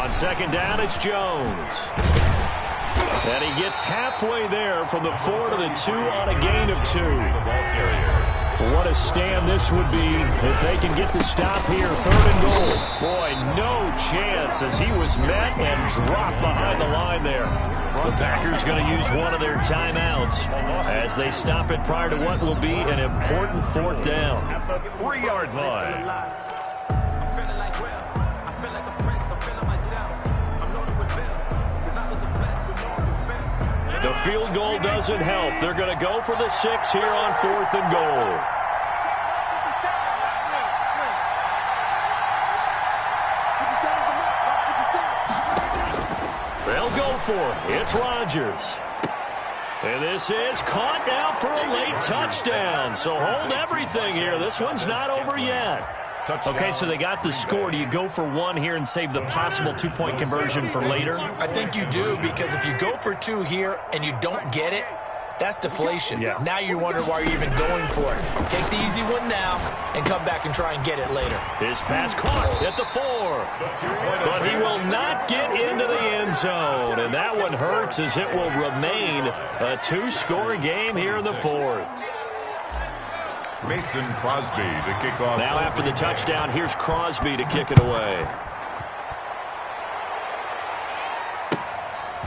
On second down, it's Jones. And he gets halfway there from the 4 to the 2 on a gain of 2. What a stand this would be if they can get the stop here. 3rd and goal. Boy, no chance as he was met and dropped behind the line there. The Packers going to use one of their timeouts as they stop it prior to what will be an important 4th down. At the 3-yard line. The field goal doesn't help. They're going to go for the 6 here on 4th and goal. They'll go for it. It's Rodgers. And this is caught now for a late touchdown. So hold everything here. This one's not over yet. Touchdown. Okay, so they got the score. Do you go for one here and save the possible two-point conversion for later? I think you do, because if you go for two here and you don't get it, that's deflation. Yeah. Now you wonder why you're even going for it. Take the easy one now and come back and try and get it later. His pass caught at the 4. But he will not get into the end zone. And that one hurts, as it will remain a two-score game here in the 4th. Mason Crosby to kick off. Now after the touchdown, here's Crosby to kick it away.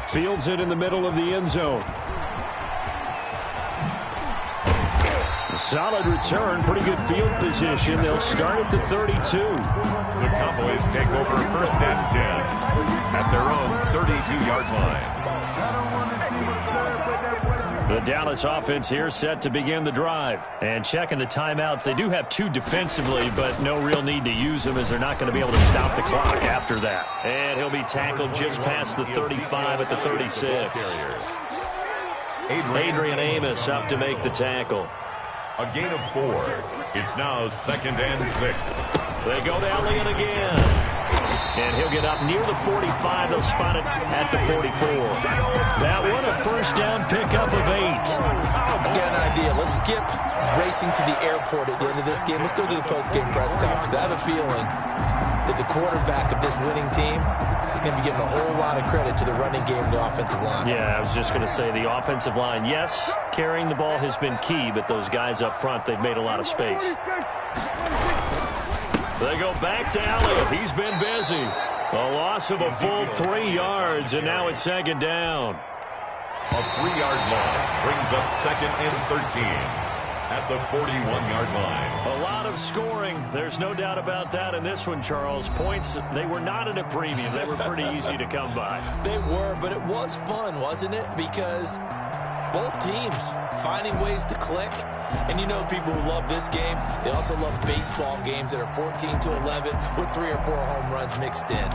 Fields it in the middle of the end zone. Solid return, pretty good field position. They'll start at the 32. The Cowboys take over 1st and 10 at their own 32-yard line. The Dallas offense here set to begin the drive. And checking the timeouts. They do have 2 defensively, but no real need to use them, as they're not going to be able to stop the clock after that. And he'll be tackled just past the 35 at the 36. Adrian Amos up to make the tackle. A gain of 4. It's now 2nd and 6. They go to Elliott again. And he'll get up near the 45. They'll spot it at the 44. That one, a first down pickup of 8. I got an idea. Let's skip racing to the airport at the end of this game. Let's go to the post-game press conference. I have a feeling that the quarterback of this winning team is going to be giving a whole lot of credit to the running game and the offensive line. Yeah, I was just going to say the offensive line, yes, carrying the ball has been key, but those guys up front, they've made a lot of space. They go back to Elliott. He's been busy. A loss of a full 3 yards, and now it's 2nd down. A 3-yard loss brings up 2nd and 13 at the 41-yard line. A lot of scoring. There's no doubt about that in this one, Charles. Points, they were not at a premium. They were pretty easy to come by. They were, but it was fun, wasn't it? Because both teams finding ways to click. And you know, people who love this game, they also love baseball games that are 14-11 with 3 or 4 home runs mixed in.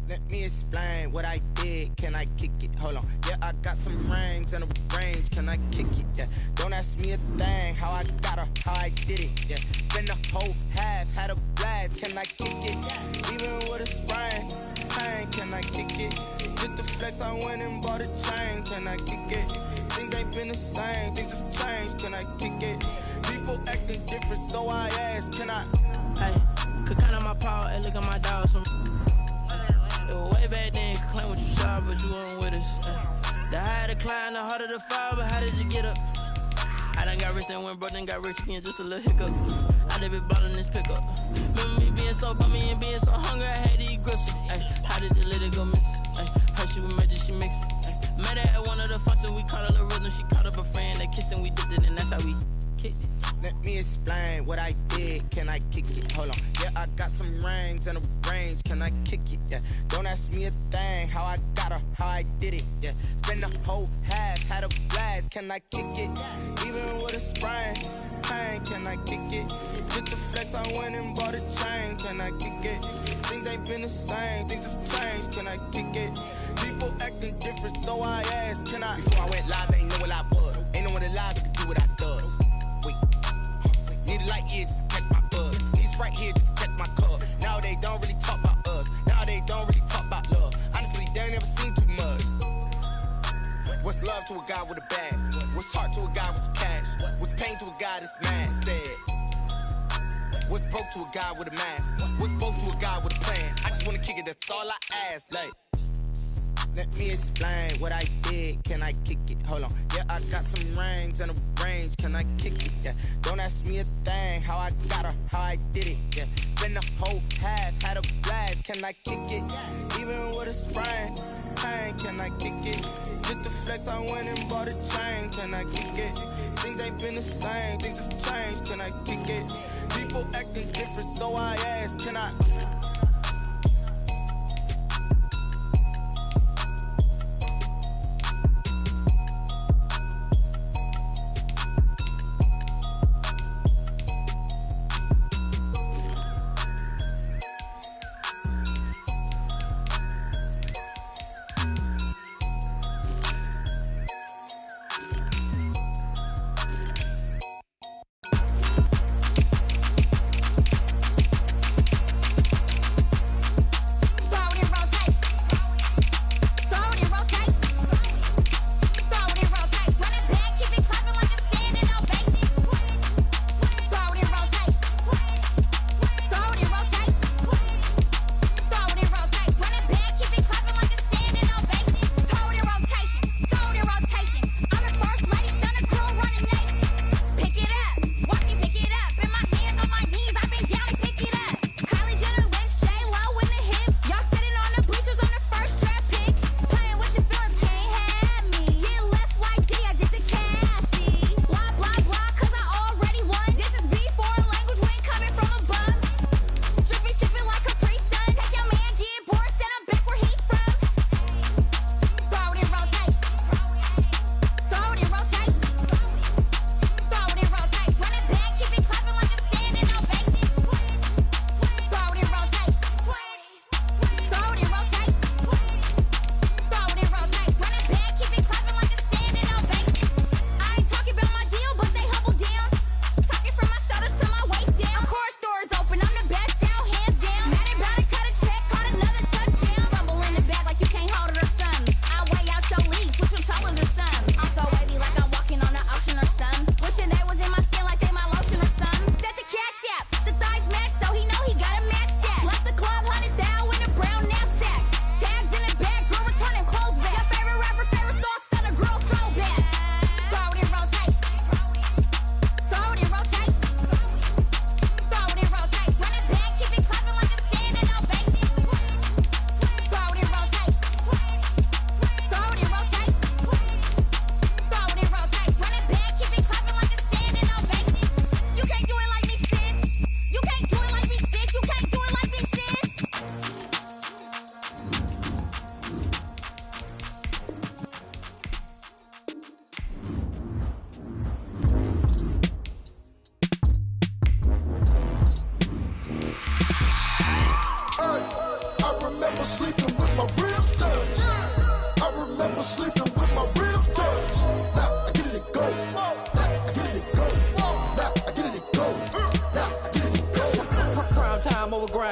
Let me explain what I did. Can I kick it? Hold on. Yeah, I got some rings and a range. Can I kick it? Yeah. Don't ask me a thing. How I got her, how I did it. Yeah. Spend the whole half, had a blast. Can I kick it? Even with a sprain, pain. Can I kick it? Just the flex, I went and bought a chain. Can I kick it? Things ain't been the same. Things have changed. Can I kick it? People acting different, so I ask. Can I? Hey, could count on my power and look at my dogs from. Way back then, could claim what you saw, but you weren't with us. The higher the climb, the harder the fall, but how did you get up? I done got rich and went broke, then got rich again, just a little hiccup. I done been ballin' this pickup. Remember me being so bummy and being so hungry, I had to eat gristle. How did you let it go miss? How she was magic, she mixed. Met her at one of the functions, we caught her the rhythm, she caught up a friend, they kissed and we dipped it, and that's how we kicked it. Let me explain what I did. Can I kick it? Hold on. Yeah, I got some rings and a range. Can I kick it? Yeah. Don't ask me a thing. How I got her, how I did it. Yeah. Spend the whole half, had a blast. Can I kick it? Even with a sprain, pain. Can I kick it? Just the flex, I went and bought a chain. Can I kick it? Things ain't been the same. Things have changed. Can I kick it? People acting different, so I ask. Can I? Before I went live, ain't know what I was. Ain't no one alive that could do what I does. Wait. Need a light here just to catch my buzz. These right here just to catch my cup. Now they don't really talk about us. Now they don't really talk about love. Honestly, they ain't never seen too much. What's love to a guy with a bag? What's heart to a guy with some cash? What's pain to a guy that's mad? Said. What's broke to a guy with a mask? What's both to a guy with a plan? I just wanna kick it, that's all I ask. Like. Let me explain what I did. Can I kick it? Hold on. Yeah, I got some rings and a range. Can I kick it? Yeah. Don't ask me a thing. How I got her, how I did it. Yeah. Spend the whole half, had a blast. Can I kick it? Even with a sprain, pain. Can I kick it? Just the flex, I went and bought a chain. Can I kick it? Things ain't been the same. Things have changed. Can I kick it? People acting different, so I ask. Can I?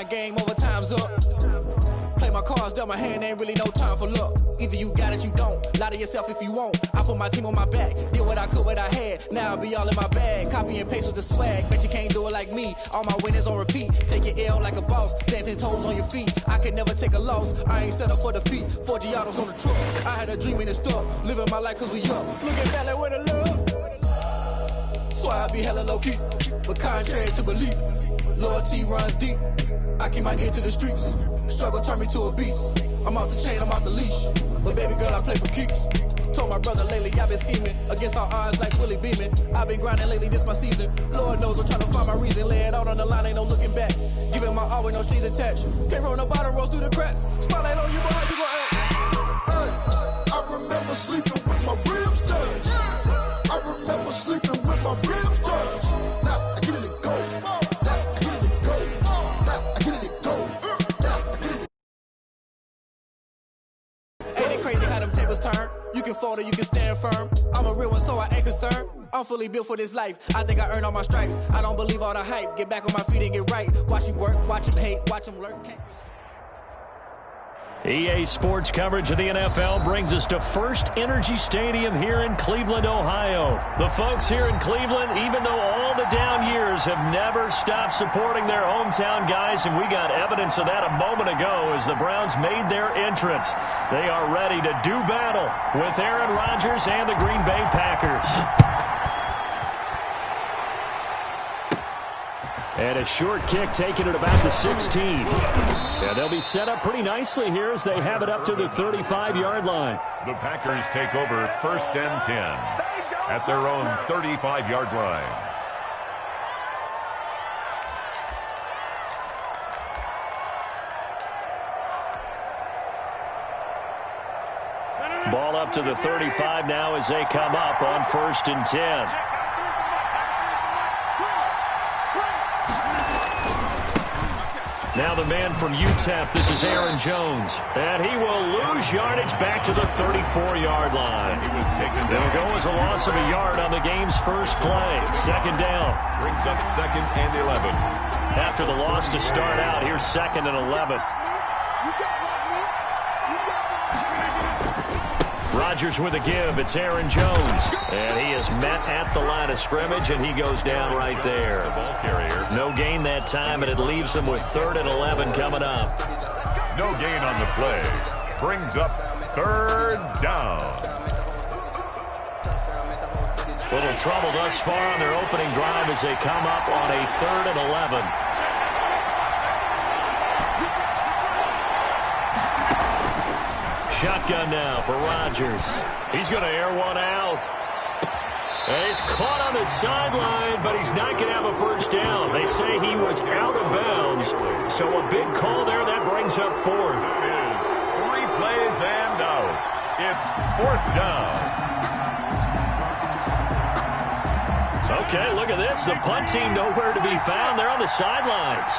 grind game, overtime's up. Play my cards, dealt my hand, ain't really no time for luck. Either you got it, you don't. Lie to yourself if you won't. I put my team on my back, did what I could, what I had. Now I'll be all in my bag, copy and paste with the swag. Bet you can't do it like me, all my winners on repeat. Take your L like a boss, stand 10 toes on your feet. I can never take a loss, I ain't set up for defeat. 4 Giottos on the truck, I had a dream and it's stuck. Living my life cause we up, looking back like where the love. So I be hella low-key, but contrary to belief. Loyalty runs deep, I keep my ear to the streets. Struggle turned me to a beast. I'm off the chain, I'm off the leash. But baby girl, I play for keeps. Told my brother lately, I've been scheming against all odds like Willie Beeman. I've been grinding lately, this my season. Lord knows I'm trying to find my reason. Lay it out on the line, ain't no looking back. Giving my all with no strings attached. Came from the bottom, rose through the cracks. Spotlight on you, but how you gon' act? Hey, I remember sleeping with my ribs touched. I remember sleeping with my ribs touched. Now I get it to go. Now I get it to go. Now I get it to go. Ain't it crazy how them tables turn? You can fold or you can stand firm. I'm a real one, so I ain't concerned. I'm fully built for this life. I think I earned all my stripes. I don't believe all the hype. Get back on my feet and get right. Watch you work, watch him hate, watch him lurk. EA Sports coverage of the NFL brings us to First Energy Stadium here in Cleveland, Ohio. The folks here in Cleveland, even though all the down years, have never stopped supporting their hometown guys, and we got evidence of that a moment ago as the Browns made their entrance. They are ready to do battle with Aaron Rodgers and the Green Bay Packers. And a short kick taken at about the 16. Yeah, they'll be set up pretty nicely here as they have it up to the 35-yard line. The Packers take over 1st and 10 at their own 35-yard line. Ball up to the 35 now as they come up on 1st and 10. Now the man from UTEP, this is Aaron Jones. And he will lose yardage back to the 34-yard line. He was taken down. It'll go as a loss of a yard on the game's first play. 2nd down. Brings up 2nd and 11. After the loss to start out, here's 2nd and 11. Rodgers with a give. It's Aaron Jones. And he is met at the line of scrimmage, and he goes down right there. The ball carrier. No gain that time, and it leaves him with 3rd and 11 coming up. No gain on the play. Brings up 3rd down. Little trouble thus far on their opening drive as they come up on a 3rd and 11. Shotgun now for Rodgers. He's going to air one out. And he's caught on the sideline, but he's not going to have a first down. They say he was out of bounds. So a big call there. That brings up 4th. It is 3 plays and out. It's 4th down. Okay, look at this. The punt team nowhere to be found. They're on the sidelines.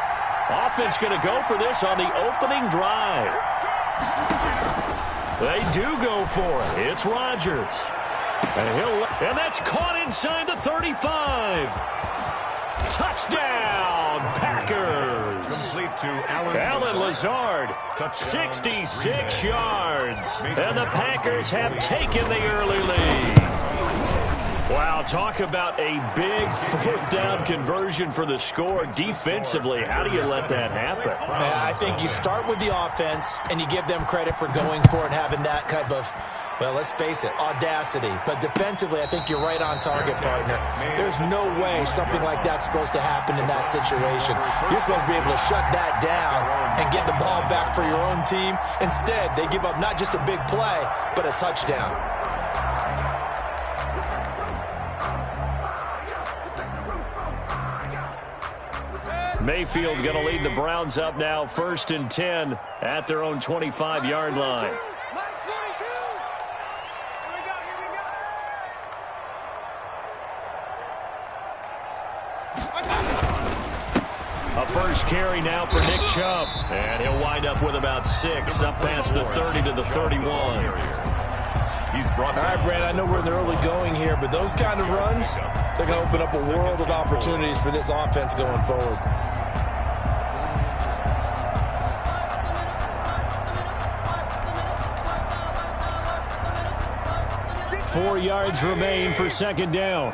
Offense going to go for this on the opening drive. They do go for it. It's Rodgers. And that's caught inside the 35. Touchdown, Packers. Complete to Allen Lazard, 66 yards. And the Packers have taken the early lead. Wow, talk about a big 4th down conversion for the score. Defensively, how do you let that happen? I think you start with the offense, and you give them credit for going for it and having that type of, well, let's face it, audacity. But defensively, I think you're right on target, partner. There's no way something like that's supposed to happen in that situation. You're supposed to be able to shut that down and get the ball back for your own team. Instead, they give up not just a big play, but a touchdown. Mayfield going to lead the Browns up now 1st and 10 at their own 25-yard line. A first carry now for Nick Chubb. And he'll wind up with about 6 up past the 30 to the 31. He's brought all right, Brad, I know we're in the early going here, but those kind of runs, they're going to open up a world of opportunities for this offense going forward. 4 yards remain for second down.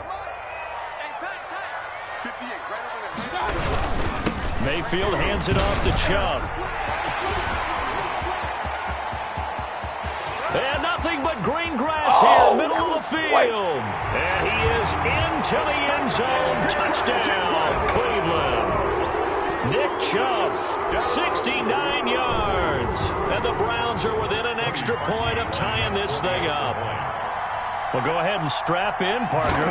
Mayfield hands it off to Chubb. And nothing but green grass here, middle of the field. And he is into the end zone. Touchdown, Cleveland. Nick Chubb, 69 yards. And the Browns are within an extra point of tying this thing up. Well, go ahead and strap in, partner.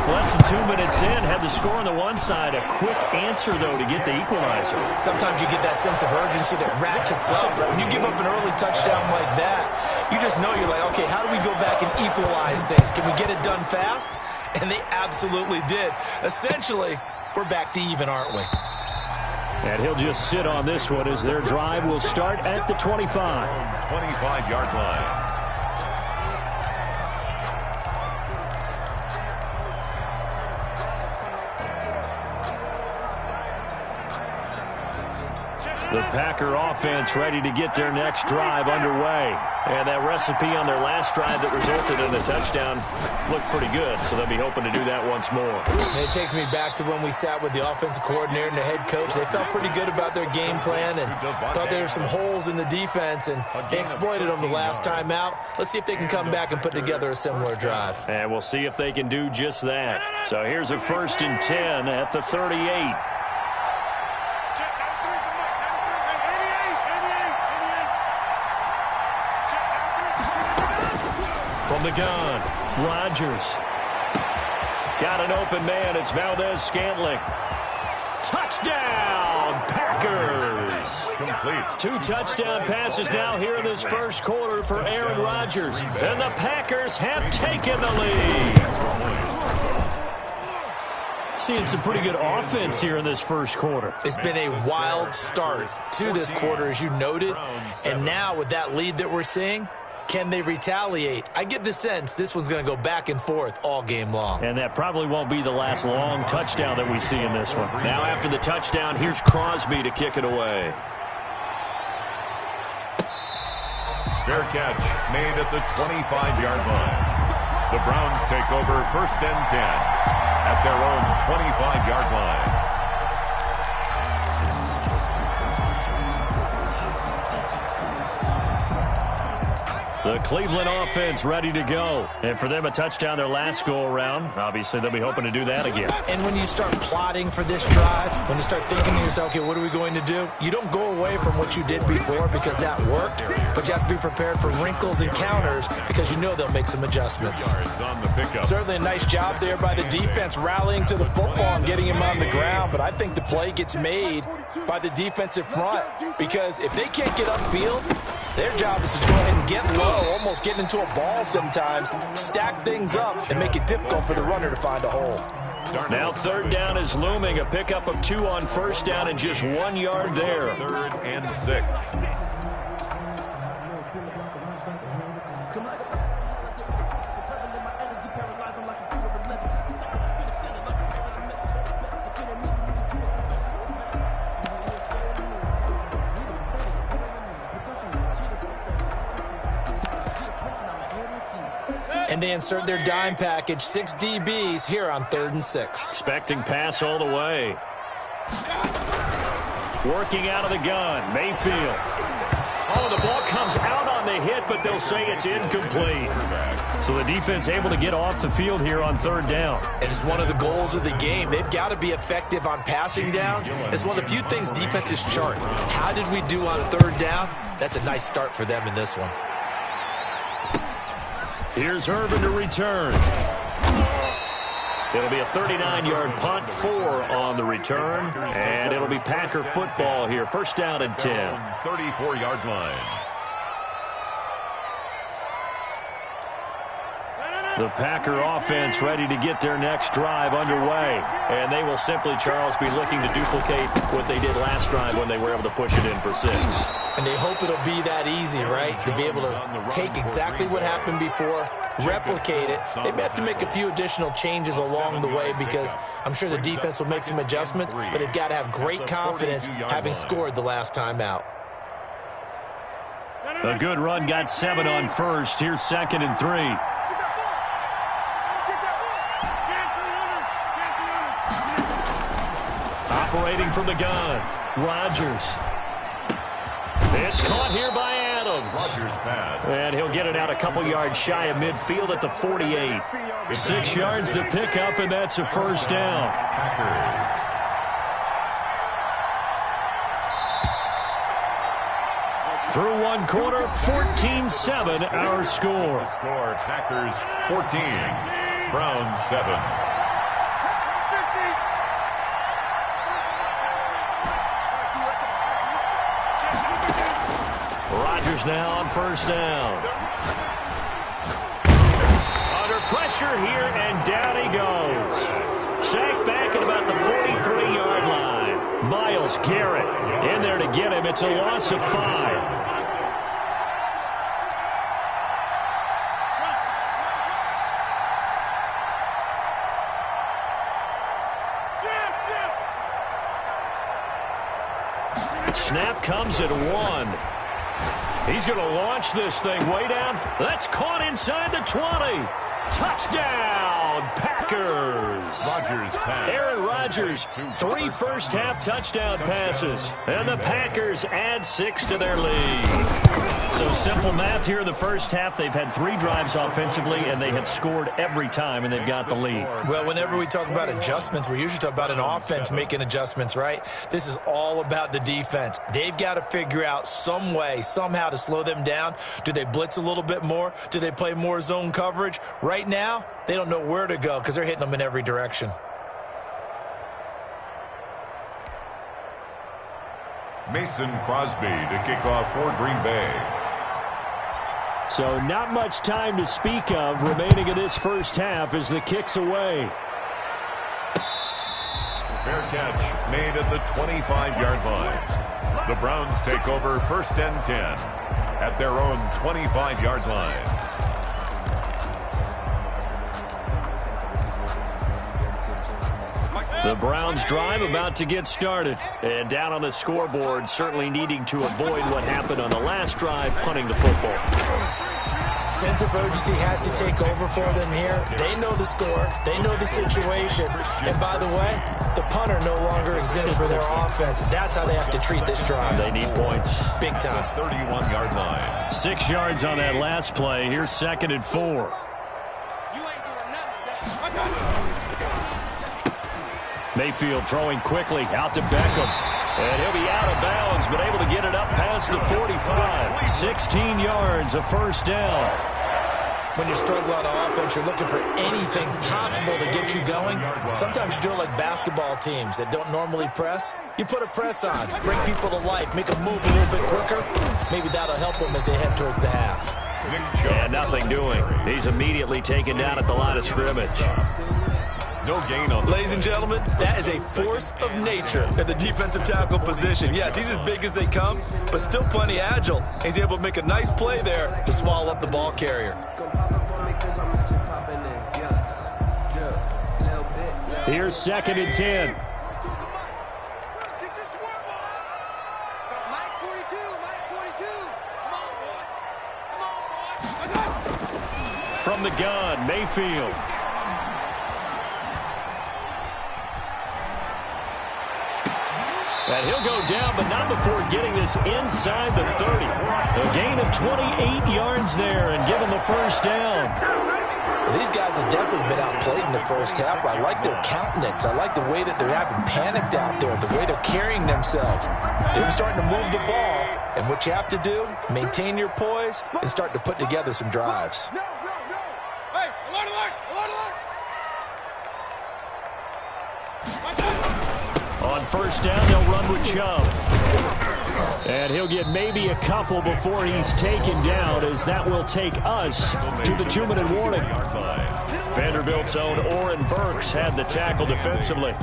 Less than 2 minutes in, had the score on the one side. A quick answer, though, to get the equalizer. Sometimes you get that sense of urgency that ratchets up. But when you give up an early touchdown like that, you just know you're like, okay, how do we go back and equalize things? Can we get it done fast? And they absolutely did. Essentially, we're back to even, aren't we? And he'll just sit on this one as their drive will start at the 25. 25-yard line. The Packer offense ready to get their next drive underway. And that recipe on their last drive that resulted in a touchdown looked pretty good, so they'll be hoping to do that once more. It takes me back to when we sat with the offensive coordinator and the head coach. They felt pretty good about their game plan and thought there were some holes in the defense, and they exploited them the last time out. Let's see if they can come back and put together a similar drive. And we'll see if they can do just that. So here's a 1st and 10 at the 38. From the gun, Rodgers. Got an open man. It's Valdez-Scantling. Touchdown, Packers. Complete. 2 touchdown passes now here in this first quarter for Aaron Rodgers. And the Packers have taken the lead. Seeing some pretty good offense here in this first quarter. It's been a wild start to this quarter, as you noted. And now with that lead that we're seeing, can they retaliate? I get the sense this one's going to go back and forth all game long. And that probably won't be the last long touchdown that we see in this one. Now after the touchdown, here's Crosby to kick it away. Fair catch made at the 25-yard line. The Browns take over 1st and 10 at their own 25-yard line. The Cleveland offense ready to go. And for them, a touchdown their last go-around. Obviously, they'll be hoping to do that again. And when you start plotting for this drive, when you start thinking to yourself, okay, what are we going to do? You don't go away from what you did before because that worked, but you have to be prepared for wrinkles and counters because you know they'll make some adjustments. Certainly a nice job there by the defense rallying to the football and getting him on the ground, but I think the play gets made by the defensive front because if they can't get upfield, their job is to go ahead and get low, almost get into a ball sometimes, stack things up, and make it difficult for the runner to find a hole. Now 3rd down is looming. A pickup of 2 on 1st down and just 1 yard there. 3rd and 6. And they insert their dime package, 6 DBs here on 3rd and 6. Expecting pass all the way. Working out of the gun, Mayfield. Oh, the ball comes out on the hit, but they'll say it's incomplete. So the defense able to get off the field here on 3rd down. And it's one of the goals of the game. They've got to be effective on passing downs. It's one of the few things defenses chart. How did we do on 3rd down? That's a nice start for them in this one. Here's Herman to return. It'll be a 39-yard punt, 4 on the return, and it'll be Packer football here. 1st down and 10. 34-yard line. The Packer offense ready to get their next drive underway. And they will simply, Charles, be looking to duplicate what they did last drive when they were able to push it in for 6. And they hope it'll be that easy, right? To be able to take exactly what happened before, replicate it. They may have to make a few additional changes along the way because I'm sure the defense will make some adjustments, but they've got to have great confidence having scored the last time out. A good run got 7 on 1st. Here's 2nd and 3. Operating from the gun, Rodgers. It's caught here by Adams. Rodgers pass. And he'll get it out a couple yards shy of midfield at the 48. 6 yards to pick up, and that's a first down. Packers. Through one quarter, 14-7 our score. Score Packers 14, Browns 7. Rodgers now on first down. Under pressure here, and down he goes. Sacked back at about the 43-yard line. Myles Garrett in there to get him. It's a loss of 5. Snap comes at 1. He's going to launch this thing way down. That's caught inside the 20. Touchdown, Packers. Rodgers pass. Aaron Rodgers, 3 first-half touchdown passes. And the Packers add 6 to their lead. So simple math here in the first half. They've had 3 drives offensively, and they have scored every time, and they've got the lead. Well, whenever we talk about adjustments, we usually talk about an offense making adjustments, right? This is all about the defense. They've got to figure out some way, somehow to slow them down. Do they blitz a little bit more? Do they play more zone coverage? Right now, they don't know where to go because they're hitting them in every direction. Mason Crosby to kick off for Green Bay. So not much time to speak of remaining in this first half as the kick's away. Fair catch made at the 25-yard line. The Browns take over first and 10 at their own 25-yard line. The Browns drive about to get started. And down on the scoreboard, certainly needing to avoid what happened on the last drive, punting the football. Sense of urgency has to take over for them here. They know the score. They know the situation. And by the way, the punter no longer exists for their offense. That's how they have to treat this drive. They need points. Big time. 31-yard line. 6 yards on that last play. Here's 2nd and 4. Mayfield throwing quickly out to Beckham. And he'll be out of bounds, but able to get it up past the 45. 16 yards, a first down. When you struggle on offense, you're looking for anything possible to get you going. Sometimes you do it like basketball teams that don't normally press. You put a press on, bring people to life, make them move a little bit quicker. Maybe that'll help them as they head towards the half. And nothing doing. He's immediately taken down at the line of scrimmage. No gain on. Ladies and gentlemen, that is a force of nature at the defensive tackle position. Yes, he's as big as they come, but still plenty agile. He's able to make a nice play there to swallow up the ball carrier. Here's 2nd and 10. From the gun, Mayfield. And he'll go down, but not before getting this inside the 30. A gain of 28 yards there and give him the first down. Well, these guys have definitely been outplayed in the first half. I like their countenance. I like the way that they're having panicked out there, the way they're carrying themselves. They're starting to move the ball, and what you have to do, maintain your poise and start to put together some drives. Hey, alert, alert, alert, alert. On first down, they'll run with Chubb. And he'll get maybe a couple before he's taken down, as that will take us to the 2-minute warning. Vanderbilt's own Oren Burks had the tackle defensively.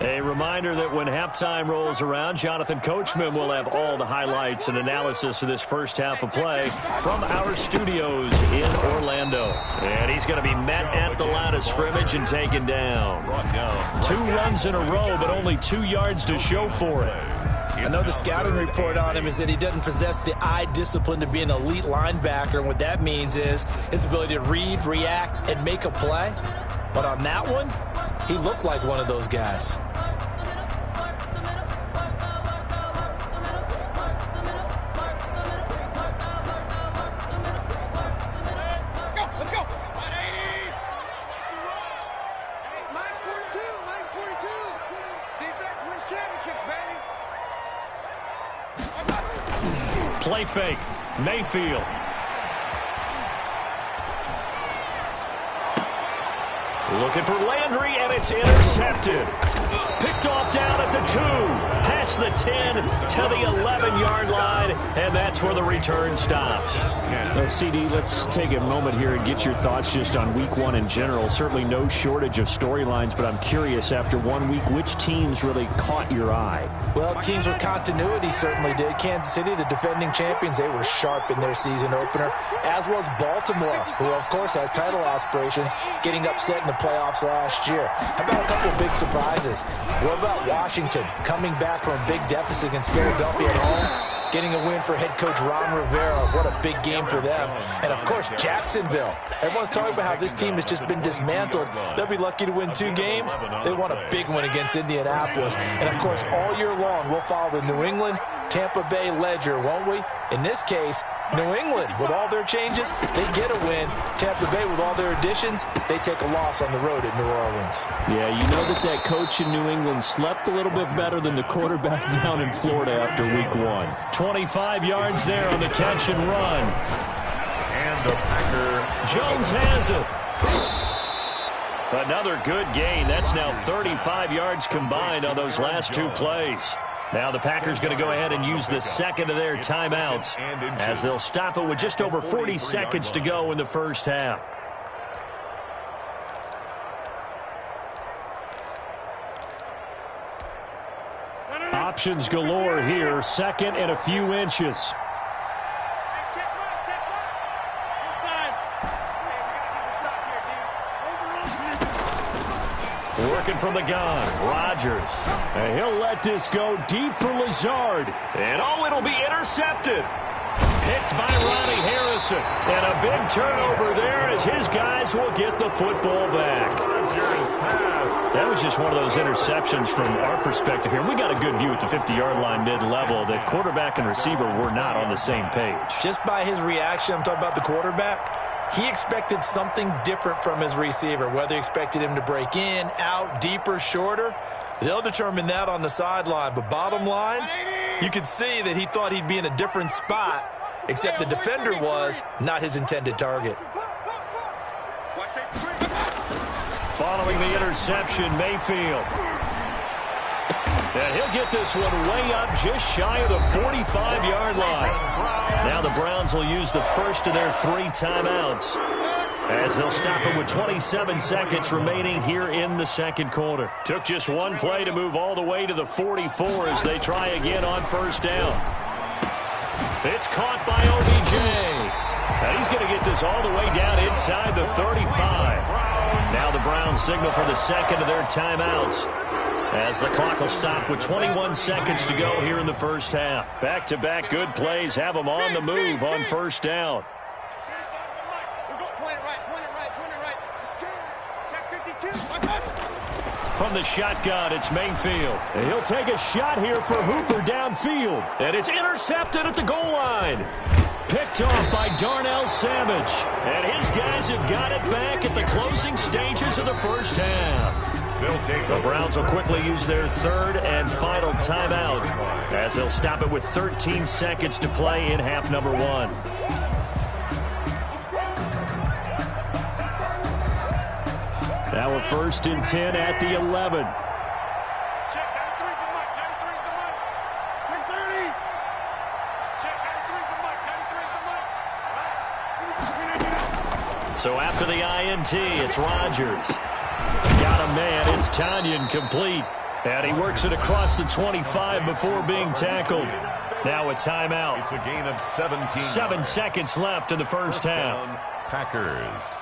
A reminder that when halftime rolls around, Jonathan Coachman will have all the highlights and analysis of this first half of play from our studios in Orlando. And he's going to be met at the line of scrimmage and taken down. 2 runs in a row, but only 2 yards to show for it. I know the scouting report on him is that he doesn't possess the eye discipline to be an elite linebacker, and what that means is his ability to read, react, and make a play. But on that one, he looked like one of those guys. Play fake. Mayfield. Looking for Landry, and it's intercepted. Picked off down at the 2. Past the 10 to the 11-yard line, and that's where the return stops. CD, let's take a moment here and get your thoughts just on Week 1 in general. Certainly no shortage of storylines, but I'm curious, after 1 week, which teams really caught your eye? Well, teams with continuity certainly did. Kansas City, the defending champions, they were sharp in their season opener, as was Baltimore, who, of course, has title aspirations, getting upset in the playoffs last year. How about a couple of big surprises? What about Washington coming back from a big deficit against Philadelphia at home, getting a win for head coach Ron Rivera? What a big game for them. And, of course, Jacksonville. Everyone's talking about how this team has just been dismantled. They'll be lucky to win 2 games. They won a big win against Indianapolis. And, of course, all year long, we'll follow the New England, Tampa Bay ledger, won't we? In this case, New England, with all their changes, they get a win. Tampa Bay, with all their additions, they take a loss on the road at New Orleans. Yeah, you know that coach in New England slept a little bit better than the quarterback down in Florida after Week 1. 25 yards there on the catch and run. And the Packer. Jones has it. Another good gain. That's now 35 yards combined on those last 2 plays. Now the Packers going to go ahead and use the second of their timeouts as they'll stop it with just over 40 seconds to go in the first half. Options galore here. Second and a few inches. Working from the gun, Rodgers. And he'll let this go deep for Lazard. And it'll be intercepted. Picked by Ronnie Harrison. And a big turnover there as his guys will get the football back. That was just one of those interceptions from our perspective here. We got a good view at the 50-yard line mid-level that quarterback and receiver were not on the same page. Just by his reaction, I'm talking about the quarterback, he expected something different from his receiver. Whether he expected him to break in, out, deeper, shorter, they'll determine that on the sideline. But bottom line, you could see that he thought he'd be in a different spot, except the defender was not his intended target. Following the interception, Mayfield. And he'll get this one way up just shy of the 45-yard line. Now the Browns will use the first of their 3 timeouts as they'll stop it with 27 seconds remaining here in the second quarter. Took just 1 play to move all the way to the 44 as they try again on first down. It's caught by OBJ. Now he's going to get this all the way down inside the 35. Now the Browns signal for the second of their timeouts as the clock will stop with 21 seconds to go here in the first half. Back-to-back good plays have them on the move on first down. From the shotgun, it's Mayfield. And he'll take a shot here for Hooper downfield. And it's intercepted at the goal line. Picked off by Darnell Savage. And his guys have got it back at the closing stages of the first half. The Browns will quickly use their 3rd and final timeout as they'll stop it with 13 seconds to play in half number 1. Now a 1st and 10 at the 11. So after the INT, it's Rodgers. Got a man. It's Tanyan complete. And he works it across the 25 before being tackled. Now a timeout. It's a gain of 17. 7 seconds left in the first half. Packers.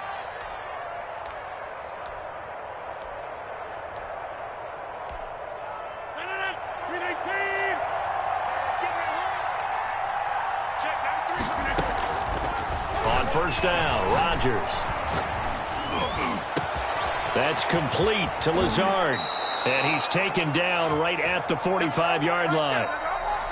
On first down, Rodgers. That's complete to Lazard. And he's taken down right at the 45-yard line.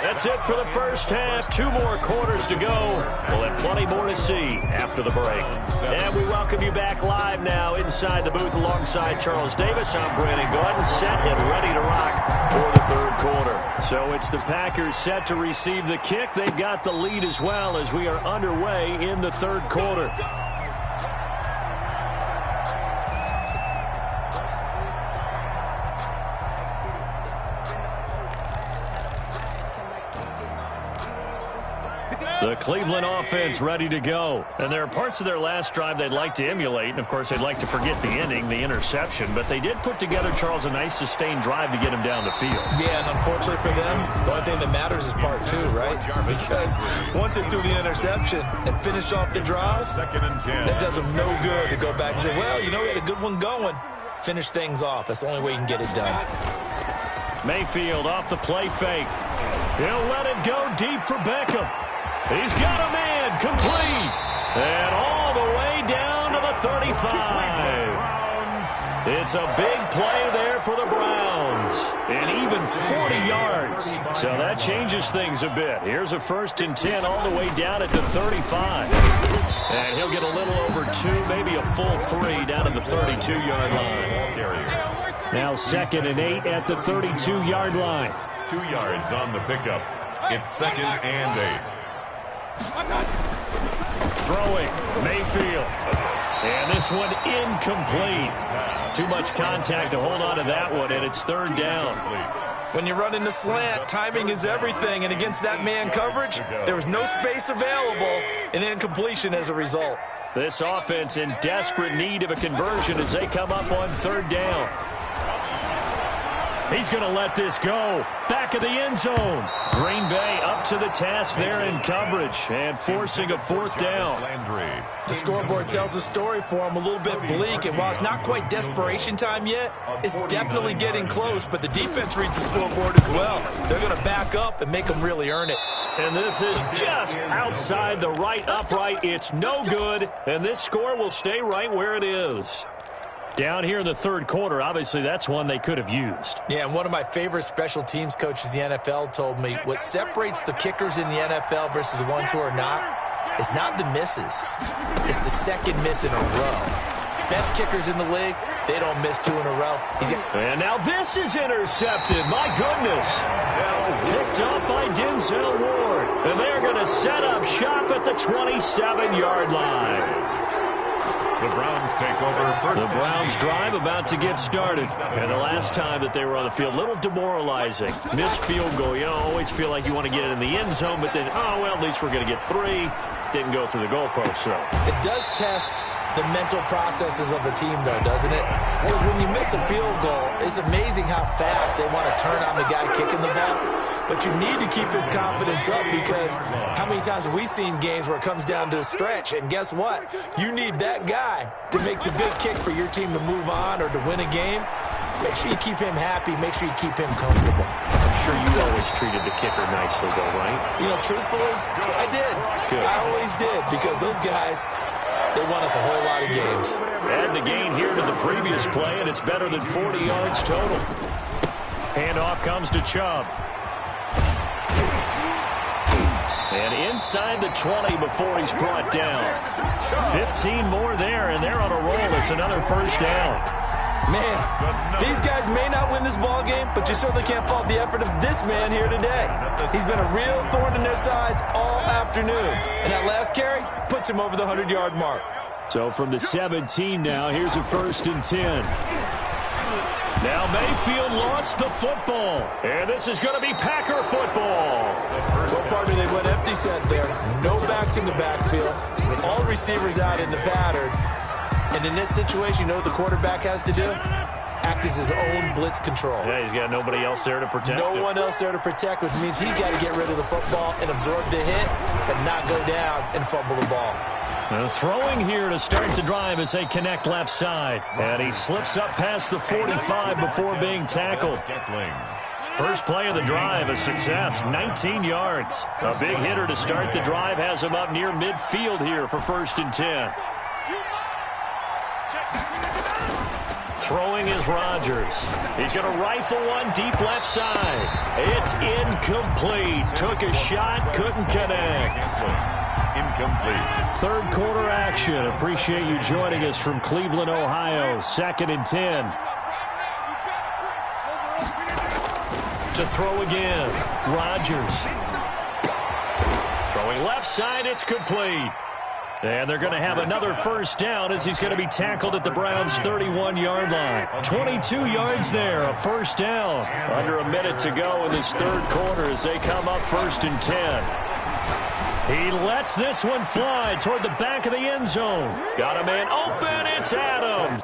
That's it for the first half. 2 more quarters to go. We'll have plenty more to see after the break. And we welcome you back live now inside the booth alongside Charles Davis. I'm Brandon Gordon, set and ready to rock for the third quarter. So it's the Packers set to receive the kick. They've got the lead as well as we are underway in the third quarter. The Cleveland offense ready to go. And there are parts of their last drive they'd like to emulate. And, of course, they'd like to forget the ending, the interception. But they did put together, Charles, a nice sustained drive to get him down the field. Yeah, and unfortunately for them, the only thing that matters is part 2, right? Because once they threw the interception and finished off the drive, that does them no good to go back and say, well, you know, we had a good one going. Finish things off. That's the only way you can get it done. Mayfield off the play fake. He'll let it go deep for Beckham. He's got a man, complete, and all the way down to the 35. It's a big play there for the Browns, and even 40 yards. So that changes things a bit. Here's a 1st and 10 all the way down at the 35. And he'll get a little over 2, maybe a full 3 down at the 32-yard line. Now 2nd and 8 at the 32-yard line. 2 yards on the pickup. It's 2nd and 8. Throwing, Mayfield. And this one incomplete. Too much contact to hold on to that one, and it's 3rd down. When you run in the slant, timing is everything, and against that man coverage, there was no space available, and incompletion as a result. This offense in desperate need of a conversion as they come up on 3rd down. He's going to let this go. Back of the end zone. Green Bay up to the task there in coverage and forcing a 4th down. The scoreboard tells the story for him, a little bit bleak. And while it's not quite desperation time yet, it's definitely getting close. But the defense reads the scoreboard as well. They're going to back up and make them really earn it. And this is just outside the right upright. It's no good. And this score will stay right where it is. Down here in the 3rd quarter, obviously that's one they could have used. Yeah, and one of my favorite special teams coaches in the NFL told me what separates the kickers in the NFL versus the ones who are not is not the misses. It's the 2nd miss in a row. Best kickers in the league, they don't miss 2 in a row. And now this is intercepted. My goodness. Picked up by Denzel Ward. And they're going to set up shop at the 27-yard line. The Browns take over first. The Browns drive about to get started. And the last time that they were on the field, a little demoralizing. Missed field goal. You always feel like you want to get it in the end zone, but then, oh, well, at least we're going to get 3. Didn't go through the goalpost, so. It does test the mental processes of the team, though, doesn't it? Because when you miss a field goal, it's amazing how fast they want to turn on the guy kicking the ball. But you need to keep his confidence up because how many times have we seen games where it comes down to the stretch? And guess what? You need that guy to make the big kick for your team to move on or to win a game. Make sure you keep him happy. Make sure you keep him comfortable. I'm sure you always treated the kicker nicely, though, right? You know, truthfully, I did. Good. I always did because those guys, they won us a whole lot of games. Add the gain here to the previous play, and it's better than 40 yards total. Handoff comes to Chubb. And inside the 20 before he's brought down. 15 more there, and they're on a roll. It's another 1st down. Man, these guys may not win this ball game, but you certainly can't fault the effort of this man here today. He's been a real thorn in their sides all afternoon. And that last carry puts him over the 100-yard mark. So from the 17 now, here's a 1st and 10. Now Mayfield lost the football. And this is going to be Packer football. What part do they went empty set there? No backs in the backfield. All receivers out in the pattern. And in this situation, you know what the quarterback has to do? Act as his own blitz control. Yeah, he's got nobody else there to protect. No one else there to protect, which means he's got to get rid of the football and absorb the hit, but not go down and fumble the ball. Now throwing here to start the drive as they connect left side. And he slips up past the 45 before being tackled. First play of the drive, a success, 19 yards. A big hitter to start the drive has him up near midfield here for 1st and 10. Throwing is Rodgers. He's going to rifle one deep left side. It's incomplete. Took a shot, couldn't connect. Incomplete. Third quarter action. Appreciate you joining us from Cleveland, Ohio. 2nd and 10. To throw again. Rodgers. Throwing left side, it's complete. And they're going to have another first down as he's going to be tackled at the Browns' 31-yard line. 22 yards there, a first down. Under a minute to go in this third quarter as they come up 1st and 10. He lets this one fly toward the back of the end zone. Got a man open, it's Adams.